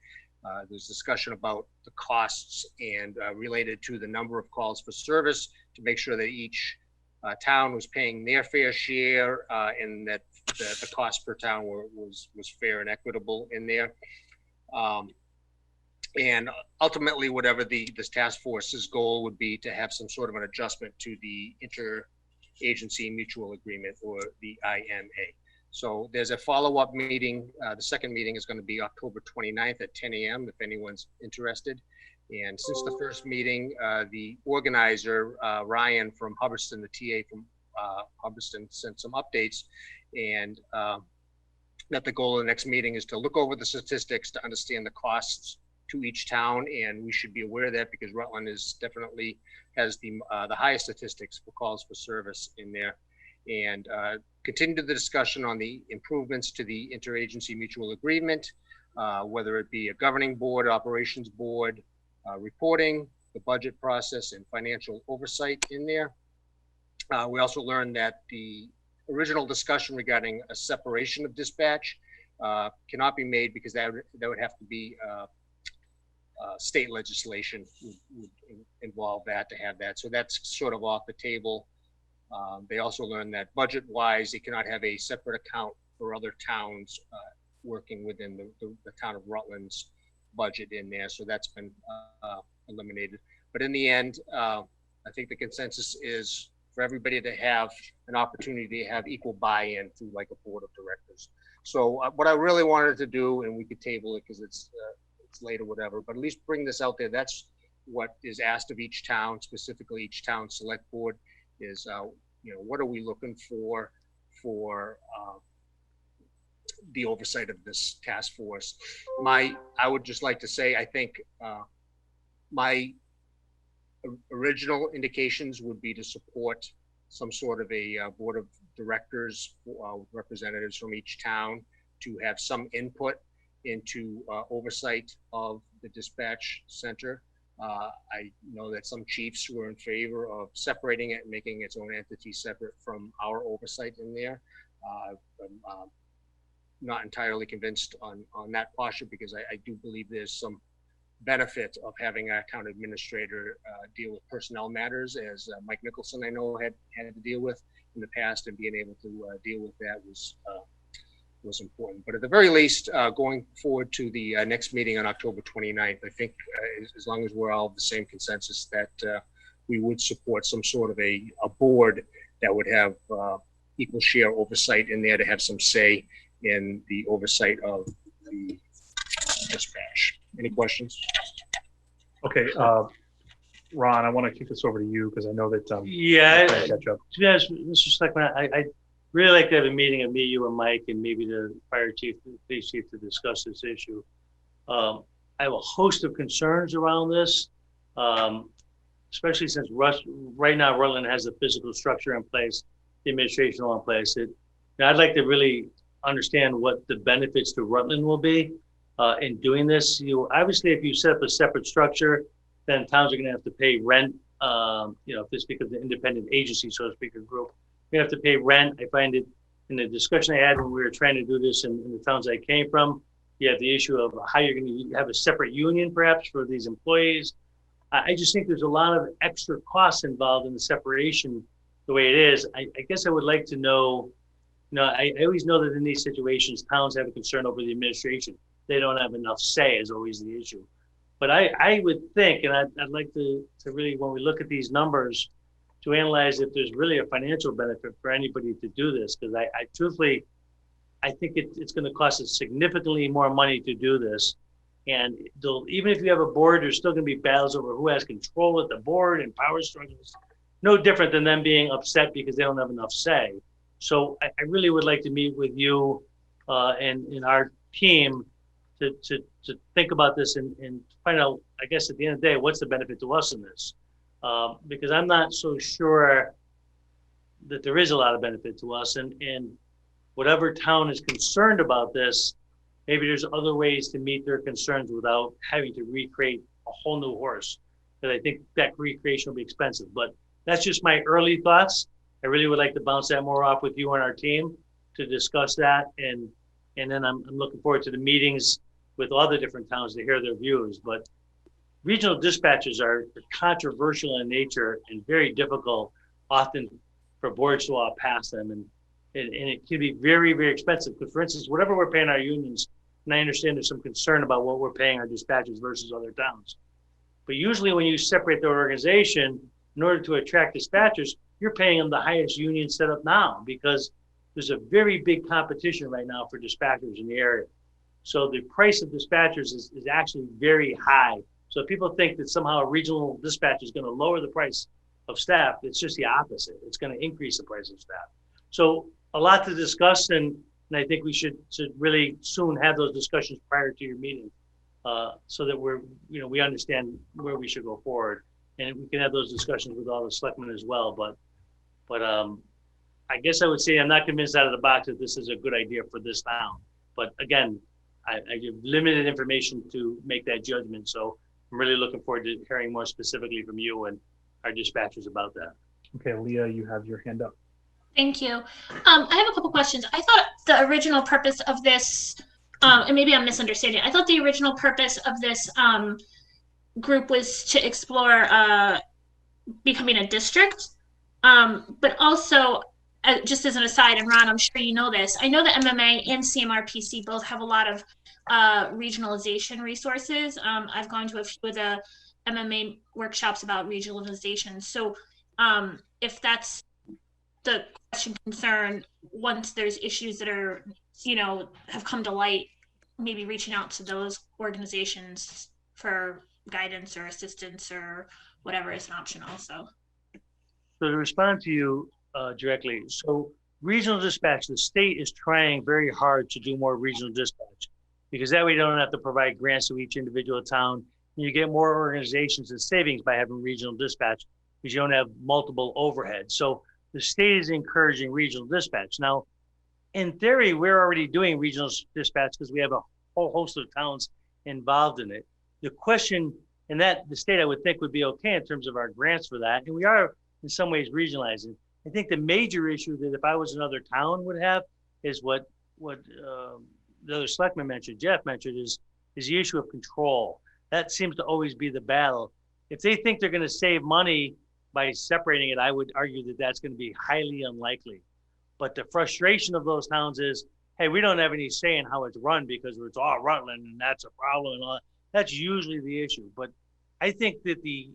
There's discussion about the costs and related to the number of calls for service to make sure that each town was paying their fair share and that the cost per town was fair and equitable in there. And ultimately, whatever this task force's goal would be, to have some sort of an adjustment to the interagency mutual agreement, or the IMA. So there's a follow-up meeting. The second meeting is going to be October 29th at 10 a.m. if anyone's interested. And since the first meeting, the organizer, Ryan from Hubbardston, the TA from Hubbardston, sent some updates, and that the goal of the next meeting is to look over the statistics to understand the costs to each town, and we should be aware of that because Rutland is definitely has the highest statistics for calls for service in there. And continue the discussion on the improvements to the interagency mutual agreement, whether it be a governing board, operations board, reporting, the budget process, and financial oversight in there. We also learned that the original discussion regarding a separation of dispatch cannot be made because that would have to be state legislation would involve that to have that. So that's sort of off the table. They also learned that budget-wise, they cannot have a separate account for other towns working within the town of Rutland's budget in there. So that's been eliminated. But in the end, I think the consensus is for everybody to have an opportunity to have equal buy-in through like a board of directors. So what I really wanted to do, and we could table it because it's late or whatever, but at least bring this out there. That's what is asked of each town, specifically each town select board, is what are we looking for the oversight of this task force. I would just like to say, I think my original indications would be to support some sort of a board of directors, representatives from each town, to have some input into oversight of the dispatch center. I know that some chiefs were in favor of separating it and making its own entity separate from our oversight in there. I'm not entirely convinced on that posture because I do believe there's some benefit of having a town administrator deal with personnel matters, as Mike Nicholson I know had to deal with in the past, and being able to deal with that was important. But at the very least, going forward to the next meeting on October 29th, I think as long as we're all of the same consensus that we would support some sort of a board that would have equal share oversight in there, to have some say in the oversight of the dispatch. Any questions? Okay, Ron, I want to kick this over to you because I know that yeah, catch up. To be honest, Mr. Selectman, I really like to have a meeting of me, you, and Mike, and maybe the fire chief, the police chief, to discuss this issue. I have a host of concerns around this, especially since right now Rutland has the physical structure in place, the administration all in place. I'd like to really understand what the benefits to Rutland will be in doing this. Obviously, if you set up a separate structure, then towns are going to have to pay rent. If this becomes an independent agency, so to speak, a group, we have to pay rent. I find it in the discussion I had when we were trying to do this in the towns I came from, you have the issue of how you're going to have a separate union perhaps for these employees. I just think there's a lot of extra costs involved in the separation the way it is. I guess I would like to know, I always know that in these situations, towns have a concern over the administration. They don't have enough say is always the issue. But I would think, and I'd like to really, when we look at these numbers, to analyze if there's really a financial benefit for anybody to do this, because I truthfully, I think it's going to cost us significantly more money to do this. And even if you have a board, there's still going to be battles over who has control of the board and power struggles. No different than them being upset because they don't have enough say. So I really would like to meet with you and our team to think about this and find out, I guess at the end of the day, what's the benefit to us in this? Because I'm not so sure that there is a lot of benefit to us, and whatever town is concerned about this, maybe there's other ways to meet their concerns without having to recreate a whole new horse. Because I think that recreation will be expensive. But that's just my early thoughts. I really would like to bounce that more off with you and our team to discuss that, and then I'm looking forward to the meetings with all the different towns to hear their views. But regional dispatches are controversial in nature and very difficult often for boards to all pass them, and it can be very, very expensive. Because, for instance, whatever we're paying our unions, and I understand there's some concern about what we're paying our dispatchers versus other towns. But usually when you separate the organization, in order to attract dispatchers, you're paying them the highest union set up now, because there's a very big competition right now for dispatchers in the area. So the price of dispatchers is actually very high. So if people think that somehow a regional dispatch is going to lower the price of staff, it's just the opposite. It's going to increase the price of staff. So a lot to discuss, and I think we should really soon have those discussions prior to your meeting, so that we understand where we should go forward, and we can have those discussions with all the selectmen as well. But I guess I would say I'm not convinced out of the box that this is a good idea for this town. But again, I give limited information to make that judgment. So I'm really looking forward to hearing more specifically from you and our dispatchers about that. Okay, Leah, you have your hand up. Thank you. I have a couple questions. I thought the original purpose of this, and maybe I'm misunderstanding, I thought the original purpose of this group was to explore becoming a district. But also, just as an aside, and Ron, I'm sure you know this, I know that MMA and CMRPC both have a lot of regionalization resources. I've gone to a few of the MMA workshops about regionalization. So if that's the question concern, once there's issues that are, have come to light, maybe reaching out to those organizations for guidance or assistance or whatever is an option also. So to respond to you directly, so regional dispatch, the state is trying very hard to do more regional dispatch, because that way you don't have to provide grants to each individual town. And you get more organizations and savings by having regional dispatch, because you don't have multiple overheads. So the state is encouraging regional dispatch. Now, in theory, we're already doing regional dispatch because we have a whole host of towns involved in it. The question, and that the state, I would think, would be okay in terms of our grants for that. And we are in some ways regionalizing. I think the major issue that if I was another town would have is what the other selectman mentioned, Jeff mentioned, is the issue of control. That seems to always be the battle. If they think they're going to save money by separating it, I would argue that that's going to be highly unlikely. But the frustration of those towns is, hey, we don't have any say in how it's run because it's all Rutland and that's a problem and all that. That's usually the issue. But I think that the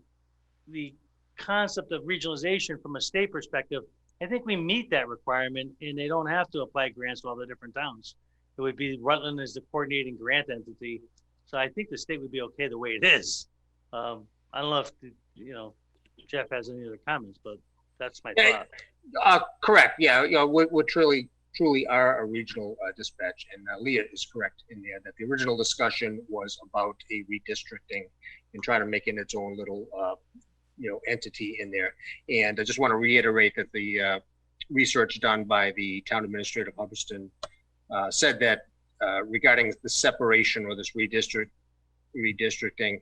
concept of regionalization from a state perspective, I think we meet that requirement, and they don't have to apply grants to all the different towns. It would be Rutland as the coordinating grant entity. So I think the state would be okay the way it is. I don't know if, Jeff has any other comments, but that's my thought. Correct. Yeah. We're truly are a regional dispatch, and Leah is correct in there that the original discussion was about a redistricting and trying to make it its own little, entity in there. And I just want to reiterate that the research done by the town administrator of Hubbardston said that regarding the separation or this redistricting,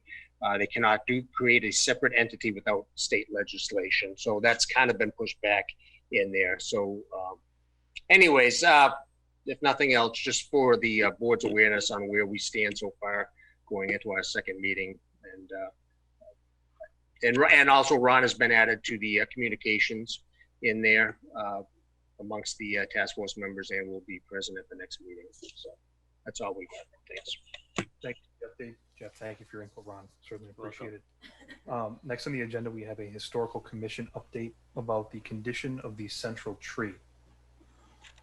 they cannot create a separate entity without state legislation. So that's kind of been pushed back in there. So anyways, if nothing else, just for the board's awareness on where we stand so far going into our second meeting. And also Ron has been added to the communications in there amongst the task force members, and will be present at the next meeting. So that's all we got. Thanks. Thank you, Jeff. Thank you for your input, Ron. Certainly appreciate it. Next on the agenda, we have a historical commission update about the condition of the central tree.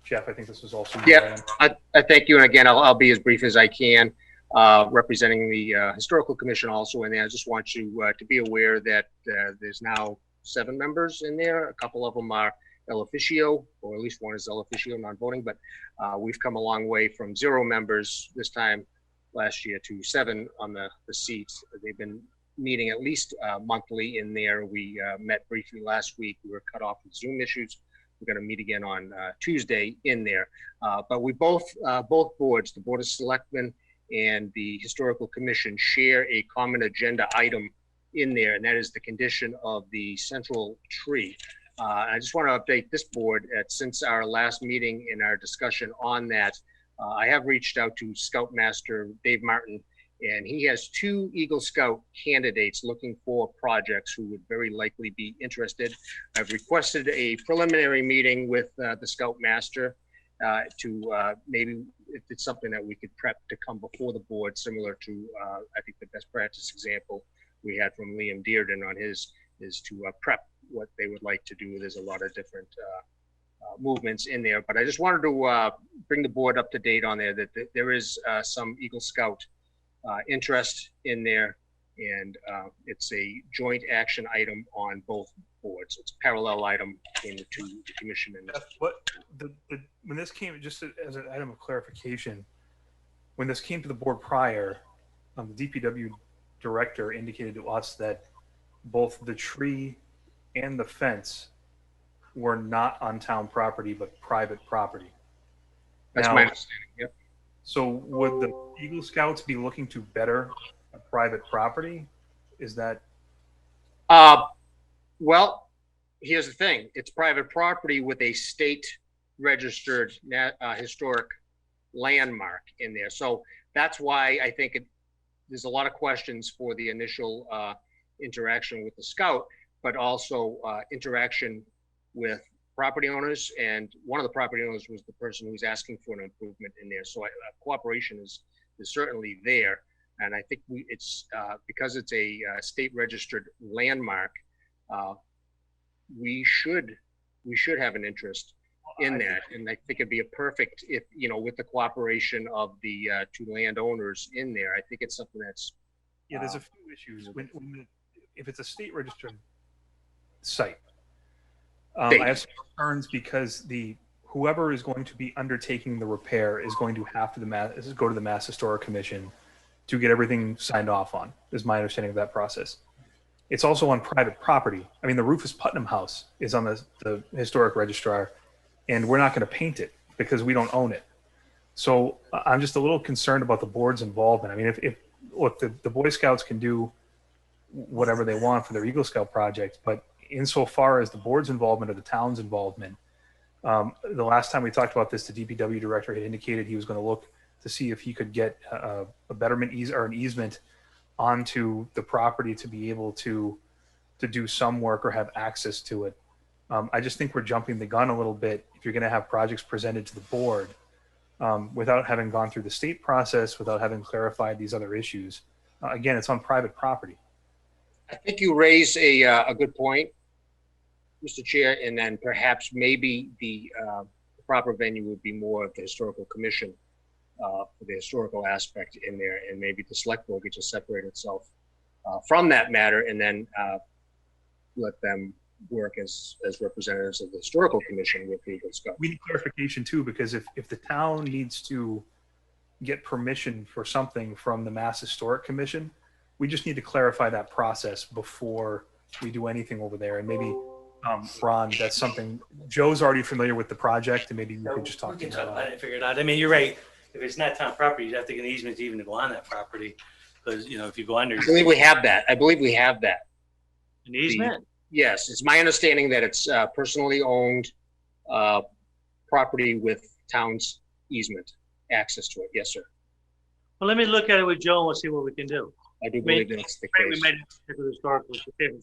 Jeff, I think this is also. Yeah, I thank you. And again, I'll be as brief as I can. Representing the historical commission also in there. I just want you to be aware that there's now 7 members in there. A couple of them are el officio, or at least one is el officio, non-voting, but we've come a long way from 0 members this time last year to 7 on the seats. They've been meeting at least monthly in there. We met briefly last week. We were cut off with Zoom issues. We're going to meet again on Tuesday in there. But we both boards, the Board of Selectmen and the Historical Commission, share a common agenda item in there, and that is the condition of the central tree. I just want to update this board that since our last meeting in our discussion on that, I have reached out to Scoutmaster Dave Martin, and he has 2 Eagle Scout candidates looking for projects who would very likely be interested. I've requested a preliminary meeting with the Scoutmaster to maybe, if it's something that we could prep to come before the board, similar to, I think the best practice example we had from Liam Dearden on his, is to prep what they would like to do. There's a lot of different movements in there, but I just wanted to bring the board up to date on there that there is some Eagle Scout interest in there, and it's a joint action item on both boards. It's a parallel item between the two, the commission and when this came, just as an item of clarification, when this came to the board prior, the DPW director indicated to us that both the tree and the fence were not on town property but private property. That's my understanding. Yep. So would the Eagle Scouts be looking to better a private property? Is that? Well, here's the thing. It's private property with a state registered historic landmark in there. So that's why I think there's a lot of questions for the initial interaction with the Scout, but also interaction with property owners. And one of the property owners was the person who's asking for an improvement in there. So cooperation is certainly there. And I think it's because it's a state registered landmark, we should have an interest in that. And I think it'd be a perfect, if, you know, with the cooperation of the 2 landowners in there, I think it's something that's. Yeah, there's a few issues. If it's a state registered site, I have some concerns because whoever is going to be undertaking the repair is going to have to go to the Mass Historic Commission to get everything signed off on, is my understanding of that process. It's also on private property. I mean, the Rufus Putnam house is on the historic registrar, and we're not going to paint it because we don't own it. So I'm just a little concerned about the board's involvement. I mean, if look, the Boy Scouts can do whatever they want for their Eagle Scout project, but insofar as the board's involvement or the town's involvement, the last time we talked about this, the DPW director had indicated he was going to look to see if he could get a betterment or an easement onto the property to be able to do some work or have access to it. I just think we're jumping the gun a little bit if you're going to have projects presented to the board without having gone through the state process, without having clarified these other issues. Again, it's on private property. I think you raise a good point, Mr. Chair, and then perhaps maybe the proper venue would be more of the historical commission for the historical aspect in there, and maybe the select board could just separate itself from that matter, and then let them work as representatives of the historical commission with Eagle Scout. We need clarification too, because if the town needs to get permission for something from the Mass Historic Commission, we just need to clarify that process before we do anything over there. And maybe Ron, that's something Joe's already familiar with the project, and maybe you could just talk to him about it. Figure it out. I mean, you're right. If it's not town property, you have to get an easement to even go on that property, because if you go under. I believe we have that. An easement. Yes, it's my understanding that it's personally owned property with town's easement access to it. Yes, sir. Well, let me look at it with Joe and we'll see what we can do. I do believe that's the case. We made it to the historical commission.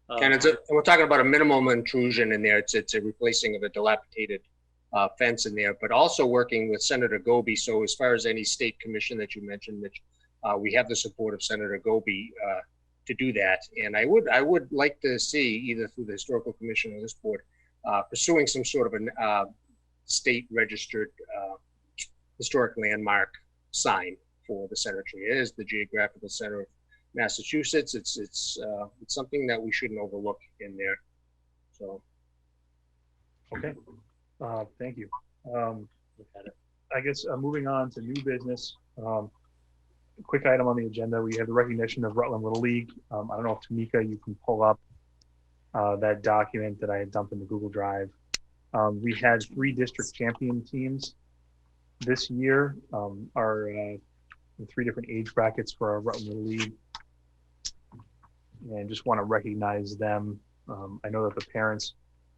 And we're talking about a minimum intrusion in there. It's a replacing of a dilapidated fence in there, but also working with Senator Goby. So as far as any state commission that you mentioned, Mitch, we have the support of Senator Goby to do that. And I would like to see, either through the historical commission or this board, pursuing some sort of a state registered historic landmark sign for the cemetery. It is the geographical center of Massachusetts. It's something that we shouldn't overlook in there. So. Okay. Thank you. I guess moving on to new business. Quick item on the agenda. We have the recognition of Rutland Little League. I don't know if Tamika, you can pull up that document that I had dumped in the Google Drive. We had 3 district champion teams this year, are in 3 different age brackets for our Rutland Little League. And just want to recognize them I know that the parents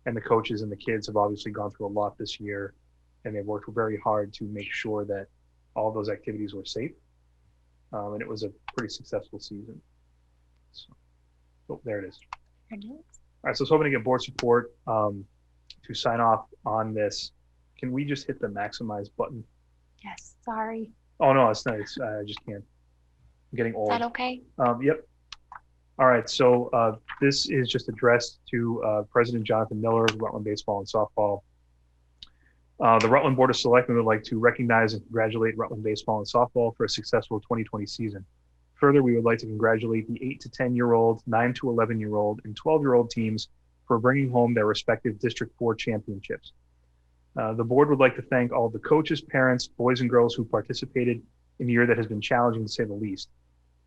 and the coaches and the kids have obviously gone through a lot this year, and they've worked very hard to make sure that all those activities were safe. And it was a pretty successful season. So, oh, there it is. All right, so I was hoping to get board support to sign off on this. Can we just hit the maximize button? Yes, sorry. Oh, no, it's nice. I just can't. I'm getting old. Is that okay? Yep. All right, so this is just addressed to President Jonathan Miller of Rutland Baseball and Softball. The Rutland Board of Selectmen would like to recognize and congratulate Rutland Baseball and Softball for a successful 2020 season. Further, we would like to congratulate the 8 to 10-year-old, 9 to 11-year-old, and 12-year-old teams for bringing home their respective District 4 championships. The board would like to thank all the coaches, parents, boys and girls who participated in a year that has been challenging to say the least.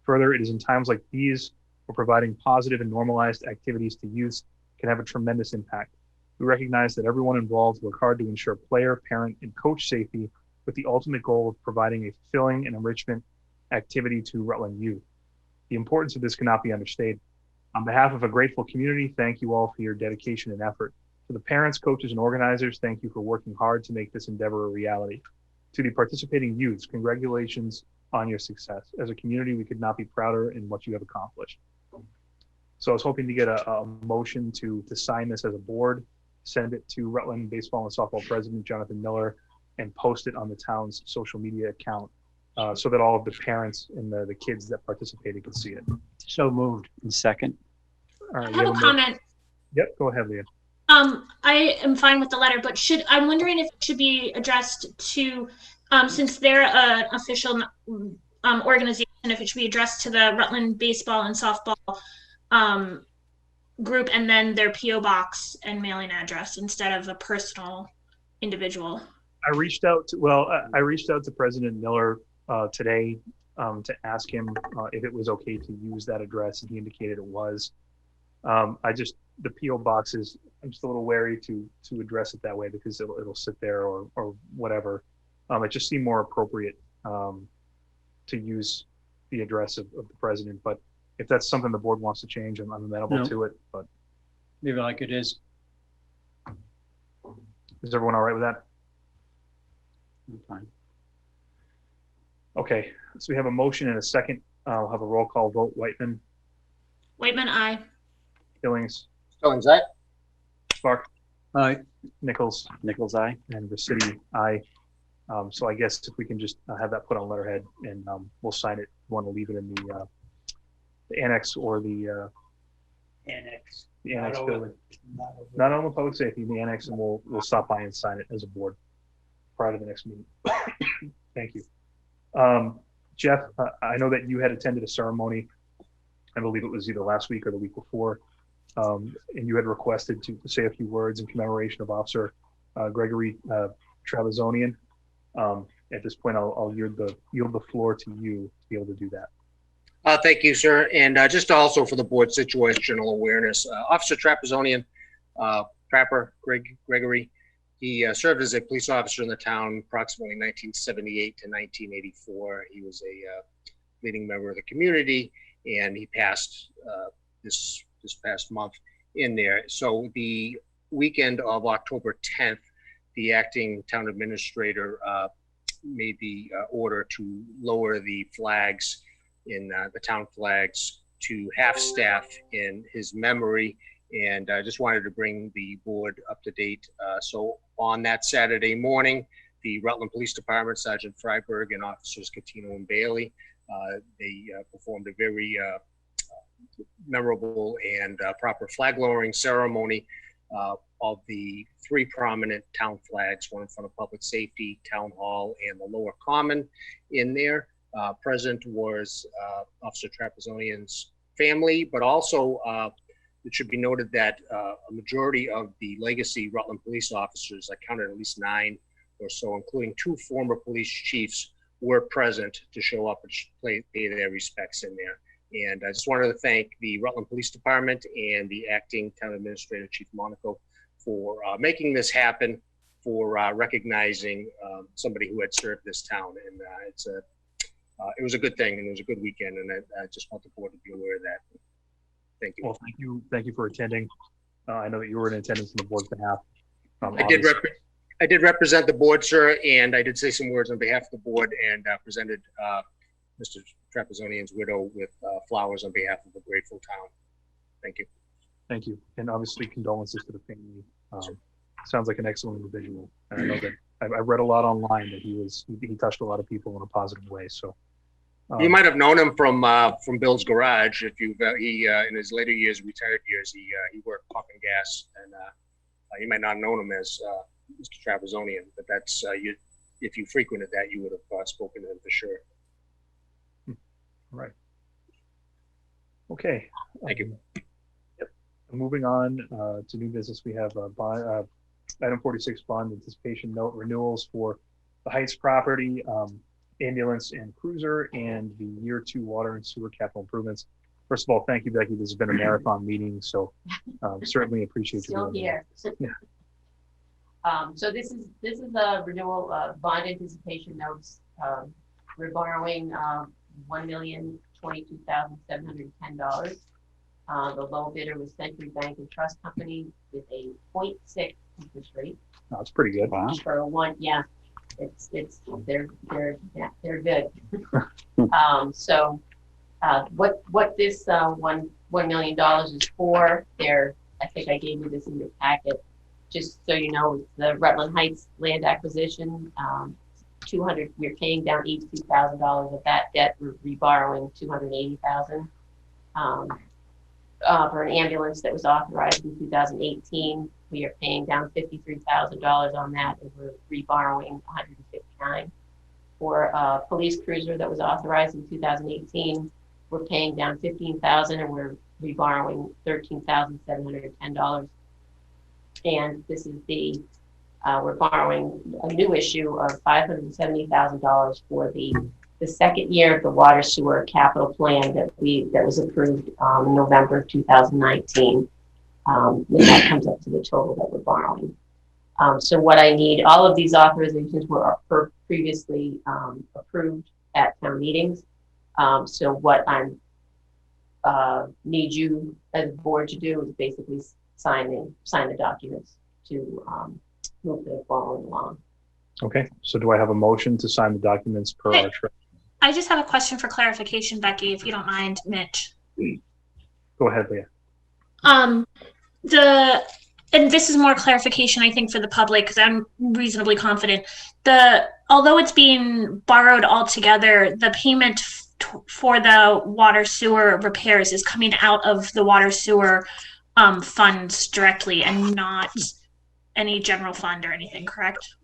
Further, it is in times like these where providing positive and normalized activities to youth can have a tremendous impact. We recognize that everyone involved worked hard to ensure player, parent, and coach safety with the ultimate goal of providing a fulfilling and enrichment activity to Rutland youth. The importance of this cannot be understated. On behalf of a grateful community, thank you all for your dedication and effort. To the parents, coaches, and organizers, thank you for working hard to make this endeavor a reality. To the participating youths, congratulations on your success. As a community, we could not be prouder in what you have accomplished. So I was hoping to get a motion to sign this as a board, send it to Rutland Baseball and Softball President Jonathan Miller, and post it on the town's social media account so that all of the parents and the kids that participated could see it. So moved. Second. All right, I have a comment. Yep, go ahead, Leah. I am fine with the letter, but I'm wondering if it should be addressed to, since they're an official organization, if it should be addressed to the Rutland Baseball and Softball group and then their PO box and mailing address instead of a personal individual. I reached out to President Miller today to ask him if it was okay to use that address, and he indicated it was. The PO box is, I'm just a little wary to address it that way because it'll sit there or whatever. It just seemed more appropriate to use the address of the president, but if that's something the board wants to change, I'm amenable to it, but. Leave it like it is. Is everyone all right with that? I'm fine. Okay, so we have a motion and a second. I'll have a roll call vote. Whitman, Aye. Billings, aye. Clark, Aye. Nichols, aye. and Vasily, aye. So I guess if we can just have that put on letterhead and we'll sign it. We want to leave it in the annex or the Annex. the annex building. Not on the public safety, the annex, and we'll stop by and sign it as a board prior to the next meeting. Thank you. Jeff, I know that you had attended a ceremony, I believe it was either last week or the week before, and you had requested to say a few words in commemoration of Officer Gregory Travazonian. At this point, I'll yield the floor to you to be able to do that. Thank you, sir. And just also for the board situational awareness, Officer Trapezonian, Trapper Gregory, he served as a police officer in the town approximately 1978 to 1984. He was a leading member of the community, and he passed this past month in there. So the weekend of October 10th, the acting town administrator made the order to lower the flags in the town flags to half staff in his memory, and I just wanted to bring the board up to date. So on that Saturday morning, the Rutland Police Department, Sergeant Freiberg and Officers Catino and Bailey, they performed a very memorable and proper flag lowering ceremony of the three prominent town flags, one in front of Public Safety, Town Hall, and the Lower Common in there. Present was Officer Trapezonian's family, but also it should be noted that a majority of the legacy Rutland police officers, I counted at least 9 or so, including 2 former police chiefs, were present to show up and pay their respects in there. And I just wanted to thank the Rutland Police Department and the acting town administrator, Chief Monaco, for making this happen, for recognizing somebody who had served this town. And it was a good thing, and it was a good weekend, and I just want the board to be aware of that. Thank you. Well, thank you for attending. I know that you were in attendance on the board's behalf. I did represent the board, sir, and I did say some words on behalf of the board and presented Mr. Trapezonian's widow with flowers on behalf of a grateful town. Thank you. Thank you. And obviously condolences to the family. Sounds like an excellent individual. And I know that I've read a lot online that he touched a lot of people in a positive way. So you might have known him from Bill's Garage. If you he in his later years, retired years, he worked pumping gas, and you might not have known him as Mr. Trapezonian, but that's if you frequented that, you would have spoken to him for sure. Right. Okay. Thank you. Yep. Moving on to new business, we have item 46 bond anticipation note renewals for the Heights property, ambulance and cruiser, and the year 2 water and sewer capital improvements. First of all, thank you, Becky. This has been a marathon meeting, so certainly appreciate you Still here. Yeah. So this is a renewal of bond anticipation notes. We're borrowing $1,022,710. The low bidder was Century Bank and Trust Company with a 0.6 interest rate. That's pretty good. Wow. For a one, yeah, they're good. So what this $1 million is for? I think I gave you this in your packet. Just so you know, the Rutland Heights land acquisition. We're paying down $82,000 of that debt. We're reborrowing $280,000. For an ambulance that was authorized in 2018, we are paying down $53,000 on that, and we're reborrowing $159,000. For a police cruiser that was authorized in 2018, we're paying down $15,000, and we're reborrowing $13,710. And this is we're borrowing a new issue of $570,000 for the second year of the water sewer capital plan that was approved in November 2019. And that comes up to the total that we're borrowing. So what I need, all of these authorizations were previously approved at town meetings. So what I need you as a board to do is basically sign the documents to move the following along. Okay, so do I have a motion to sign the documents per our treasurer? I just have a question for clarification, Becky, if you don't mind, Mitch. Go ahead, Leah. And this is more clarification, I think, for the public, because I'm reasonably confident. Although it's being borrowed altogether, the payment for the water sewer repairs is coming out of the water sewer funds directly and not any general fund or anything, correct?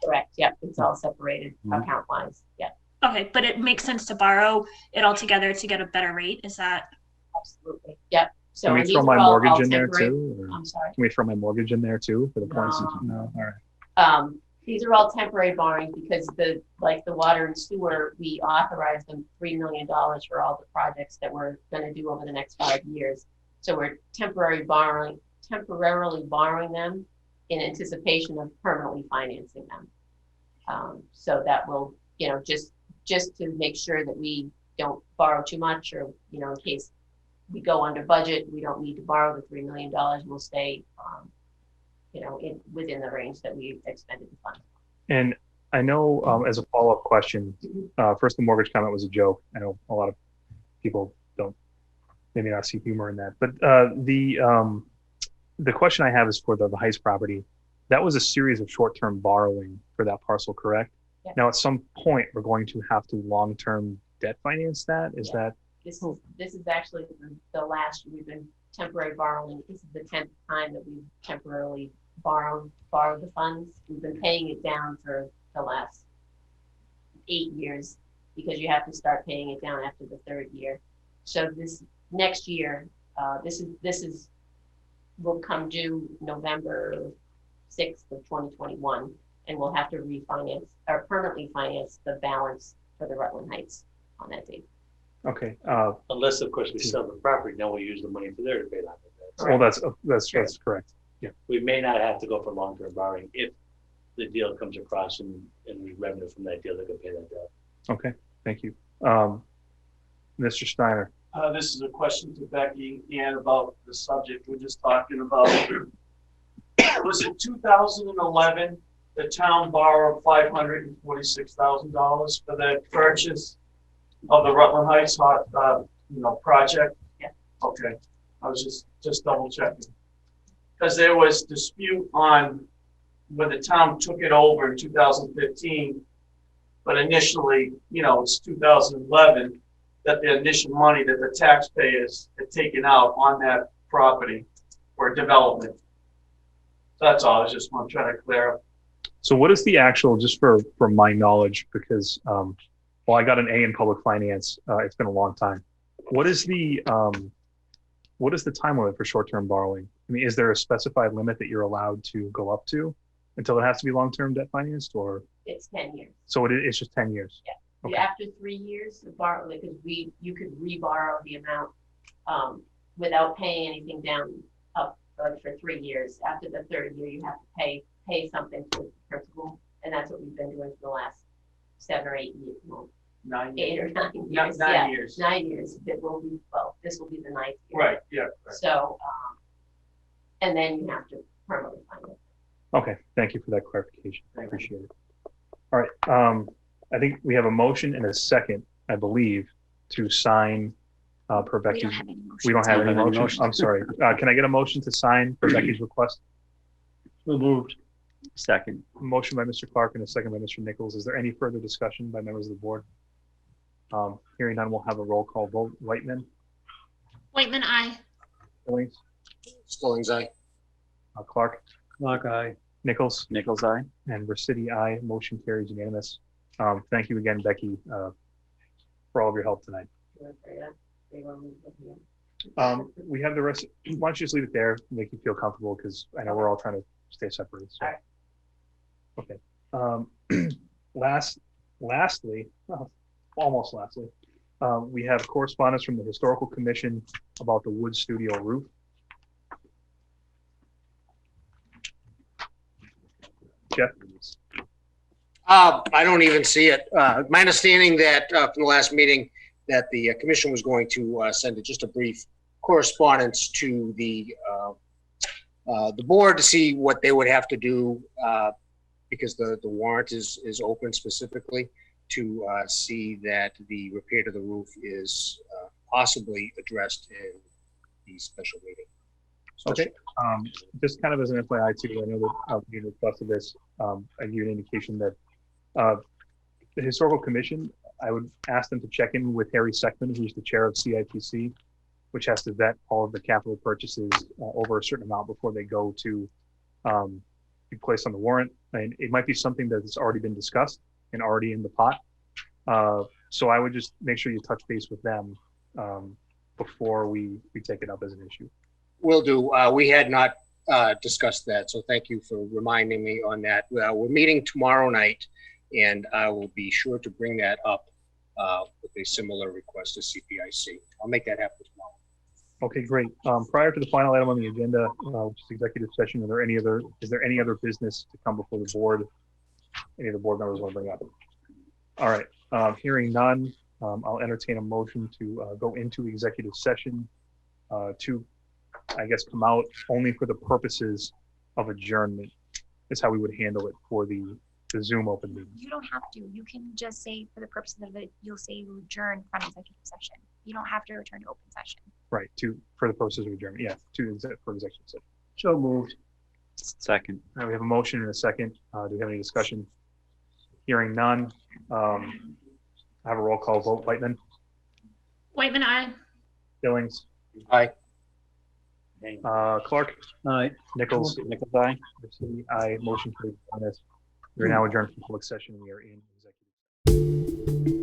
Correct. Yep. It's all separated account wise. Yeah. Okay, but it makes sense to borrow it all together to get a better rate. Is that? Absolutely. Yep. So can we throw my mortgage in there temporary. too? Or I'm sorry. Can we throw my mortgage in there too for the points? No. All right. These are all temporary borrowings because the water and sewer, we authorized them $3 million for all the projects that we're going to do over the next 5 years. So we're temporarily borrowing them in anticipation of permanently financing them. So that will, just to make sure that we don't borrow too much, or in case we go under budget, we don't need to borrow the $3 million. We'll stay, within the range that we expended the funds. And I know, as a follow-up question, first, the mortgage comment was a joke. I know a lot of people don't maybe not see humor in that, but the question I have is for the Heights property. That was a series of short-term borrowing for that parcel, correct? Yeah. Now, at some point, we're going to have to long-term debt finance that. Is that? This is actually the last we've been temporary borrowing. This is the 10th time that we've temporarily borrowed the funds. We've been paying it down for the last 8 years because you have to start paying it down after the 3rd year. So this next year, this will come due November 6th of 2021, and we'll have to refinance or permanently finance the balance for the Rutland Heights on that date. Okay. Unless, of course, we sell the property, then we'll use the money for there to pay that. Well, that's correct. Yeah. We may not have to go for long-term borrowing if the deal comes across and we revenue from that deal that can pay that debt. Okay. Thank you. Mr. Steiner, This is a question to Becky and about the subject we're just talking about. Was it 2011, the town borrowed $546,000 for the purchase of the Rutland Heights project? Yeah. Okay, I was just double checking. Because there was dispute on when the town took it over in 2015, but initially, it's 2011 that the initial money that the taxpayers had taken out on that property for development. That's all. I was just want to try to clear up. So what is the actual, just for my knowledge, because well, I got an A in public finance. It's been a long time. What is the time limit for short-term borrowing? I mean, is there a specified limit that you're allowed to go up to until it has to be long-term debt financed, or? It's 10 years. So it's just 10 years? Yeah. Okay. After 3 years, the borrow, because you could reborrow the amount without paying anything down up for 3 years. After the third year, you have to pay something for the principal, and that's what we've been doing for the last 7 or 8 years. Well, 9 8 or 9 years. 9 years. 9 years. It will be, well, this will be the 9th year. Right. Yeah. Right. So, and then you have to permanently finance. Okay, thank you for that clarification. I appreciate it. All right, I think we have a motion and a second, I believe, to sign per Becky's. We don't have any motion. I'm sorry. Can I get a motion to sign per Becky's request? Moved. Second. Motion by Mr. Clark and a second by Mr. Nichols. Is there any further discussion by members of the board? Hearing none, we'll have a roll call vote. Whitman? Whitman, aye. Stillings? Stillings, aye. Clark? Clark, aye. Nichols? Nichols, aye. And Resity, aye. Motion carries unanimous. Thank you again, Becky, for all of your help tonight. We have the rest. Why don't you just leave it there, make you feel comfortable, because I know we're all trying to stay separated. So. Okay. Almost lastly, we have correspondence from the Historical Commission about the Wood Studio roof. Jeff? I don't even see it. My understanding that from the last meeting that the commission was going to send just a brief correspondence to the board to see what they would have to do because the warrant is open specifically to see that the repair to the roof is possibly addressed in the special meeting. Okay. Just kind of as an FYI too, I know that you requested this. I give you an indication that the Historical Commission, I would ask them to check in with Harry Seckman, who's the chair of CIPC, which has to vet all of the capital purchases over a certain amount before they go to be placed on the warrant. And it might be something that has already been discussed and already in the pot. So I would just make sure you touch base with them before we take it up as an issue. Will do. We had not discussed that, so thank you for reminding me on that. We're meeting tomorrow night, and I will be sure to bring that up with a similar request to CPIC. I'll make that happen tomorrow. Okay, great. Prior to the final item on the agenda, which is executive session, is there any other business to come before the board? Any of the board members want to bring up? All right, hearing none, I'll entertain a motion to go into executive session to, I guess, come out only for the purposes of adjournment is how we would handle it for the Zoom open meeting. You don't have to. You can just say, for the purposes of it, you'll say you adjourn from executive session. You don't have to return to open session. Right, for the purposes of adjournment. Yeah, for executive session. So moved. Second. All right, we have a motion and a second. Do we have any discussion? Hearing none. I have a roll call vote. Whitman? Whitman, aye. Billings? Aye. Clark? Aye. Nichols? Nichols, aye. Aye. Motion carries. We're now adjourned from public session. We are in executive.